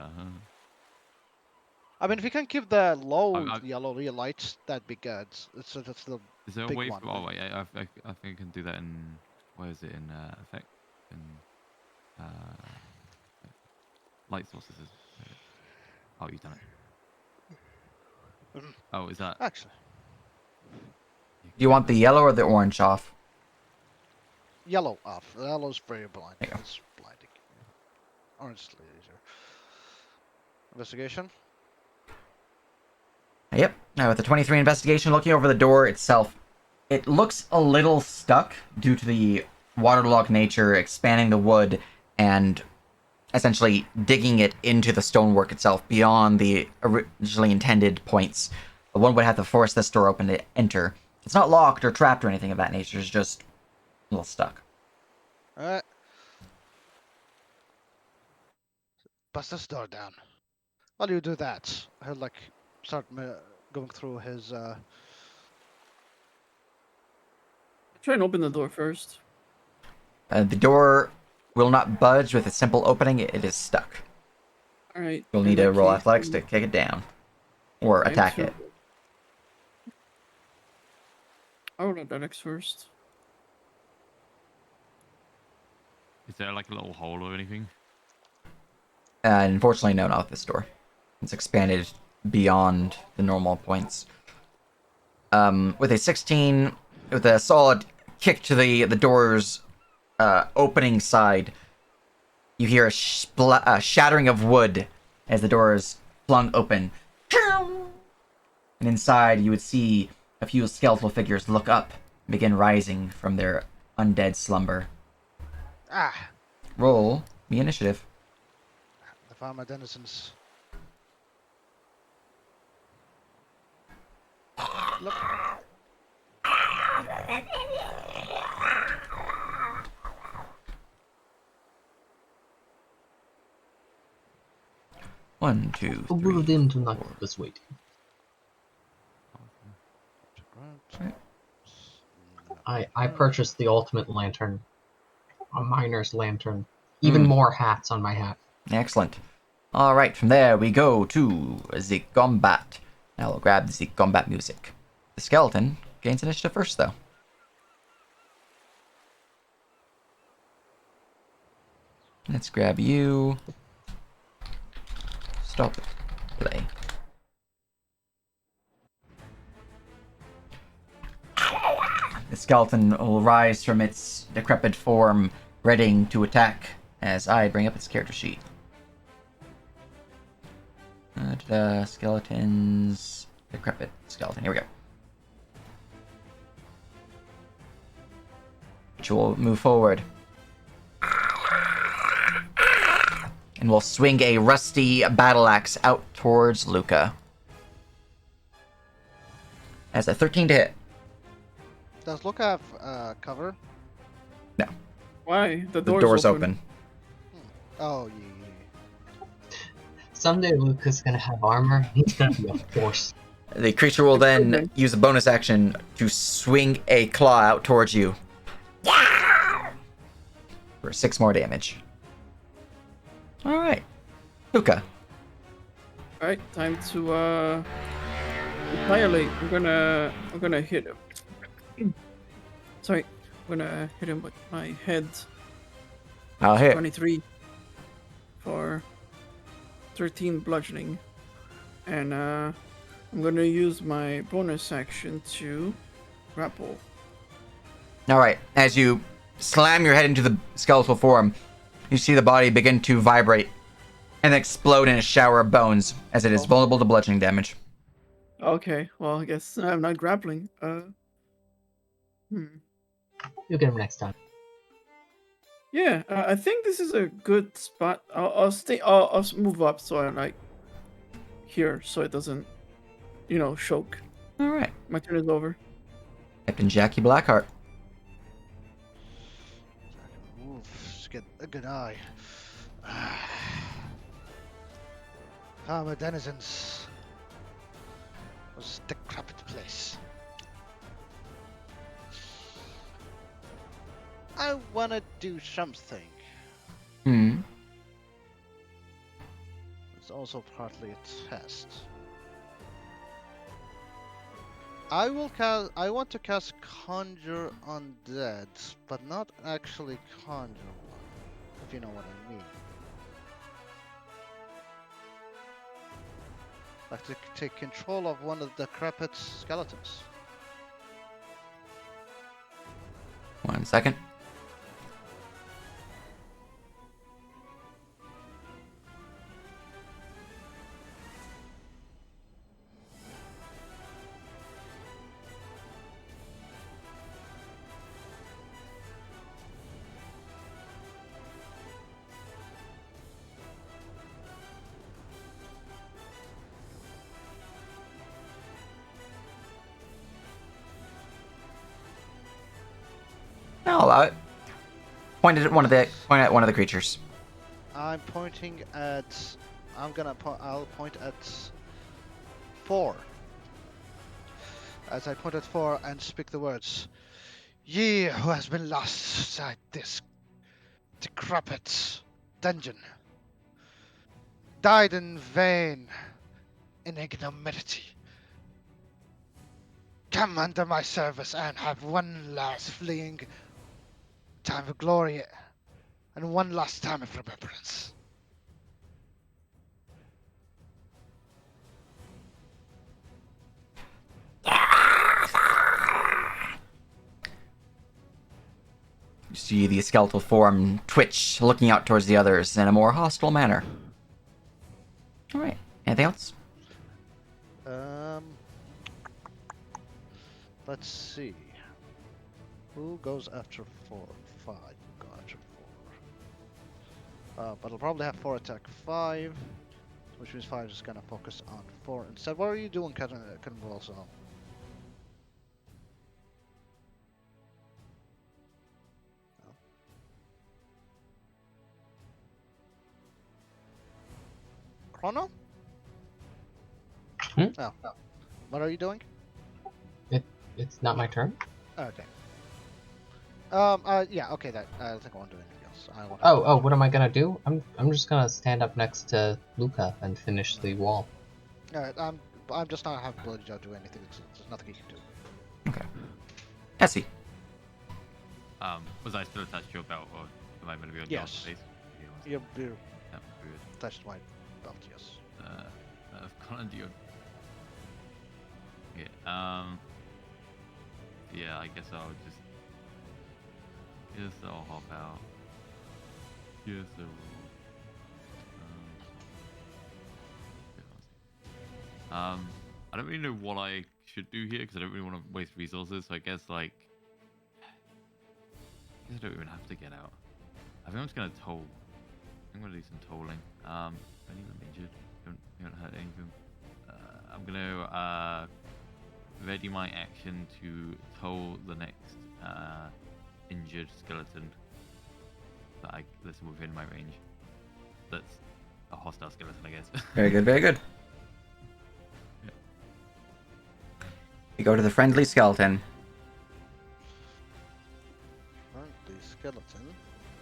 S2: I mean, if you can keep the low
S5: I-
S2: yellow real lights, that'd be good. That's the
S5: Is there a
S2: big
S5: way?
S2: one.
S5: Oh wait, I think I can do that in. Where is it in effect? In light sources. Oh, you've done it.
S2: Mhm.
S5: Oh, is that?
S2: Actually,
S1: Do you want the yellow or the orange off?
S2: yellow off. Yellow's very blind.
S1: There you go.
S2: It's blinding. Orange is easier. Investigation.
S1: Yep. Now with the 23 investigation, looking over the door itself, it looks a little stuck due to the waterlogged nature, expanding the wood, and essentially digging it into the stonework itself beyond the originally intended points. One would have to force this door open to enter. It's not locked or trapped or anything of that nature. It's just a little stuck.
S2: All right. Bust this door down. While you do that, he'll like start going through his
S6: Try and open the door first.
S1: The door will not budge with a simple opening. It is stuck.
S6: All right.
S1: You'll
S6: in
S1: need to
S6: that
S1: roll
S6: case,
S1: athletics to kick it down. Or
S6: time
S1: attack
S6: to-
S1: it.
S6: I'll roll athletics first.
S5: Is there like a little hole or anything?
S1: Unfortunately, no, not with this door. It's expanded beyond the normal points. With a 16, with a solid kick to the door's opening side, you hear a shattering of wood as the door is flung open. And inside, you would see a few skeletal figures look up, begin rising from their undead slumber.
S2: Ah,
S1: Roll the initiative.
S2: the farmer denizens. Look.
S1: One, two,
S3: Who will
S1: three.
S3: them to not keep us waiting? I purchased the ultimate lantern, a miner's lantern. Even more hats on my hat.
S1: Excellent. All right, from there we go to the combat. Now we'll grab the combat music. The skeleton gains initiative first, though. Let's grab you. Stop it. Play. The skeleton will rise from its decrepit form, readying to attack as I bring up its character sheet. Skeletons. Decrepit skeleton. Here we go. Which will move forward. And will swing a rusty battle axe out towards Luca. As a 13 to hit.
S2: Does Luca have cover?
S1: No.
S6: Why? The
S1: The
S6: door's,
S1: door's open.
S2: Oh, yeah.
S3: Someday Luca's gonna have armor. He's gonna be a force.
S1: The creature will then
S6: Okay.
S1: use a bonus action to swing a claw out towards you. For 6 more damage. Alright. Luca.
S6: Alright, time to annihilate. I'm gonna hit him. Sorry, I'm gonna hit him with my head.
S1: I'll hit.
S6: 23 for 13 bludgeoning. And I'm gonna use my bonus action to grapple.
S1: Alright. As you slam your head into the skeletal form, you see the body begin to vibrate and then explode in a shower of bones as it is vulnerable to bludgeoning damage.
S6: Okay, well, I guess I'm not grappling.
S3: You'll get him next time.
S6: Yeah, I think this is a good spot. I'll stay. I'll move up so I like here, so it doesn't, choke.
S1: Alright.
S6: My turn is over.
S1: Captain Jackie Blackheart.
S2: Move. Just get a good eye. Farmer denizens. Was a decrepit place. I wanna do something.
S1: Hmm.
S2: It's also partly a test. I want to cast Conjure Undead, but not actually conjure one, if you know what I mean. Like to take control of one of the decrepit skeletons.
S1: 1 second. I'll allow it. Point at one of the creatures.
S2: I'm pointing at. I'll point at 4. As I point at 4 and speak the words, Ye who has been lost inside this decrepit dungeon, died in vain, in ignominy. Come under my service and have one last fleeing time of glory and one last time of remembrance.
S1: You see the skeletal form twitch, looking out towards the others in a more hostile manner. Alright, anything else?
S2: Let's see. Who goes after 4? 5 go after 4. But I'll probably have 4 attack 5, which means 5 is gonna focus on 4 instead. What are you doing, Cannonball Saw? Chrono?
S3: Hmm?
S2: Oh, no. What are you doing?
S3: It's not my turn.
S2: Okay. Yeah. Okay. That I don't think I won't do anything else. I won't.
S3: Oh, what am I gonna do? I'm just gonna stand up next to Luca and finish the wall.
S2: Alright. I'm just not have ability to do anything. There's nothing you can do.
S1: Okay. Essie.
S5: Was I still attached to your belt, or am I going to be on
S2: Yes.
S5: your face?
S2: You're
S5: Yeah, good.
S2: touched my belt. Yes.
S5: I've gone under your. Yeah. Yeah, I guess I'll just. Yes, I'll hop out. Yes, I will. I don't really know what I should do here because I don't really want to waste resources. So I guess I don't even have to get out. I think I'm just gonna toll. I'm gonna do some tolling. Any of them injured? You don't hurt anything. I'm gonna ready my action to toll the next injured skeleton that's within my range. That's a hostile skeleton, I guess.
S1: Very good, very good.
S5: Yeah.
S1: You go to the friendly skeleton.
S2: Friendly skeleton.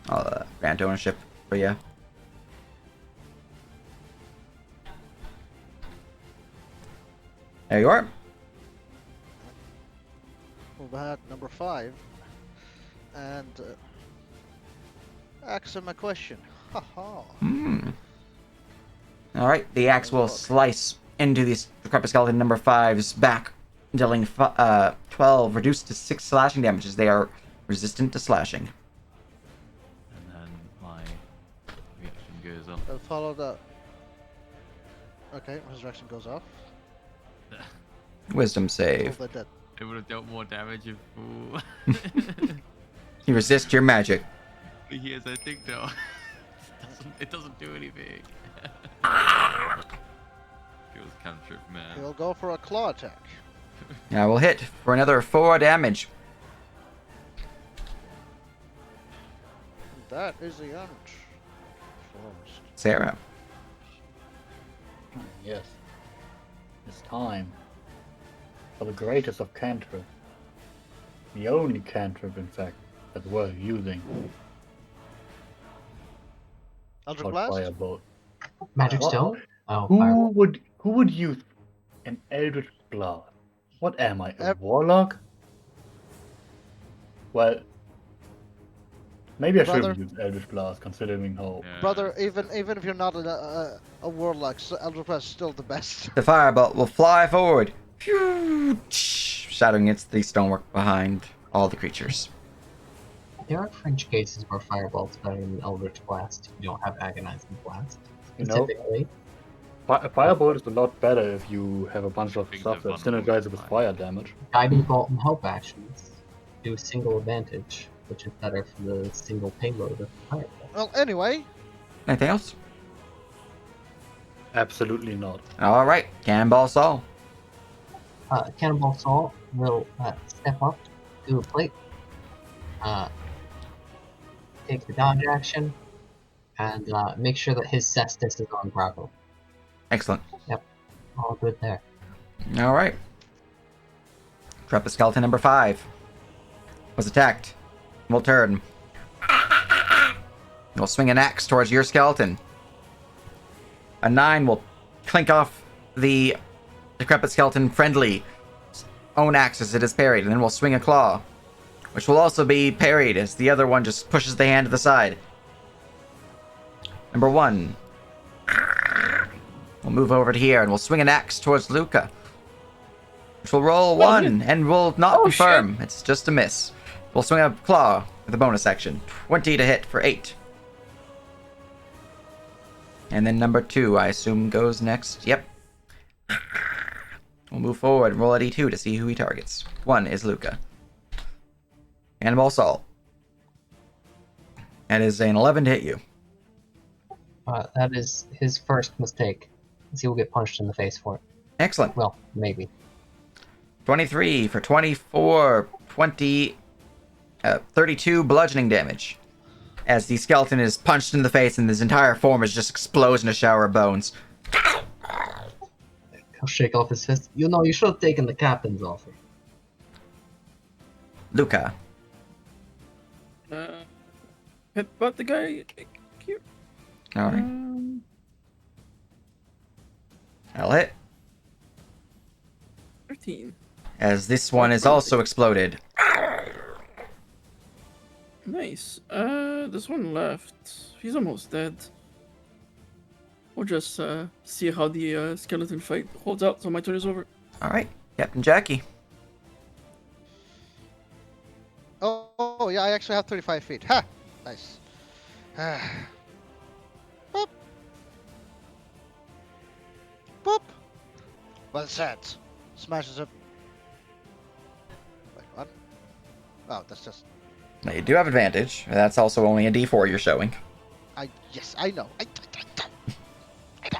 S1: I'll grant ownership for you. There you are.
S2: We've had number 5, and ask him a question. Haha.
S1: Alright, the axe will slice into the decrepit skeleton number 5's back, dealing 12, reduced to 6 slashing damage as they are resistant to slashing.
S5: And then my reaction goes off.
S2: I'll follow that. Okay, resurrection goes off.
S1: Wisdom
S2: Oh,
S1: save.
S2: they're dead.
S5: It would have dealt more damage if.
S1: You resist your magic.
S5: Here's I think though. It doesn't do anything. Feels cantrip, man.
S2: He'll go for a claw attack.
S1: I will hit for another 4 damage.
S2: That is the end. First.
S1: Sarah.
S4: Yes. It's time for the greatest of cantrip. The only cantrip, in fact, that's worth using.
S2: Eldritch
S4: Called
S2: Blast?
S4: Firebolt.
S3: Magic
S4: What?
S3: Stone? Oh,
S4: Who
S3: Firewall.
S4: would use an Eldritch Blast? What am I, a
S2: Ep-
S4: warlock? Well, maybe I
S2: Brother?
S4: should use Eldritch Blast, considering how.
S5: Yeah.
S2: Brother, even if you're not a warlock, Eldritch Blast is still the best.
S1: The firebolt will fly forward, phew, shattering against the stonework behind all the creatures.
S3: There are fringe cases where Fireball's better than Eldritch Blast if you don't have Agonizing Blast.
S4: You know,
S3: Specifically,
S4: Firebolt is a lot better if you have a bunch of
S5: Things
S4: stuff
S5: are
S4: that
S5: vulnerable
S4: synergizes
S5: to
S4: with
S5: fire.
S4: fire damage.
S3: Guiding Bolt and Help actions do single advantage, which is better for the single payload of Firebolt.
S2: Well, anyway,
S1: Anything else?
S4: Absolutely not.
S1: Alright, Cannonball Saul.
S3: Cannonball Saul will step up, do a plate, take the dodge action, and make sure that his cestus is on Bravo.
S1: Excellent.
S3: All good there.
S1: Alright. Decrepit skeleton number 5. was attacked. We'll turn. We'll swing an axe towards your skeleton. A 9 will clink off the decrepit skeleton friendly own axe as it is parried, and then we'll swing a claw, which will also be parried as the other one just pushes the hand to the side. Number 1. We'll move over to here and we'll swing an axe towards Luca, which will roll 1 and will not confirm. Shit. It's just a miss. We'll swing a claw with a bonus action. 20 to hit for 8. And then number 2, I assume, goes next. Yep. We'll move forward and roll a d2 to see who he targets. 1 is Luca. Cannonball Saul. That is an 11 to hit you.
S3: That is his first mistake. He will get punched in the face for it.
S1: Excellent.
S3: Well, maybe.
S1: 23 for 24, 32 bludgeoning damage. As the skeleton is punched in the face and his entire form is just explodes in a shower of bones.
S3: He'll shake off his fist. You know, you should have taken the captain's offer.
S1: Luca.
S6: Headbutt the guy here.
S1: Alright. I'll hit.
S6: 13.
S1: As this one is also exploded.
S6: Nice. This one left. He's almost dead. We'll just see how the skeleton fight holds out. So my turn is over.
S1: Alright, Captain Jackie.
S2: Oh, yeah, I actually have 35 feet. Ha! Nice. Boop. Boop. Well said. Smashes up. Wait, what? Oh, that's just...
S1: Now, you do have advantage. That's also only a d4 you're showing.
S2: Yes, I know. I know.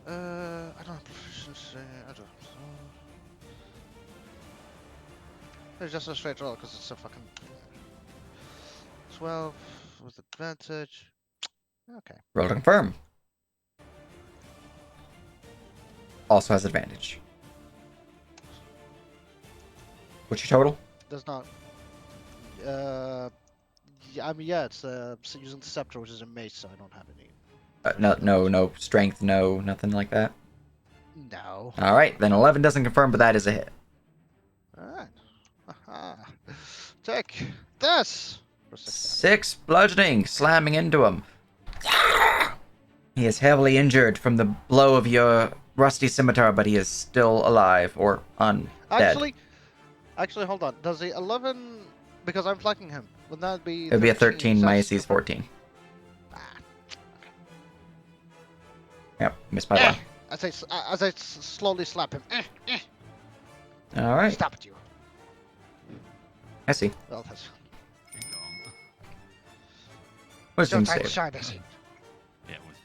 S2: I don't have proficiency. I don't. It's just a straight roll because it's a fucking 12 with advantage. Okay.
S1: Roll to confirm. Also has advantage. What's your total?
S2: Does not. Yeah, I mean, yeah, it's using the scepter, which is a mace, so I don't have any.
S1: No strength, no, nothing like that.
S2: No.
S1: All right, then 11 doesn't confirm, but that is a hit.
S2: All right. Aha. Take this.
S1: 6 bludgeoning, slamming into him. He is heavily injured from the blow of your rusty scimitar, but he is still alive or undead.
S2: Actually, hold on. Does the 11, because I'm flanking him, would that be?
S1: It would be a 13. My AC is 14. Yep, missed by one.
S2: As I slowly slap him.
S1: All right.
S2: Stop it, you.
S1: I see.
S2: Well, that's.
S1: Wisdom
S2: Showtime,
S1: save.
S2: shine, I see.
S5: Yeah, it was.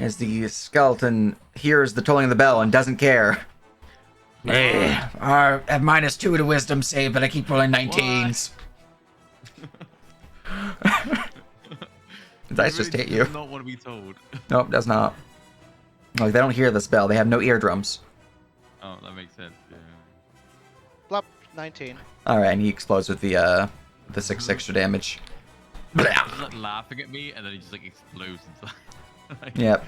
S1: As the skeleton hears the tolling of the bell and doesn't care. Hey, I have -2 to wisdom save, but I keep rolling 19s. The dice just hit you.
S5: Does not want to be told.
S1: Nope, does not. Like, they don't hear this bell. They have no eardrums.
S5: Oh, that makes sense. Yeah.
S2: Blop, 19.
S1: Alright, and he explodes with the 6 extra damage.
S5: He's like laughing at me, and then he just like explodes inside. Like,
S1: Yep.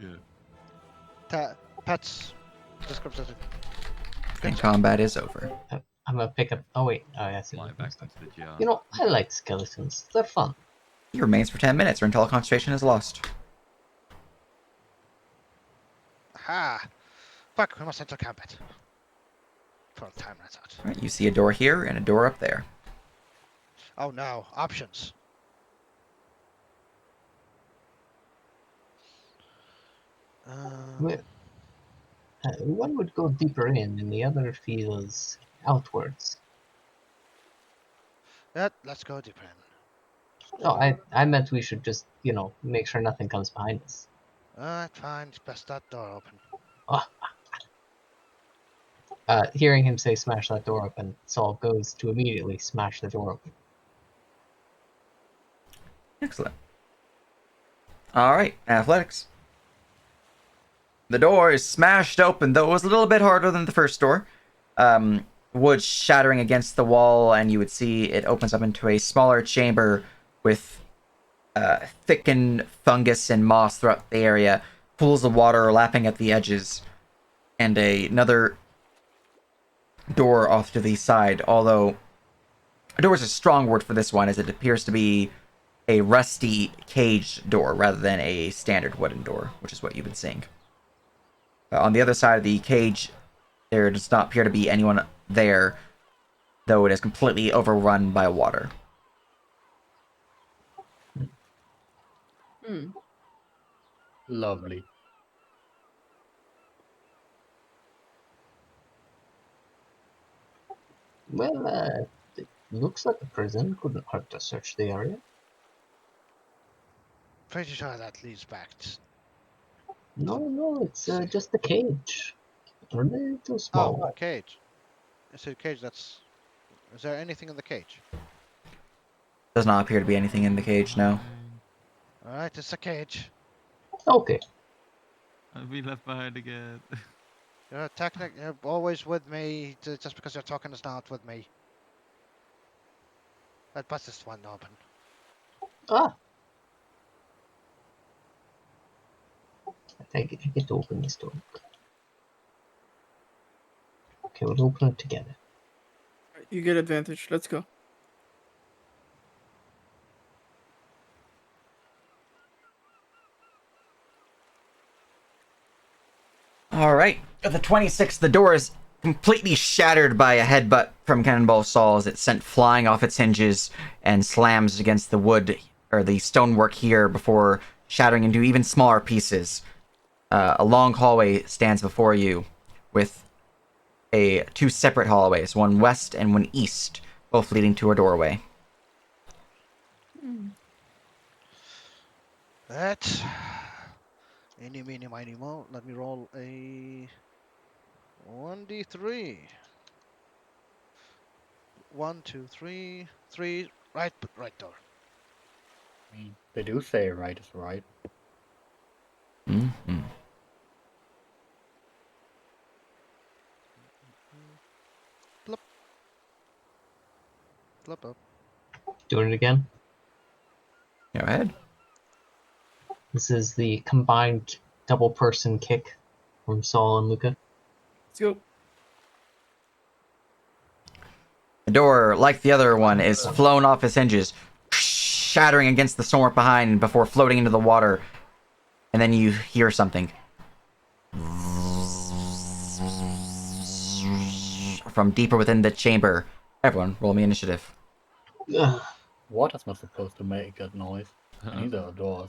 S5: Yeah.
S2: Pets. Description.
S1: And combat is over.
S3: I'm gonna pick up. Oh wait, oh yeah,
S5: Fly back into the jar.
S3: You know, I like skeletons. They're fun.
S1: He remains for 10 minutes or until concentration is lost.
S2: Aha! Fuck, we must enter combat. For time runs out.
S1: Alright, you see a door here and a door up there.
S2: Oh no, options.
S3: One would go deeper in, and the other feels outwards.
S2: Yeah, let's go deeper in.
S3: No, I meant we should just, you know, make sure nothing comes behind us.
S2: Alright, fine. Best that door open.
S3: Hearing him say smash that door open, Saul goes to immediately smash the door open.
S1: Excellent. Alright, athletics. The door is smashed open, though it was a little bit harder than the first door. wood shattering against the wall, and you would see it opens up into a smaller chamber with thickened fungus and moss throughout the area, pools of water lapping at the edges, and another door off to the side. Although a door is a strong word for this one, as it appears to be a rusty caged door rather than a standard wooden door, which is what you've been seeing. On the other side of the cage, there does not appear to be anyone there, though it is completely overrun by water.
S6: Hmm.
S4: Lovely.
S3: Well, it looks like a prison. Couldn't hurt to search the area.
S2: Pretty sure that leads back.
S3: No, it's
S2: See.
S3: just a cage. A little small.
S2: Oh, a cage. It's a cage that's. Is there anything in the cage?
S1: Does not appear to be anything in the cage, no.
S2: Alright, it's a cage.
S3: Okay.
S5: I've been left behind again.
S2: You're always with me. Just because you're talking is not with me. That bus is one open.
S3: Ah. I get to open this door. Okay, we'll open it together.
S6: You get advantage. Let's go.
S1: Alright. At the 26th, the door is completely shattered by a headbutt from Cannonball Saul as it's sent flying off its hinges and slams against the wood or the stonework here before shattering into even smaller pieces. A long hallway stands before you with two separate hallways, one west and one east, both leading to a doorway.
S2: That. Eeny, meeny, miny, mo. Let me roll a 1d3. 1, 2, 3. 3. Right door.
S4: I mean, they do say right is right.
S1: Mm-hmm.
S2: Flip up.
S3: Doing it again.
S1: Go ahead.
S3: This is the combined double person kick from Saul and Luca.
S6: Let's go.
S1: The door, like the other one, is flown off its hinges, shattering against the stonework behind before floating into the water. And then you hear something from deeper within the chamber. Everyone, roll me initiative.
S3: Ugh.
S4: Water's not supposed to make that noise. And neither are doors.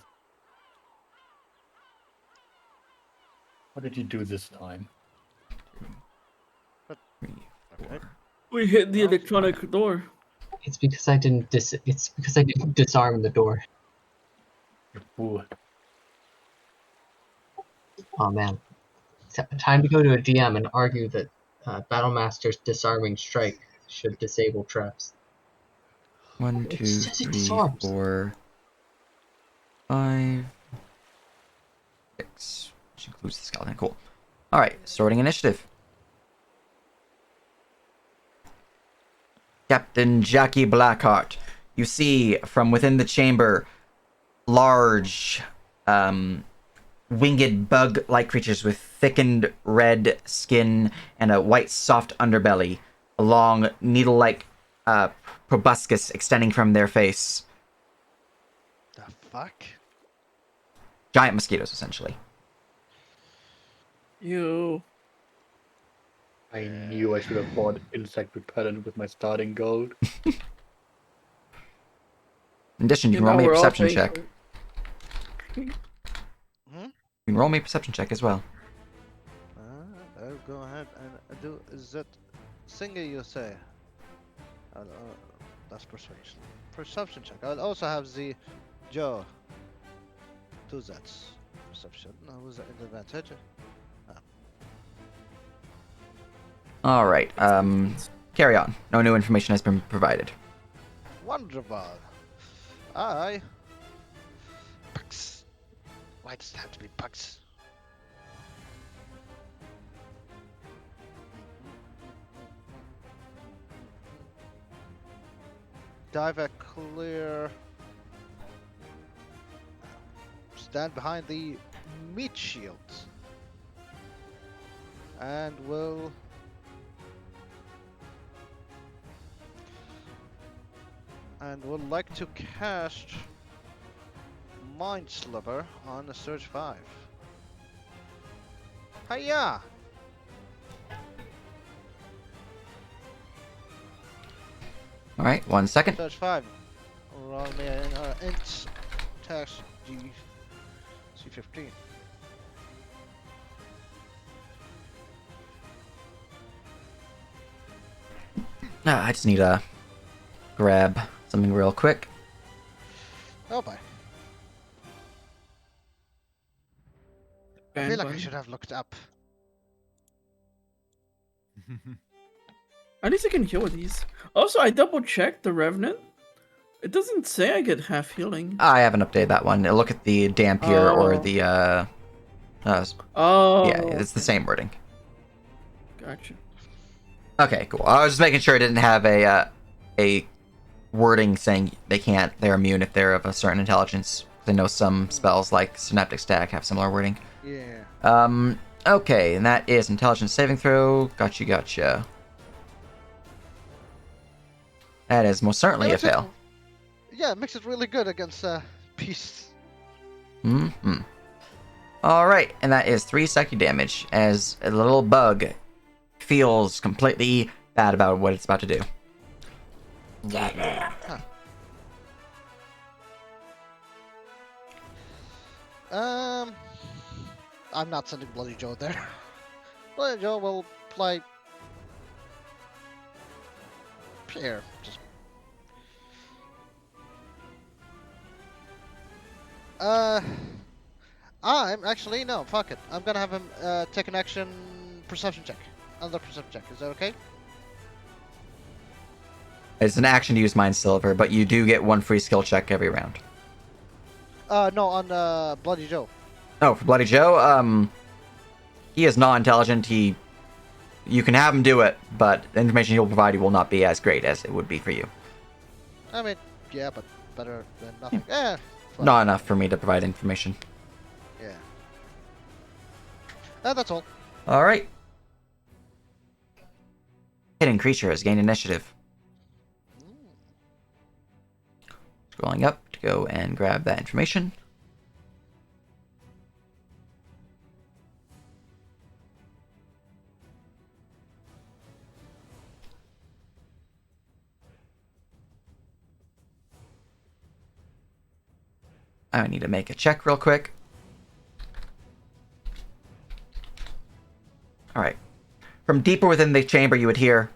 S4: What did you do this time?
S2: Okay.
S6: We hit the electronic door.
S3: It's because I didn't disarm the door.
S4: You fool.
S3: Oh man. Time to go to a DM and argue that Battlemaster's disarming strike should disable traps.
S1: 1,
S3: It
S1: 2,
S3: says it
S1: 3,
S3: disarms.
S1: 4, 5, 6. Which includes the skeleton. Cool. Alright, sorting initiative. Captain Jackie Blackheart. You see from within the chamber large, winged bug-like creatures with thickened red skin and a white soft underbelly. A long needle-like proboscis extending from their face.
S2: The fuck?
S1: Giant mosquitoes, essentially.
S6: You.
S4: I knew I should have bought insect repellent with my starting gold.
S1: In addition, you can roll me a perception check. You can roll me a perception check as well.
S2: I'll go ahead and do that singer you say. That's persuasion. Perception check. I'll also have the Joe. Do that. Perception. No, was that an advantage?
S1: Alright, carry on. No new information has been provided.
S2: Wonderful. Aye. Bugs. Why does it have to be bugs? dive a clear. Stand behind the meat shield. And will. And would like to cast Mind Sliver on the Surge 5. Hiya!
S1: All right, 1 second.
S2: Surge 5. Roll me an int tax C15.
S1: I just need to grab something real quick.
S2: Oh boy. I feel like I should have looked up.
S6: At least I can heal with these. Also, I double checked the Revenant. It doesn't say I get half healing.
S1: I haven't updated that one. Look at the Dampier or
S6: Oh.
S1: the
S6: Oh.
S1: yeah, it's the same wording.
S6: Gotcha.
S1: Okay, cool. I was just making sure it didn't have a wording saying they're immune if they're of a certain intelligence. I know some spells like Synaptic Stack have similar wording.
S2: Yeah.
S1: Okay, and that is intelligence saving throw. Gotcha. That is most certainly a fail.
S2: Yeah, it makes it really good against beasts.
S1: Alright, and that is 3 psychic damage as a little bug feels completely bad about what it's about to do.
S2: Huh. I'm not sending Bloody Joe there. Bloody Joe will play here. Just I'm actually no. Fuck it. I'm gonna have him take an action perception check. Another perception check. Is that okay?
S1: It's an action to use Mind Silver, but you do get 1 free skill check every round.
S2: No, on Bloody Joe.
S1: Oh, for Bloody Joe, he is non-intelligent. You can have him do it, but the information he'll provide you will not be as great as it would be for you.
S2: I mean, yeah, but better than nothing. Yeah. Fine.
S1: Not enough for me to provide information.
S2: Yeah. That's all.
S1: All right. Hidden creature has gained initiative. Scrolling up to go and grab that information. I need to make a check real quick. Alright. From deeper within the chamber, you would hear,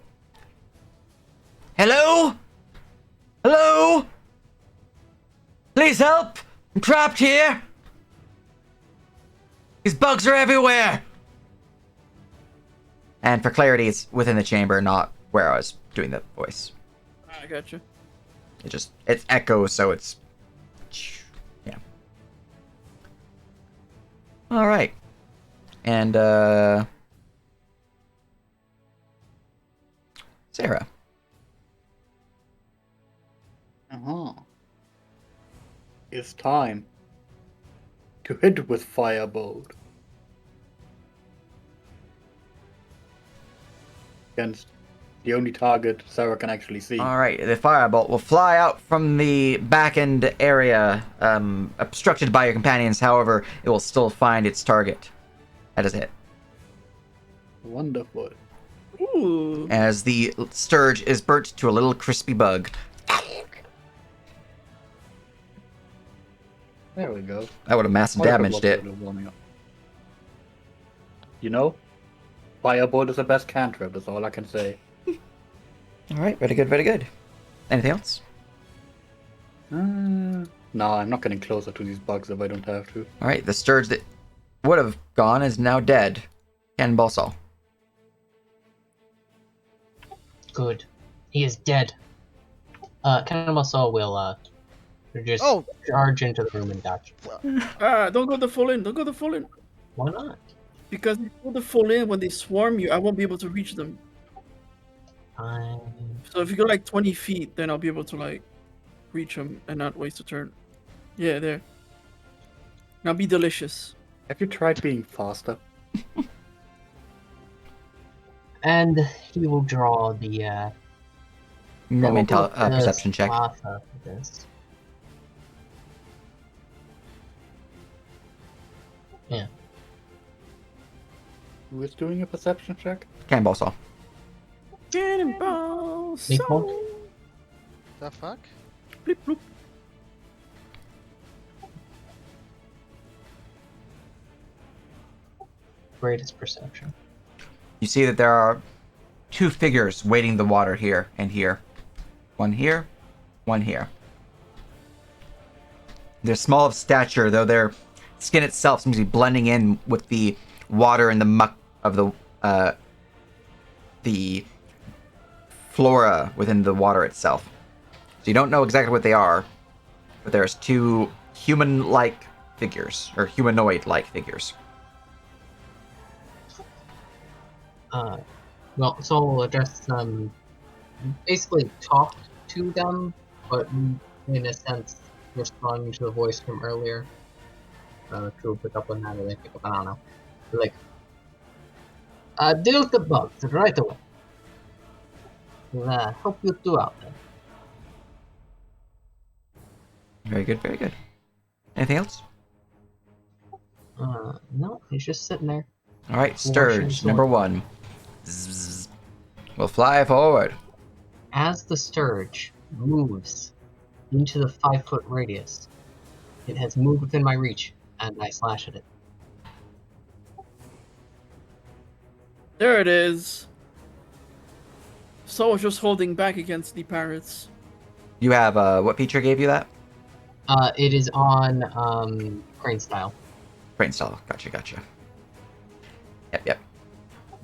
S1: "Hello? Hello? Please help! I'm trapped here! These bugs are everywhere!" And for clarity, it's within the chamber, not where I was doing the voice.
S6: I gotcha.
S1: It's echoes, so it's... yeah. Alright. And, Sarah.
S4: It's time to hit with Firebolt against the only target Sarah can actually see.
S1: Alright, the firebolt will fly out from the back end area, obstructed by your companions. However, it will still find its target. That is it.
S4: Wonderful.
S6: Ooh.
S1: As the Sturge is burnt to a little crispy bug.
S4: There we go.
S1: That would have massive damaged it.
S4: You know, Firebolt is the best cantrip, that's all I can say.
S1: Alright, very good, very good. Anything else?
S4: No, I'm not getting closer to these bugs if I don't have to.
S1: Alright, the Sturge that would have gone is now dead. Cannonball Saw.
S3: Good. He is dead. Cannonball Saw will just charge into the room and dodge.
S6: Don't go the full in. Don't go the full in.
S3: Why not?
S6: Because if you go the full in, when they swarm you, I won't be able to reach them.
S3: Fine.
S6: So if you go like 20 feet, then I'll be able to like reach him and not waste a turn. Yeah, there. Now be delicious.
S4: Have you tried being faster?
S3: And he will draw the.
S1: Roll me
S3: we'll go with the
S1: perception check.
S3: Spatha for this. Yeah.
S4: Who is doing a perception check?
S1: Cannonball saw.
S6: Cannonball.
S3: Big
S6: So...
S3: one.
S2: The fuck?
S6: Bleep, bloop.
S3: Greatest perception.
S1: You see that there are two figures wading the water here and here. One here, one here. They're small of stature, though their skin itself seems to be blending in with the water and the muck of the flora within the water itself. So you don't know exactly what they are, but there's two human-like figures, or humanoid-like figures.
S3: Well, so we'll address basically talk to them, but in a sense, responding to the voice from earlier. Cool, pick up on that, or they pick up, I don't know. Like, deal with the bugs right away. Help you two out there.
S1: Very good, very good. Anything else?
S3: No, he's just sitting there.
S1: All right,
S3: Watching
S1: Sturge,
S3: someone.
S1: number 1. Zzz. We'll fly forward.
S3: As the Sturge moves into the 5-foot radius, it has moved within my reach, and I slash at it.
S6: There it is. So I was just holding back against the pirates.
S1: You have, what feature gave you that?
S3: It is on crane style,
S1: Brain style. Gotcha. Yep.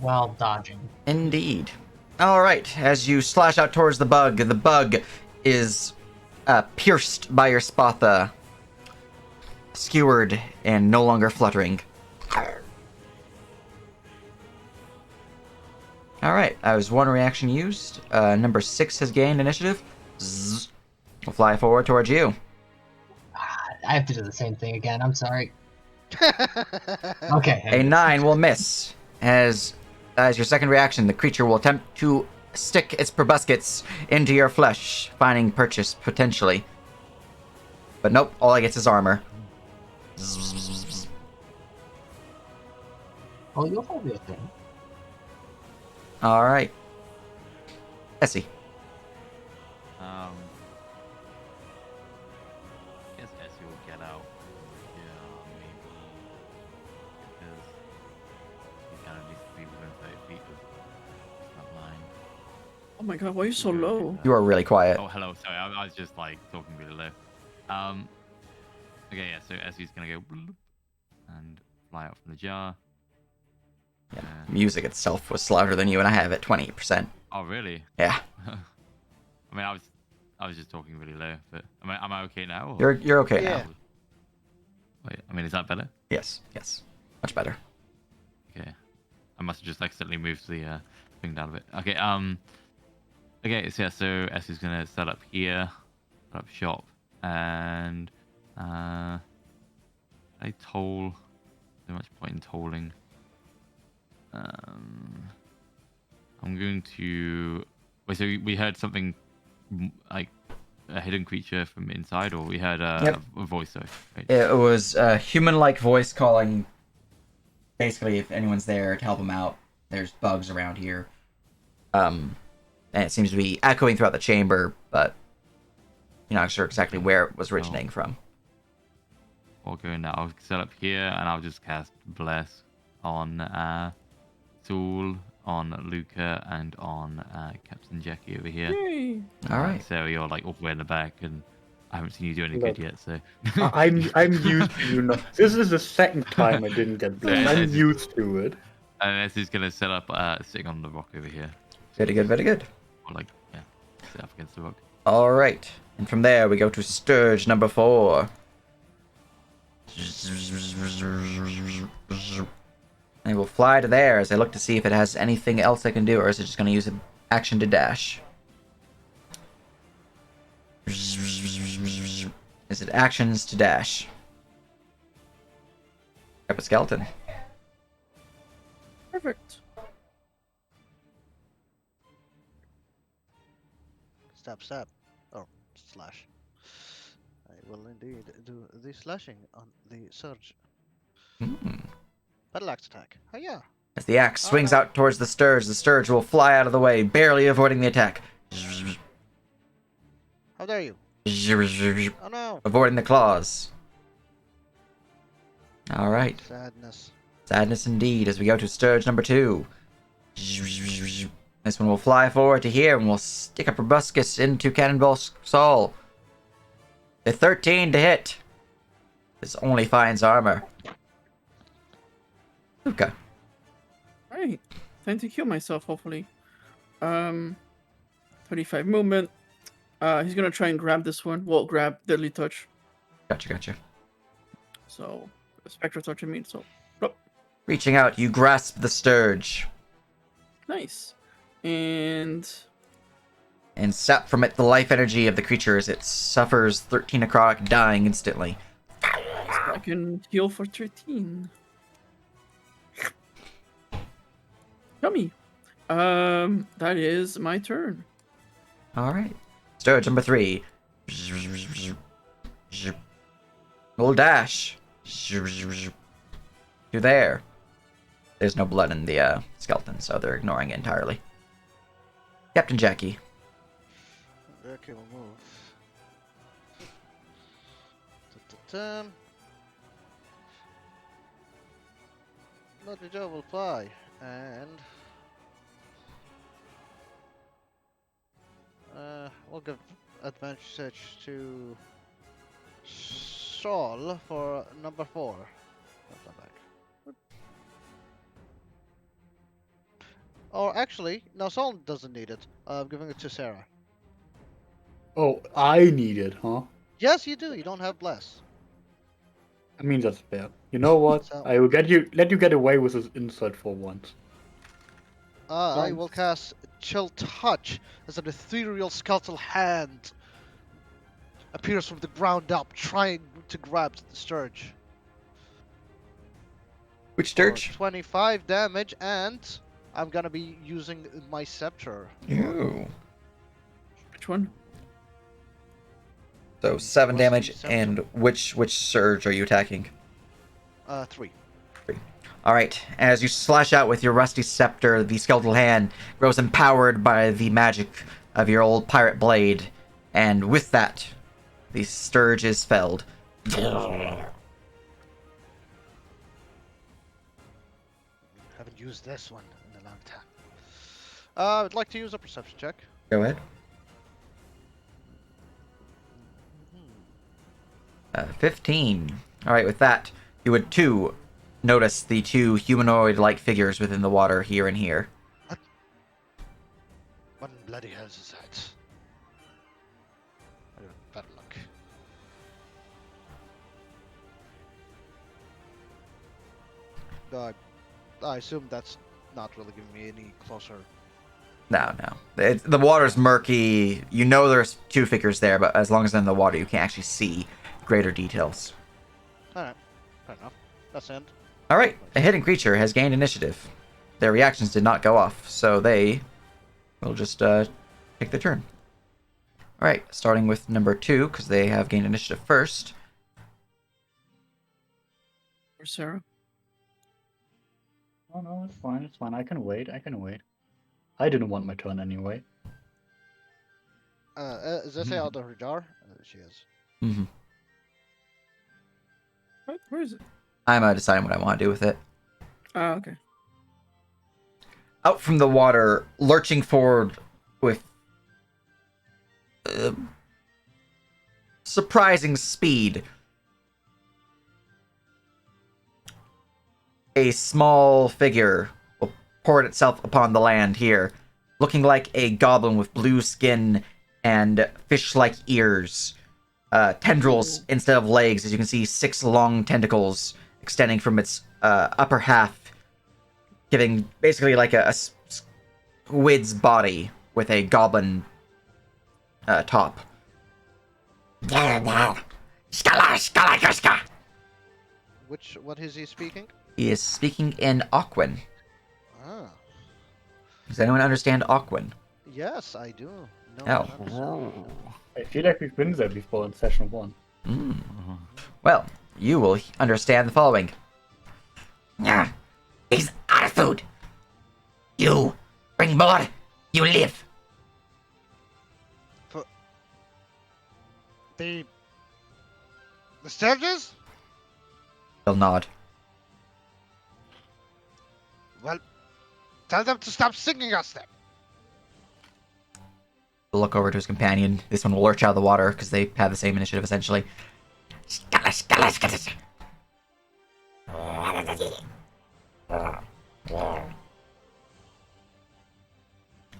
S3: while dodging.
S1: Indeed. All right. As you slash out towards the bug is pierced by your spatha, skewered and no longer fluttering. All right. That was one reaction used. Number 6 has gained initiative. Zzz. We'll fly forward towards you.
S3: I have to do the same thing again. I'm sorry. Okay.
S1: A 9 will miss. As your second reaction, the creature will attempt to stick its proboscis into your flesh, finding purchase potentially. But nope, all it gets is armor.
S3: Oh, you'll hold your thing.
S1: All right. Essie.
S5: Guess Essie will get out. Yeah, maybe because he kind of needs to be within 30 feet of that line.
S6: Oh my god, why are you so low?
S1: You are really quiet.
S5: Oh, hello. Sorry, I was just like talking really low. Okay, yeah. So Essie's gonna go bloop and fly out from the jar.
S1: Yeah. Music itself was louder than you, and I have it 20%.
S5: Oh, really?
S1: Yeah.
S5: I mean, I was just talking really low, but am I okay now? Or?
S1: You're okay
S2: Yeah.
S1: now.
S5: Wait, I mean, is that better?
S1: Yes. Much better.
S5: Okay. I must have just accidentally moved the thing down a bit. Okay. Okay. So yeah. So Essie's gonna set up here, set up shop, and I toll. So much point in tolling. I'm going to. Wait. So we heard something like a hidden creature from inside, or we heard
S1: Yep.
S5: a voice. Sorry. Right.
S1: It was a human-like voice calling. Basically, if anyone's there to help them out, there's bugs around here. And it seems to be echoing throughout the chamber, but you're not sure exactly where it was originating from.
S5: I'll go now. I'll set up here, and I'll just cast Bless on Tool, on Luca, and on Captain Jackie over here.
S6: Yay.
S1: All right.
S5: So you're like all the way in the back, and I haven't seen you do any good
S4: Look.
S5: yet. So
S4: I'm used to you. This is the second time I didn't get blessed. I'm used to it.
S5: and this is gonna set up sitting on the rock over here,
S1: Very good, very good.
S5: or like sit up against the rock.
S1: All right. And from there, we go to Sturge number 4. They will fly to there as they look to see if it has anything else they can do, or is it just going to use an action to dash? Is it actions to dash? Grab a skeleton.
S6: Perfect.
S2: Stab, stab. Or slash. I will indeed do the slashing on the surge. Battle axe attack. Oh yeah.
S1: As the axe swings
S2: no.
S1: out towards the Sturge will fly out of the way, barely avoiding the attack.
S2: How dare you? Oh no.
S1: Avoiding the claws. Alright.
S2: Sadness.
S1: Sadness indeed, as we go to Sturge number 2. This one will fly forward to here, and will stick a proboscis into Cannonball Saul. The 13 to hit. This only finds armor. Okay.
S6: Alright. Time to heal myself, hopefully. 35 movement. He's gonna try and grab this one. Well, grab Deadly Touch.
S1: Gotcha.
S6: So, Spectre Touch, I mean, so. Oh,
S1: Reaching out, you grasp the Sturge.
S6: nice. And
S1: sap from it the life energy of the creature as it suffers 13 necrotic, dying instantly.
S6: I can heal for 13. Yummy. That is my turn.
S1: Alright. Sturge number 3. Roll dash. You're there. There's no blood in the skeleton, so they're ignoring it entirely. Captain Jackie.
S2: Okay, we'll move. Ta-ta-ta. Bloody Joe will fly, and we'll give advantage to Saul for number 4. That's not bad. Or actually, no, Saul doesn't need it. I'm giving it to Sarah.
S4: Oh, I need it, huh?
S2: Yes, you do. You don't have bless.
S4: I mean, that's fair. You know what?
S2: So-
S4: I will let you get away with this insult for once.
S2: I will cast Chill Touch as an ethereal skeletal hand appears from the ground up, trying to grab the Sturge.
S1: Which
S2: For
S1: Sturge?
S2: 25 damage, and I'm gonna be using my scepter.
S1: Ooh.
S6: Which one?
S1: So 7
S2: Rusty
S1: damage,
S2: scepter.
S1: and which Surge are you attacking?
S2: 3.
S1: Alright, as you slash out with your rusty scepter, the skeletal hand grows empowered by the magic of your old pirate blade, and with that, the Sturge is felled.
S2: Haven't used this one in a long time. I'd like to use a perception check.
S1: Go ahead. 15. Alright, with that, you would too notice the 2 humanoid-like figures within the water here and here.
S2: What in bloody hell is that? Bad luck. I assume that's not really giving me any closer.
S1: No. The water's murky. You know there's 2 figures there, but as long as they're in the water, you can't actually see greater details.
S2: Alright, fair enough. That's the end.
S1: Alright, a hidden creature has gained initiative. Their reactions did not go off, so they will just take their turn. Alright, starting with number 2, because they have gained initiative first.
S6: Or Sarah?
S4: Oh no, it's fine. It's fine. I can wait. I didn't want my turn anyway.
S2: Is this out of her jar? She is.
S1: Mm-hmm.
S6: Where is it?
S1: I'm deciding what I want to do with it.
S6: Ah, okay.
S1: Out from the water, lurching forward with surprising speed. A small figure will pour itself upon the land here, looking like a goblin with blue skin and fish-like ears. Tendrils instead of legs, as you can see 6 long tentacles extending from its upper half, giving basically like a squid's body with a goblin top.
S2: What is he speaking?
S1: He is speaking in Aquan.
S2: Ah,
S1: Does anyone understand Aquan?
S2: yes, I do. No,
S1: Oh.
S2: and understand.
S4: I feel like we've been there before in session 1.
S1: Mm. Well, you will understand the following.
S7: Yeah. He's our food. You bring more, you live.
S2: The Sturges?
S1: He'll nod.
S2: Well, tell them to stop singing us then.
S1: He'll look over to his companion. This one will lurch out of the water because they have the same initiative essentially.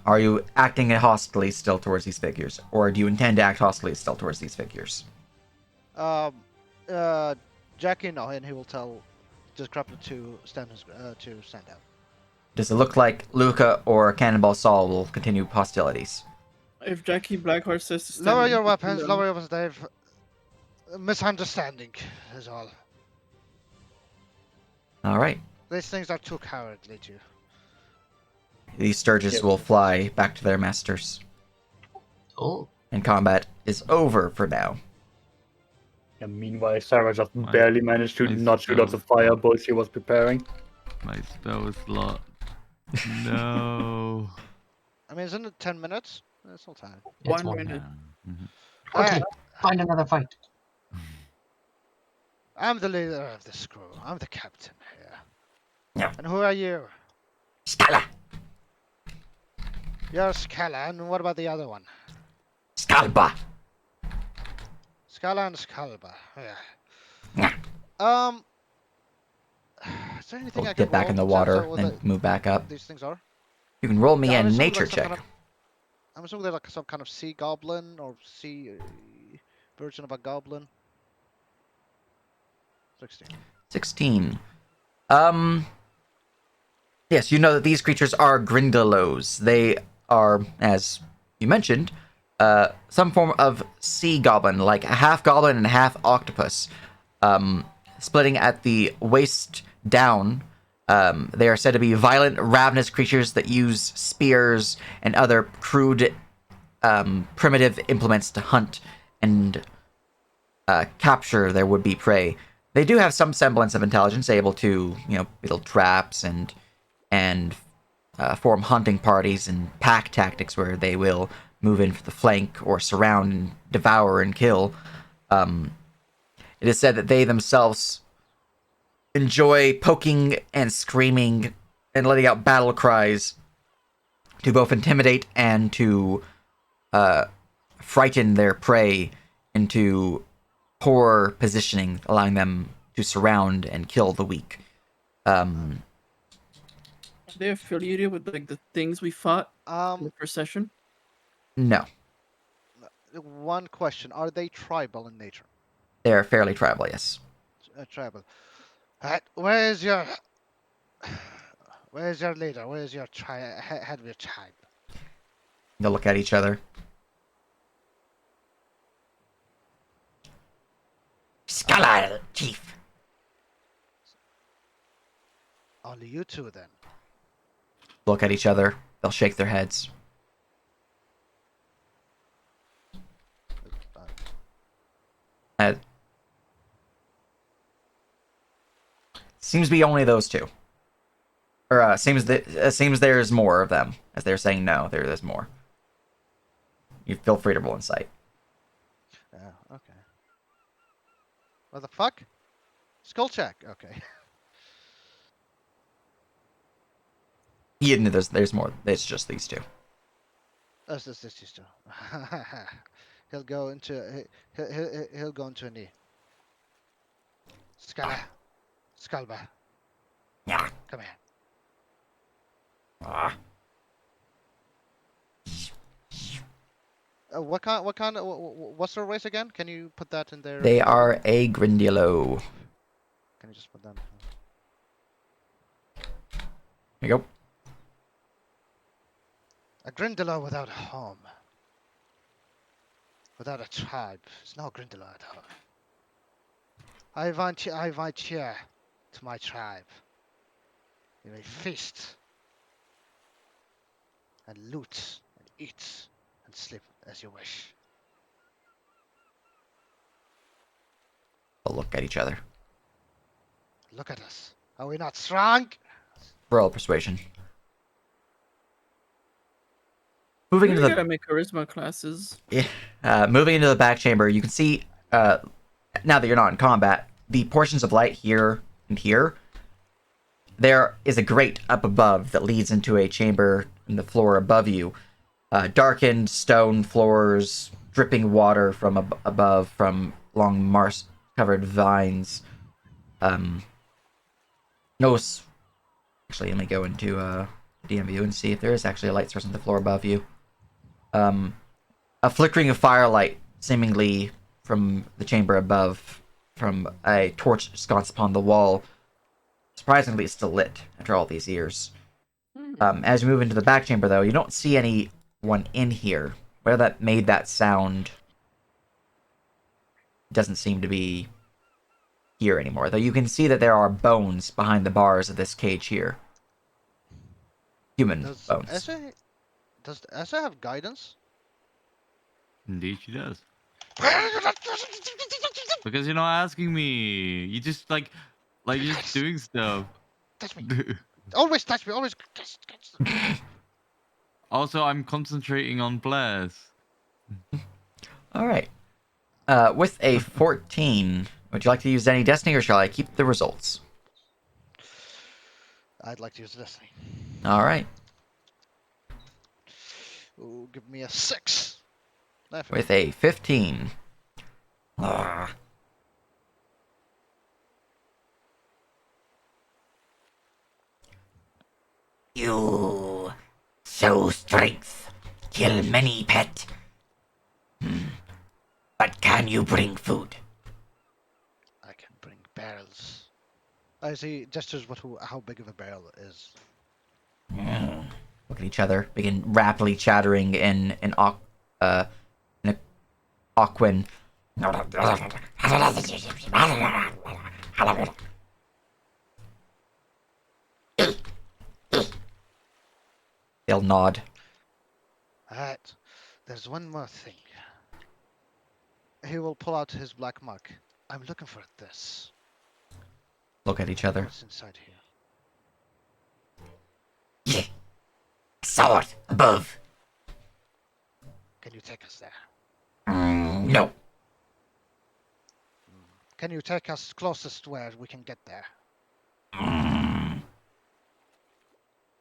S1: Are you acting hostilely still towards these figures, or do you intend to act hostilely still towards these figures?
S2: Jackie, no, and he will tell Discrepant to stand down.
S1: Does it look like Luca or Cannonball Saul will continue hostilities?
S6: If Jackie Blackheart says to stand
S2: Lower
S6: down,
S2: your
S6: then-
S2: weapons, lower your weapons, Dave. Misunderstanding is all.
S1: All right.
S2: These things are too cowardly to.
S1: These Sturges
S4: Yep.
S1: will fly back to their masters.
S3: Oh,
S1: And combat is over for now.
S4: And meanwhile, Sarah just
S5: My-
S4: barely managed to
S5: my
S4: not shoot out the
S5: spell.
S4: fireballs she was preparing.
S5: My spell slot. No.
S2: I mean, isn't it 10 minutes? That's all time.
S3: it's
S6: 1
S3: one.
S6: minute.
S5: Mhm.
S3: Quickly, find another fight.
S2: I'm the leader of this crew. I'm the captain here.
S7: Yeah.
S2: And who are you?
S7: Scala.
S2: You're Scala, and what about the other one?
S7: Scalba.
S2: Scala and Scalba. Yeah.
S7: Yeah.
S2: Is there anything
S1: We'll
S2: I can
S1: get back
S2: roll
S1: in the
S2: to test
S1: water
S2: out what
S1: and move back up.
S2: these things are?
S1: You can roll me
S2: Yeah, I'm
S1: a
S2: assuming
S1: nature
S2: like some
S1: check.
S2: kind of- I'm assuming they're like some kind of sea goblin or sea version of a goblin. 16.
S1: 16. Yes, you know that these creatures are Grindylows. They are, as you mentioned, some form of sea goblin, like a half goblin and half octopus. Splitting at the waist down, they are said to be violent, ravenous creatures that use spears and other crude, primitive implements to hunt and capture their would-be prey. They do have some semblance of intelligence, able to, build traps and form hunting parties and pack tactics where they will move in for the flank or surround and devour and kill. It is said that they themselves enjoy poking and screaming and letting out battle cries to both intimidate and to frighten their prey into poor positioning, allowing them to surround and kill the weak.
S6: Are they affiliated with like the things we fought in
S2: Um,
S6: the first session?
S1: No,
S2: one question: are they tribal in nature?
S1: they're fairly tribal, yes.
S2: Tribal. Where's your leader? Where's your head of your tribe?
S1: They'll look at each other.
S7: Scala, chief.
S2: Only you two then.
S1: Look at each other. They'll shake their heads. Uh, seems to be only those two. Or seems there's more of them. As they're saying no, there's more. You feel free to roll insight.
S2: Yeah. Okay. What the fuck? Skull check. Okay.
S1: Yeah, no, there's more. It's just these two.
S2: That's just two. He'll go into he'll go into a knee. Scala, Scalba,
S7: Yeah.
S2: come here.
S7: Ah.
S2: What's their race again? Can you put that in there?
S1: They are a Grindylow.
S2: Can you just put that?
S1: Here you go.
S2: A Grindylow without a home. Without a tribe. It's no Grindylow at all. I invite you to my tribe. You may feast and loot and eat and sleep as you wish.
S1: They'll look at each other.
S2: Look at us. Are we not strong?
S1: Roll persuasion. Moving
S6: We
S1: into the
S6: gotta make charisma classes.
S1: moving into the back chamber, you can see now that you're not in combat, the portions of light here and here. There is a grate up above that leads into a chamber in the floor above you. Darkened stone floors, dripping water from above from long moss-covered vines. No. Actually, let me go into DM view and see if there is actually a light source on the floor above you. A flickering of firelight, seemingly from the chamber above, from a torch sconce upon the wall. Surprisingly, it's still lit after all these years. As you move into the back chamber, though, you don't see anyone in here. Where that made that sound doesn't seem to be here anymore. Though you can see that there are bones behind the bars of this cage here. Human
S2: Does
S1: bones.
S2: Essa have guidance?
S5: Indeed, she does. Because you're not asking me. You just like you're just doing stuff.
S2: Touch me. Always touch me. Always touch.
S5: Also, I'm concentrating on Bless.
S1: All right. With a 14, would you like to use any destiny, or shall I keep the results?
S2: I'd like to use destiny.
S1: All right.
S2: Ooh, give me a 6.
S1: With a 15. Ah.
S7: You show strength, kill many pet. But can you bring food?
S2: I can bring barrels. I see gestures how big of a barrel is.
S1: Look at each other, begin rapidly chattering in a Aquan. They'll nod.
S2: Alright. There's one more thing. He will pull out his black mark. I'm looking for this.
S1: Look at each other.
S2: What's inside here?
S7: Yeah. Sword above.
S2: Can you take us there?
S7: No.
S2: Can you take us closest where we can get there?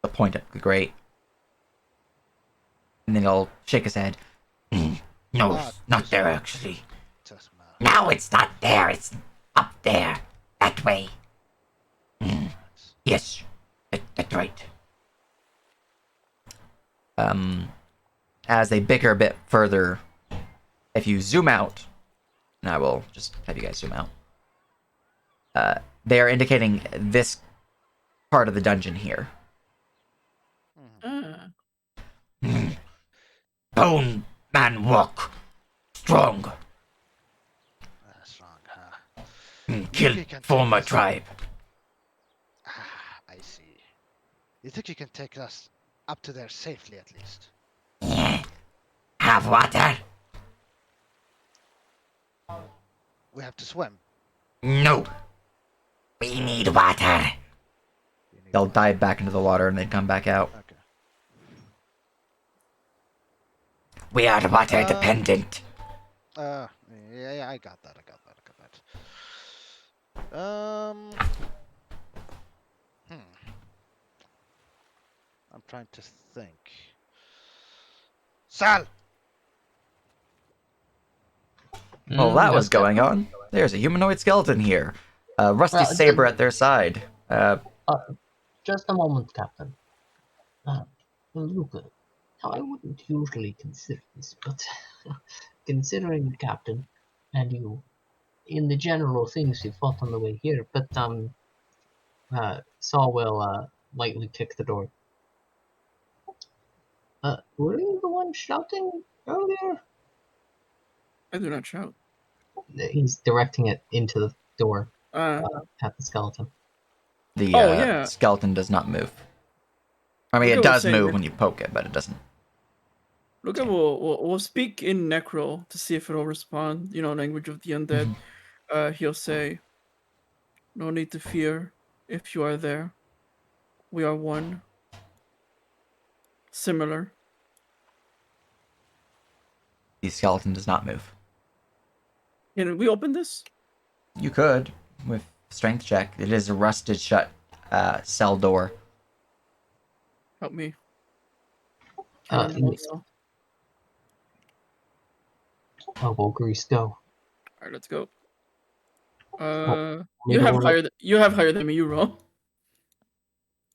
S1: The point at the grate. And then he'll shake his head.
S7: No,
S2: Ah,
S7: not
S2: just-
S7: there actually.
S2: Just matter.
S7: Now it's not there, it's up there. That way. Yes, that's right.
S1: As they bicker a bit further, if you zoom out, and I will just have you guys zoom out. They are indicating this part of the dungeon here.
S7: Bone man walk. Strong.
S2: That's wrong, huh?
S7: Kill
S2: You can
S7: former
S2: take us-
S7: tribe.
S2: I see. You think you can take us up to there safely at least?
S7: Have water?
S2: We have to swim.
S7: No. We need water.
S2: We need
S1: They'll
S2: water.
S1: dive back into the water and then come back out.
S2: Okay.
S7: We are water dependent.
S2: Yeah, I got that. I'm trying to think. Sal!
S1: Well, that was
S3: Yes,
S1: going
S3: Captain.
S1: on. There's a humanoid skeleton here. A rusty
S3: Well,
S1: saber at their side.
S3: Just a moment, Captain. Look, I wouldn't usually consider this, but considering the Captain and you, in the general things you fought on the way here, but Saul will lightly kick the door. Were you the one shouting earlier?
S6: I do not shout.
S3: He's directing it into the door
S6: Uh,
S3: at the skeleton.
S1: The
S6: Oh, yeah.
S1: skeleton does not move. I mean,
S6: Look
S1: it
S6: at what I'm
S1: does
S6: saying,
S1: move
S6: right?
S1: when you poke it, but it doesn't.
S6: Look at we'll speak in Necro to see if it'll respond. You know, language of the undead. He'll say, "No need to fear. If you are there, we are one. Similar."
S1: The skeleton does not move.
S6: Can we open this?
S1: You could with strength check. It is a rusted shut cell door.
S6: Help me.
S3: Uh,
S6: Cannonball
S3: yes.
S6: cell.
S3: Oh, well, Grease, go.
S6: All right, let's go.
S3: Need
S6: You
S3: to
S6: have
S3: roll
S6: higher. You have higher than me. You roll.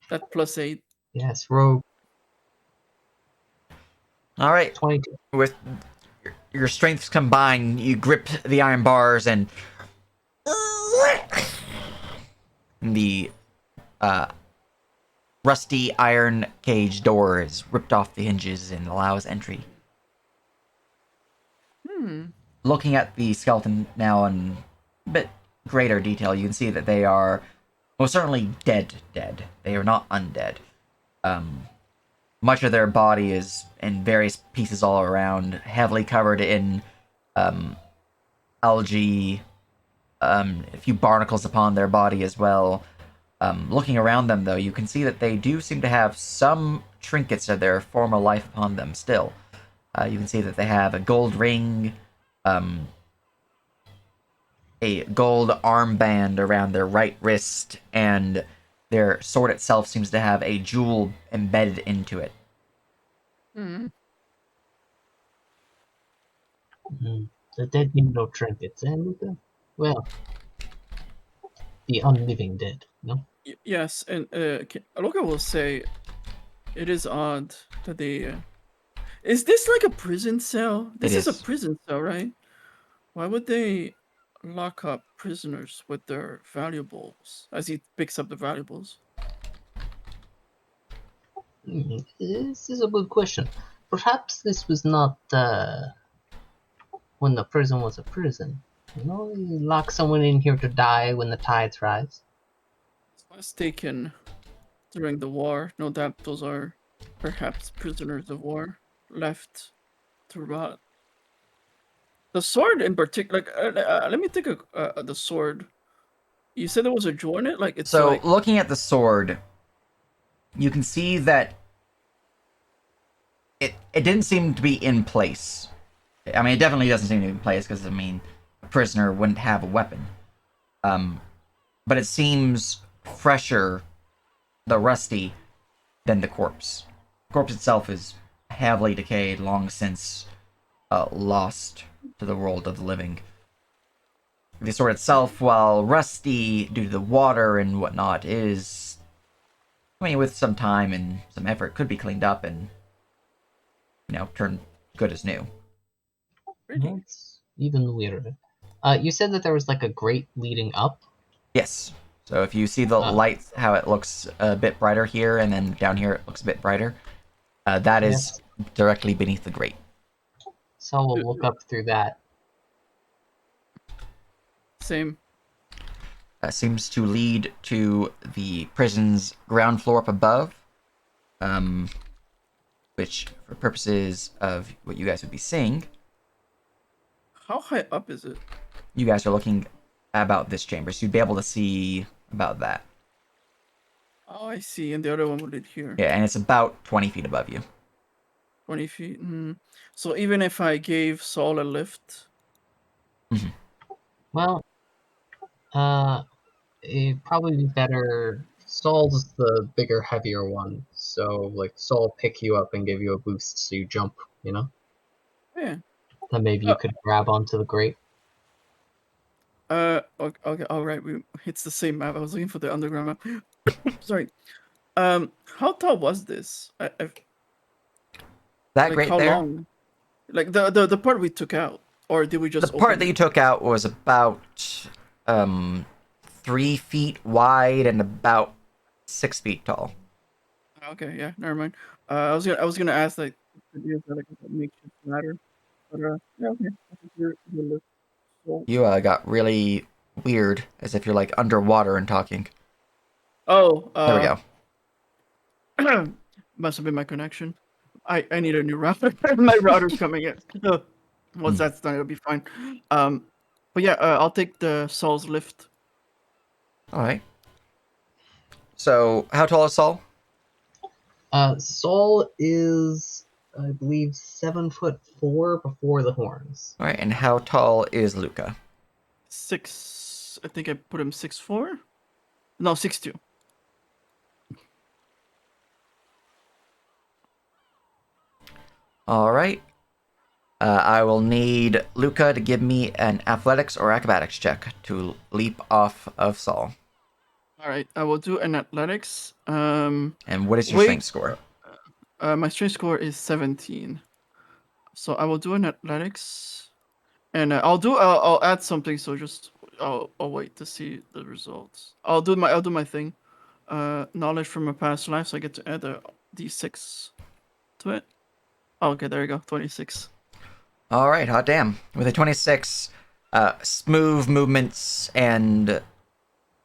S6: That +8.
S3: Yes, rogue
S1: All right.
S3: 22.
S1: With your strengths combined, you grip the iron bars and the rusty iron cage door is ripped off the hinges and allows entry. Looking at the skeleton now in a bit greater detail, you can see that they are most certainly dead. They are not undead. Much of their body is in various pieces all around, heavily covered in algae, a few barnacles upon their body as well. Looking around them, though, you can see that they do seem to have some trinkets of their former life upon them still. You can see that they have a gold ring, a gold armband around their right wrist, and their sword itself seems to have a jewel embedded into it.
S3: The dead need no trinkets, and, well, the unliving dead, no?
S6: Yes, and Aloka will say, it is odd that they. Is this like a prison cell? This is a
S1: is.
S6: prison cell, right? Why would they lock up prisoners with their valuables as he picks up the valuables?
S3: This is a good question. Perhaps this was not when the prison was a prison. You know, you lock someone in here to die when the tides rise.
S6: Was taken during the war. No doubt those are perhaps prisoners of war left to rot. The sword in particular, let me think of the sword. You said there was a jewel in it? Like, it's
S1: So,
S6: like.
S1: looking at the sword, you can see that it didn't seem to be in place. I mean, it definitely doesn't seem to be in place because, I mean, a prisoner wouldn't have a weapon. But it seems fresher, the rusty, than the corpse. The corpse itself is heavily decayed, long since lost to the world of the living. The sword itself, while rusty due to the water and whatnot, is, I mean, with some time and some effort, could be cleaned up and, turned good as new.
S3: That's even weirder. You said that there was like a grate leading up.
S1: Yes. So if you see the light, how it looks a bit brighter here, and then down here it looks a bit brighter, that is directly beneath the grate.
S3: So we'll look up through that.
S6: Same.
S1: Seems to lead to the prison's ground floor up above, which, for purposes of what you guys would be seeing,
S6: How high up is it?
S1: you guys are looking about this chamber, so you'd be able to see about that.
S6: Oh, I see. And the other one would lead here.
S1: Yeah, and it's about 20 feet above you.
S6: 20 feet. So even if I gave Saul a lift.
S3: Well, it'd probably be better. Saul's the bigger, heavier one, so like Saul pick you up and give you a boost so you jump, you know?
S6: Yeah.
S3: Then maybe you could grab onto the grate.
S6: Okay, all right. It's the same map. I was looking for the underground map. Sorry. How tall was this?
S1: That
S6: like
S1: grate
S6: how
S1: there?
S6: long? Like the part we took out, or did we just?
S1: The part
S6: open
S1: that you
S6: it?
S1: took out was about 3 feet wide and about 6 feet tall.
S6: Okay, yeah, never mind. I was gonna ask like, is that like a makeshift ladder? But yeah, okay. I think you're so
S1: You got really weird, as if you're like underwater and talking.
S6: Oh,
S1: There we go.
S6: must have been my connection. I need a new router. My router's coming in. Once that's done, it'll be fine. But yeah, I'll take the Saul's lift.
S1: All right. So, how tall is Saul?
S3: Saul is, I believe, 7'4" before the horns.
S1: All right, and how tall is Luca?
S6: 6. I think I put him 6'4". No, 6'2".
S1: All right. I will need Luca to give me an athletics or acrobatics check to leap off of Saul.
S6: All right, I will do an athletics.
S1: And what is your
S6: Wait.
S1: strength score?
S6: My strength score is 17. So I will do an athletics, and I'll add something. So just I'll wait to see the results. I'll do my thing. Knowledge from a past life, so I get to add a d6 to it. Oh, okay, there you go, 26.
S1: All right, hot damn. With a 26, smooth movements and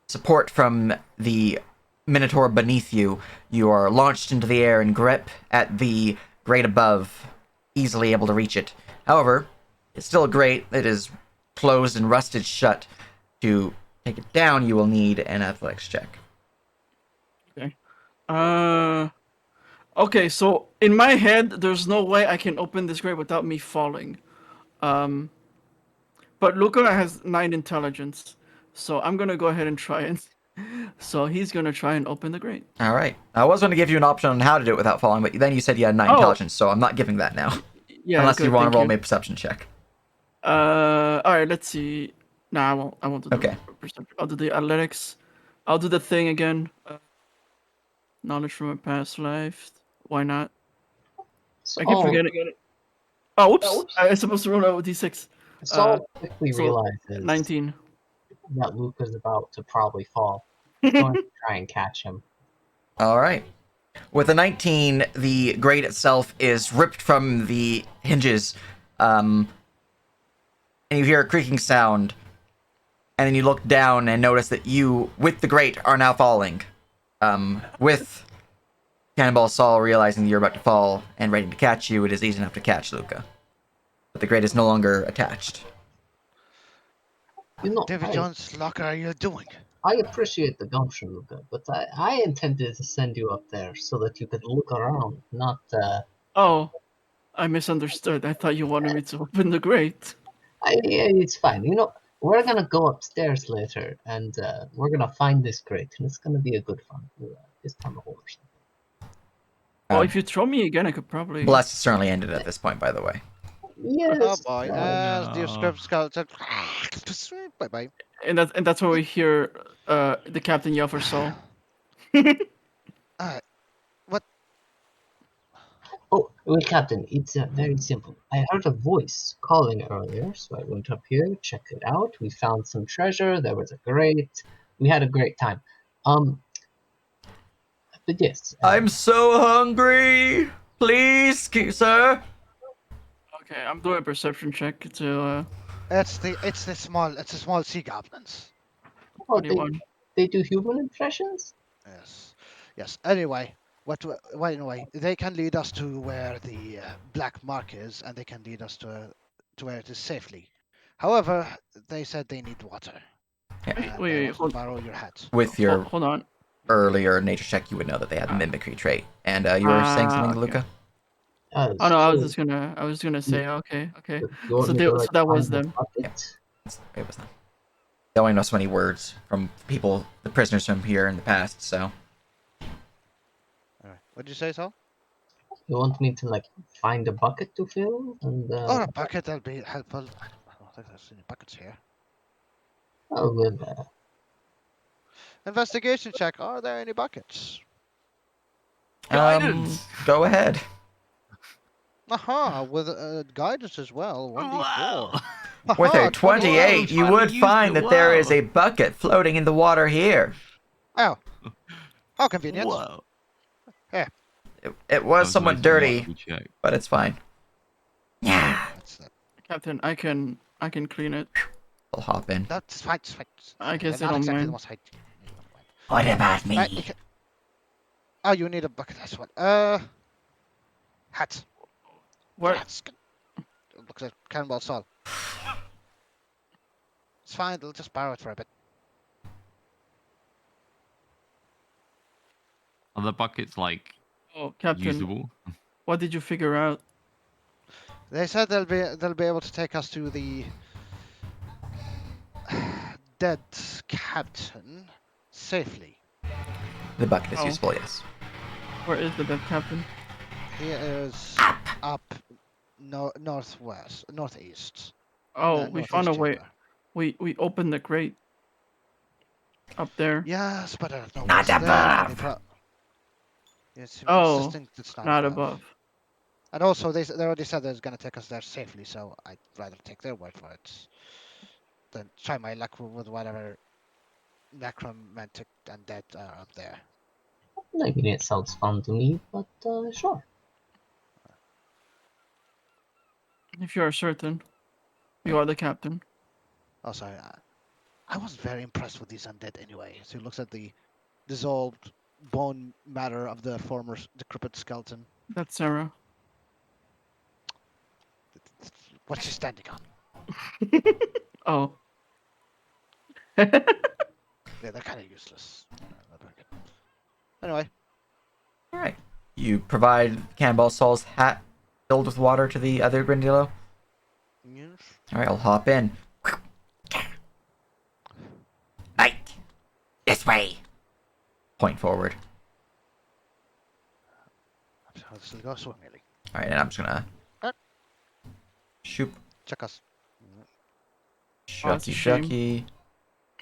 S1: support from the Minotaur beneath you, you are launched into the air and grip at the grate above, easily able to reach it. However, it's still a grate that is closed and rusted shut. To take it down, you will need an athletics check.
S6: Okay. Okay, so in my head, there's no way I can open this grate without me falling. But Luca has 9 intelligence, so I'm gonna go ahead and try it. So he's gonna try and open the grate.
S1: All right. I was going to give you an option on how to do it without falling, but then you said you had 9 intelligence, so I'm not giving that now.
S6: Yeah.
S1: Unless
S6: good,
S1: you want
S6: thank
S1: to roll me a perception check.
S6: All right, let's see. Nah, I won't. I won't do the
S1: Okay.
S6: perception. I'll do the athletics. I'll do the thing again. Knowledge from a past life. Why not? I keep forgetting it. Oh, whoops! I was supposed to roll out with d6.
S3: Saul quickly
S6: so
S3: realizes
S6: 19.
S3: that Luca's about to probably fall. He's going to try and catch him.
S1: All right. With a 19, the grate itself is ripped from the hinges, and you hear a creaking sound, and then you look down and notice that you, with the grate, are now falling. With Cannonball Saul realizing that you're about to fall and ready to catch you, it is easy enough to catch Luca. But the grate is no longer attached.
S3: You know,
S2: David Jones, Locker, are you doing?
S3: I appreciate the gumption, Luca, but I intended to send you up there so that you could look around, not.
S6: Oh, I misunderstood. I thought you wanted me to open the grate.
S3: It's fine. You know, we're gonna go upstairs later, and we're gonna find this crate, and it's gonna be a good fun this time of horse.
S6: Well, if you throw me again, I could probably.
S1: Bless is certainly ended at this point, by the way.
S3: Yes.
S2: Oh boy,
S5: no.
S2: dear script skeleton. Bye bye.
S6: And that's where we hear the captain yell for Saul.
S2: What?
S3: Oh, well, Captain, it's very simple. I heard a voice calling earlier, so I went up here, checked it out. We found some treasure. There was a grate. We had a great time. But yes.
S1: I'm so hungry! Please, sir?
S6: Okay, I'm doing a perception check to
S2: It's the small sea goblins.
S3: Oh,
S6: 21.
S3: they do human impressions?
S2: Yes. Anyway, anyway, they can lead us to where the black mark is, and they can lead us to where it is safely. However, they said they need water.
S1: Yeah.
S2: And
S6: Wait,
S2: I want
S6: hold-
S2: to borrow your hat.
S1: With your
S6: Hold on.
S1: earlier nature check, you would know that they had the mimicry trait. And you were saying something,
S6: okay.
S1: Luca?
S6: Oh no, I was gonna say okay.
S3: You want
S6: So
S3: me
S6: they,
S3: to,
S6: so
S3: like,
S6: that was
S3: find the
S6: them.
S3: bucket?
S1: It was them. They only know so many words from people, the prisoners from here in the past, so.
S2: Alright. What did you say, Saul?
S3: You want me to like find a bucket to fill? And
S2: Oh, a bucket, that'll be helpful. I don't think there's any buckets here.
S3: oh, good.
S2: Investigation check. Are there any buckets?
S5: Guidance.
S1: Go ahead.
S2: Aha, with guidance as well. 1d4.
S5: Wow.
S1: With
S2: Aha,
S1: a 28, you
S5: finally
S1: would
S5: used
S1: find
S5: it,
S1: that there
S5: wow.
S1: is a bucket floating in the water here.
S2: Oh, how convenient.
S5: Wow.
S1: It was
S5: That
S1: somewhat
S5: nice
S1: dirty,
S5: water check.
S1: but it's fine. Yeah.
S2: That's it.
S6: Captain, I can clean it.
S1: I'll hop in.
S2: That's fine. It's fine.
S6: I guess
S2: They're
S6: I
S2: not
S6: don't
S2: exactly the
S6: mind.
S2: most hygienic.
S7: What about
S2: Right, you
S7: me?
S2: can... Oh, you need a bucket as well. Hat.
S6: What?
S2: Hats. Looks like cannonball saw. It's fine. They'll just borrow it for a bit.
S5: Are the buckets like
S6: Oh, Captain,
S5: usable?
S6: what did you figure out?
S2: They said they'll be able to take us to the dead captain safely.
S1: The bucket is
S6: Oh.
S1: useful, yes.
S6: Where is the dead captain?
S2: He is up northeast.
S6: Oh,
S2: No,
S6: we found a
S2: northeast
S6: way.
S2: chamber.
S6: We opened the crate. Up there.
S2: Yes, but I don't know
S7: Not
S2: what's there. And
S7: above.
S2: yes,
S6: Oh,
S2: it's distinct it's
S6: not above.
S2: And also, they already said they're going to take us there safely, so I'd rather take their word for it than try my luck with whatever necromantic undead are up there.
S3: I mean, it sounds fun to me, but sure.
S6: If you are certain. You are the captain.
S2: Oh, sorry. I was very impressed with these undead anyway. So he looks at the dissolved bone matter of the former decrepit skeleton.
S6: That's Sarah.
S2: What's she standing on?
S6: Oh.
S2: Yeah, they're kind of useless. Anyway.
S1: All right. You provide Cannonball Saul's hat filled with water to the other Grindilo.
S2: Yes.
S1: All right, I'll hop in.
S7: Right. This way.
S1: Point forward.
S2: That's how this will go swimmingly.
S1: All right, and I'm just gonna shoot.
S2: Check us.
S6: Oh, that's a
S1: Shucky
S6: shame.
S1: ducky.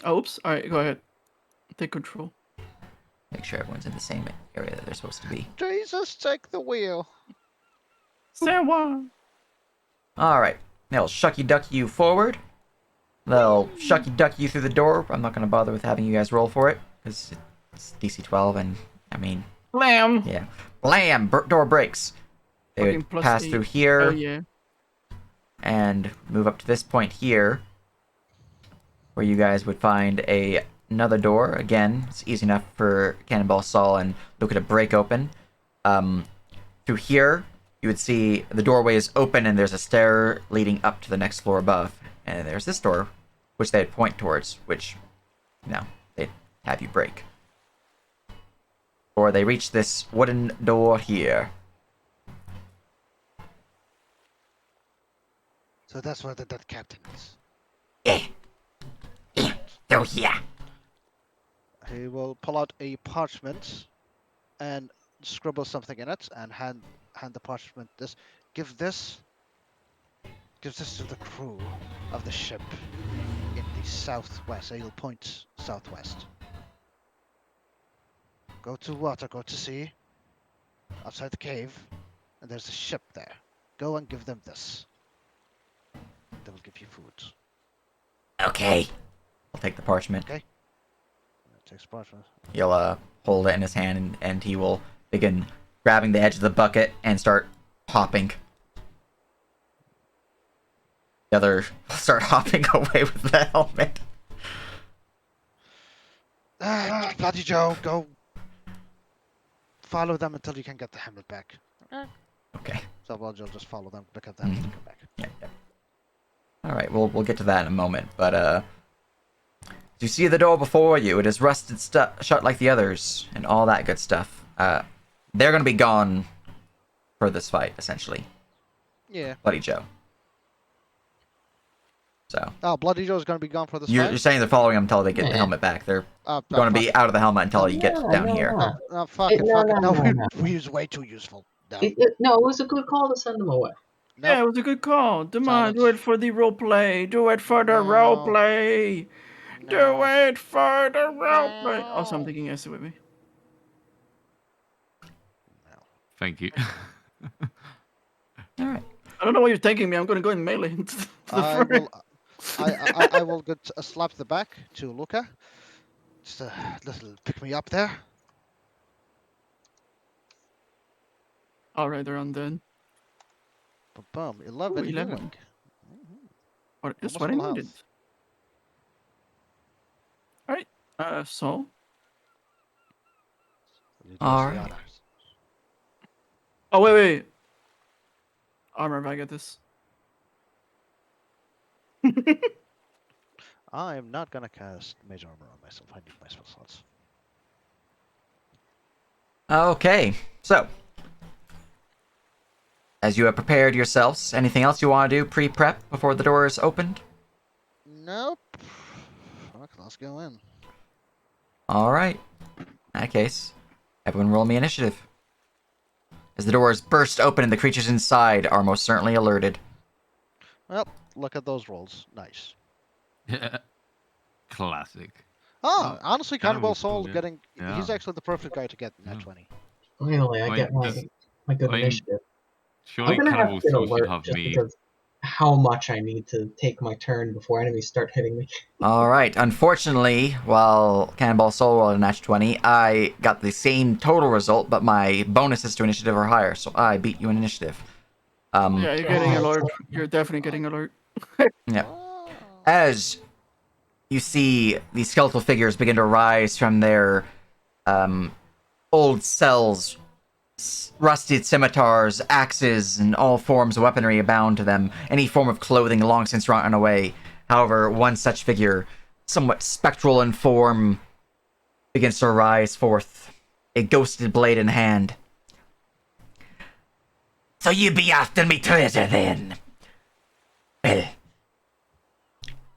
S6: Oh, oops. Alright, go ahead. Take control.
S1: Make sure everyone's in the same area that they're supposed to be.
S2: Jesus, take the wheel.
S6: Sarah!
S1: All right. They'll shucky ducky you forward. They'll shucky ducky you through the door. I'm not gonna bother with having you guys roll for it because it's DC 12, and I mean,
S6: Blam!
S1: yeah. Blam! Door breaks. They
S6: Fucking
S1: would
S6: plus
S1: pass
S6: 8.
S1: through here
S6: Oh, yeah.
S1: and move up to this point here, where you guys would find another door. Again, it's easy enough for Cannonball Saul and Luca to break open. Through here, you would see the doorway is open and there's a stair leading up to the next floor above. And there's this door, which they'd point towards, which, they'd have you break. Or they reach this wooden door here.
S2: So that's where the dead captain is.
S7: Eh. Through here.
S2: He will pull out a parchment and scribble something in it and hand the parchment this. Give this to the crew of the ship in the southwest. So he'll point southwest. Go to water, go to sea, outside the cave, and there's a ship there. Go and give them this. They will give you food.
S7: Okay.
S1: I'll take the parchment.
S2: Okay. Takes parchment.
S1: He'll hold it in his hand, and he will begin grabbing the edge of the bucket and start hopping. The other will start hopping away with the helmet.
S2: Bloody Joe, go follow them until you can get the helmet back.
S1: Okay.
S2: So Bloody Joe just follow them, pick up the helmet and come back.
S1: Yeah. All right, we'll get to that in a moment. But you see the door before you. It is rusted shut like the others, and all that good stuff. They're gonna be gone for this fight, essentially.
S2: Yeah.
S1: Bloody Joe. So
S2: Oh, Bloody Joe's gonna be gone for this
S1: you're
S2: fight?
S1: saying they're following him until they get the
S3: Yeah.
S1: helmet back. They're
S2: No,
S1: going to
S2: fuck
S1: be out of the helmet until you get
S3: No,
S1: down
S3: no,
S1: here.
S3: no.
S2: No, fuck it,
S3: No,
S2: fuck it.
S3: no,
S2: No,
S3: no, no.
S2: we was way too useful. No.
S3: No, it was a good call to send them away.
S2: Nope.
S6: Yeah, it was a good call. Come on, do
S2: Silence.
S6: it for the role play. Do it for the
S2: No.
S6: role play. Do
S2: No.
S6: it for the role play. Also, I'm taking acid with me.
S5: Thank you.
S1: All right.
S6: I don't know why you're taking me. I'm gonna go in melee into the
S2: I
S6: fray.
S2: will. I will get a slap to the back to Luca. Just a little pick me up there.
S6: Alright, they're undead.
S2: Boom, 11
S6: Ooh, 11.
S2: healing.
S6: What is
S2: Almost
S6: what I
S2: full
S6: needed?
S2: health.
S6: So?
S2: You do
S1: All
S2: the
S1: right.
S2: honors.
S6: Oh, wait. Armor, if I get this.
S2: I am not gonna cast Mage Armor on myself. I need my spell slots.
S1: Okay, so as you have prepared yourselves, anything else you want to do pre-prep before the door is opened?
S2: Nope. Fuck, let's go in.
S1: All right. In that case, everyone roll me initiative. As the doors burst open and the creatures inside are most certainly alerted.
S2: Well, look at those rolls. Nice.
S5: Yeah. Classic.
S2: Ah,
S5: Oh,
S2: honestly,
S5: Cannibal
S2: Cannibal Soul
S5: Soul, yeah.
S2: getting. He's
S5: Yeah.
S2: actually the perfect guy to get in that
S5: Yeah.
S2: 20.
S3: Finally, I
S5: I
S3: get
S5: mean,
S3: my good
S5: I mean,
S3: initiative. I'm
S5: surely
S3: gonna have
S5: Cannibal
S3: to get
S5: Soul should
S3: alert
S5: have
S3: just
S5: me.
S3: because how much I need to take my turn before enemies start hitting me.
S1: All right. Unfortunately, while Cannonball Soul rolled a natural 20, I got the same total result, but my bonuses to initiative are higher, so I beat you in initiative.
S6: Yeah, you're getting
S3: Oh,
S6: alert. You're definitely getting alert.
S1: Yeah. As you see these skeletal figures begin to rise from their old cells, rusted scimitars, axes, and all forms of weaponry abound to them, any form of clothing long since rotten away. However, one such figure, somewhat spectral in form, begins to rise forth, a ghosted blade in hand.
S7: So you be after me treasure then? Well,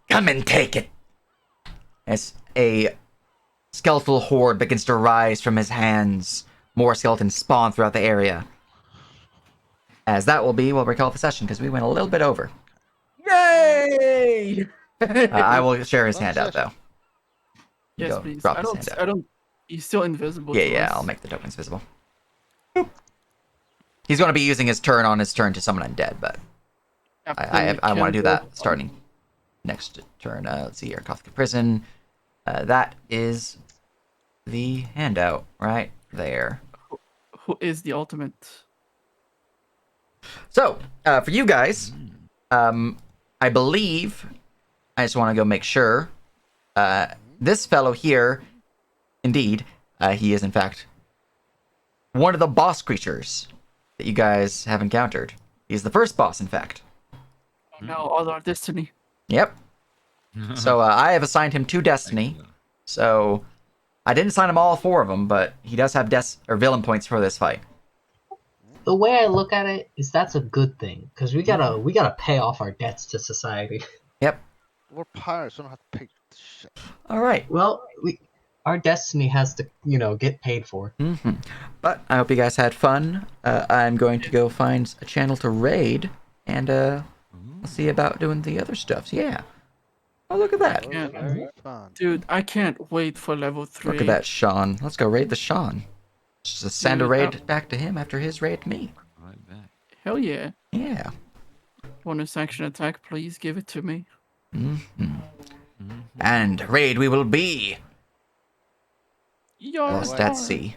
S7: come and take it.
S1: As a skeletal horde begins to rise from his hands, more skeletons spawn throughout the area. As that will be, we'll recall the session because we went a little bit over.
S6: Yay!
S1: I will share his
S2: Fun
S1: handout
S2: session.
S1: though. You
S6: Yes,
S1: go
S6: please.
S1: drop
S6: I
S1: his
S6: don't.
S1: handout.
S6: I don't. He's still invisible.
S1: Yeah,
S6: to
S1: yeah,
S6: us.
S1: I'll make the tokens visible. Boop. He's going to be using his turn on his turn to summon undead, but I want to do that starting next turn. Let's see here, Kafka Prison. That is the handout right there.
S6: Who is the ultimate?
S1: So, for you guys, I believe, I just want to go make sure, this fellow here, indeed, he is in fact one of the boss creatures that you guys have encountered. He's the first boss, in fact.
S6: Oh, no, all our destiny.
S1: Yep. So I have assigned him 2 destiny. So I didn't assign him all 4 of them, but he does have villain points for this fight.
S3: The way I look at it is that's a good thing because we gotta pay off our debts to society.
S1: Yep.
S2: We're pirates. We don't have to pay shit.
S1: All right.
S3: Well, our destiny has to get paid for.
S1: But I hope you guys had fun. I'm going to go find a channel to raid, and we'll see about doing the other stuff. Yeah. Oh, look at that.
S6: Yeah.
S2: Very fun.
S6: Dude, I can't wait for level 3.
S1: Look at that, Sean. Let's go raid the Sean. Just send a
S6: Dude,
S1: raid back to him after his raid to me.
S5: Right back.
S6: Hell yeah.
S1: Yeah.
S6: Bonus action attack, please give it to me.
S7: And raid we will be.
S6: Yo,
S1: Lost at sea.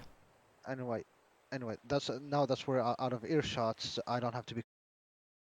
S2: Anyway, that's now that's we're out of earshot. So I don't have to be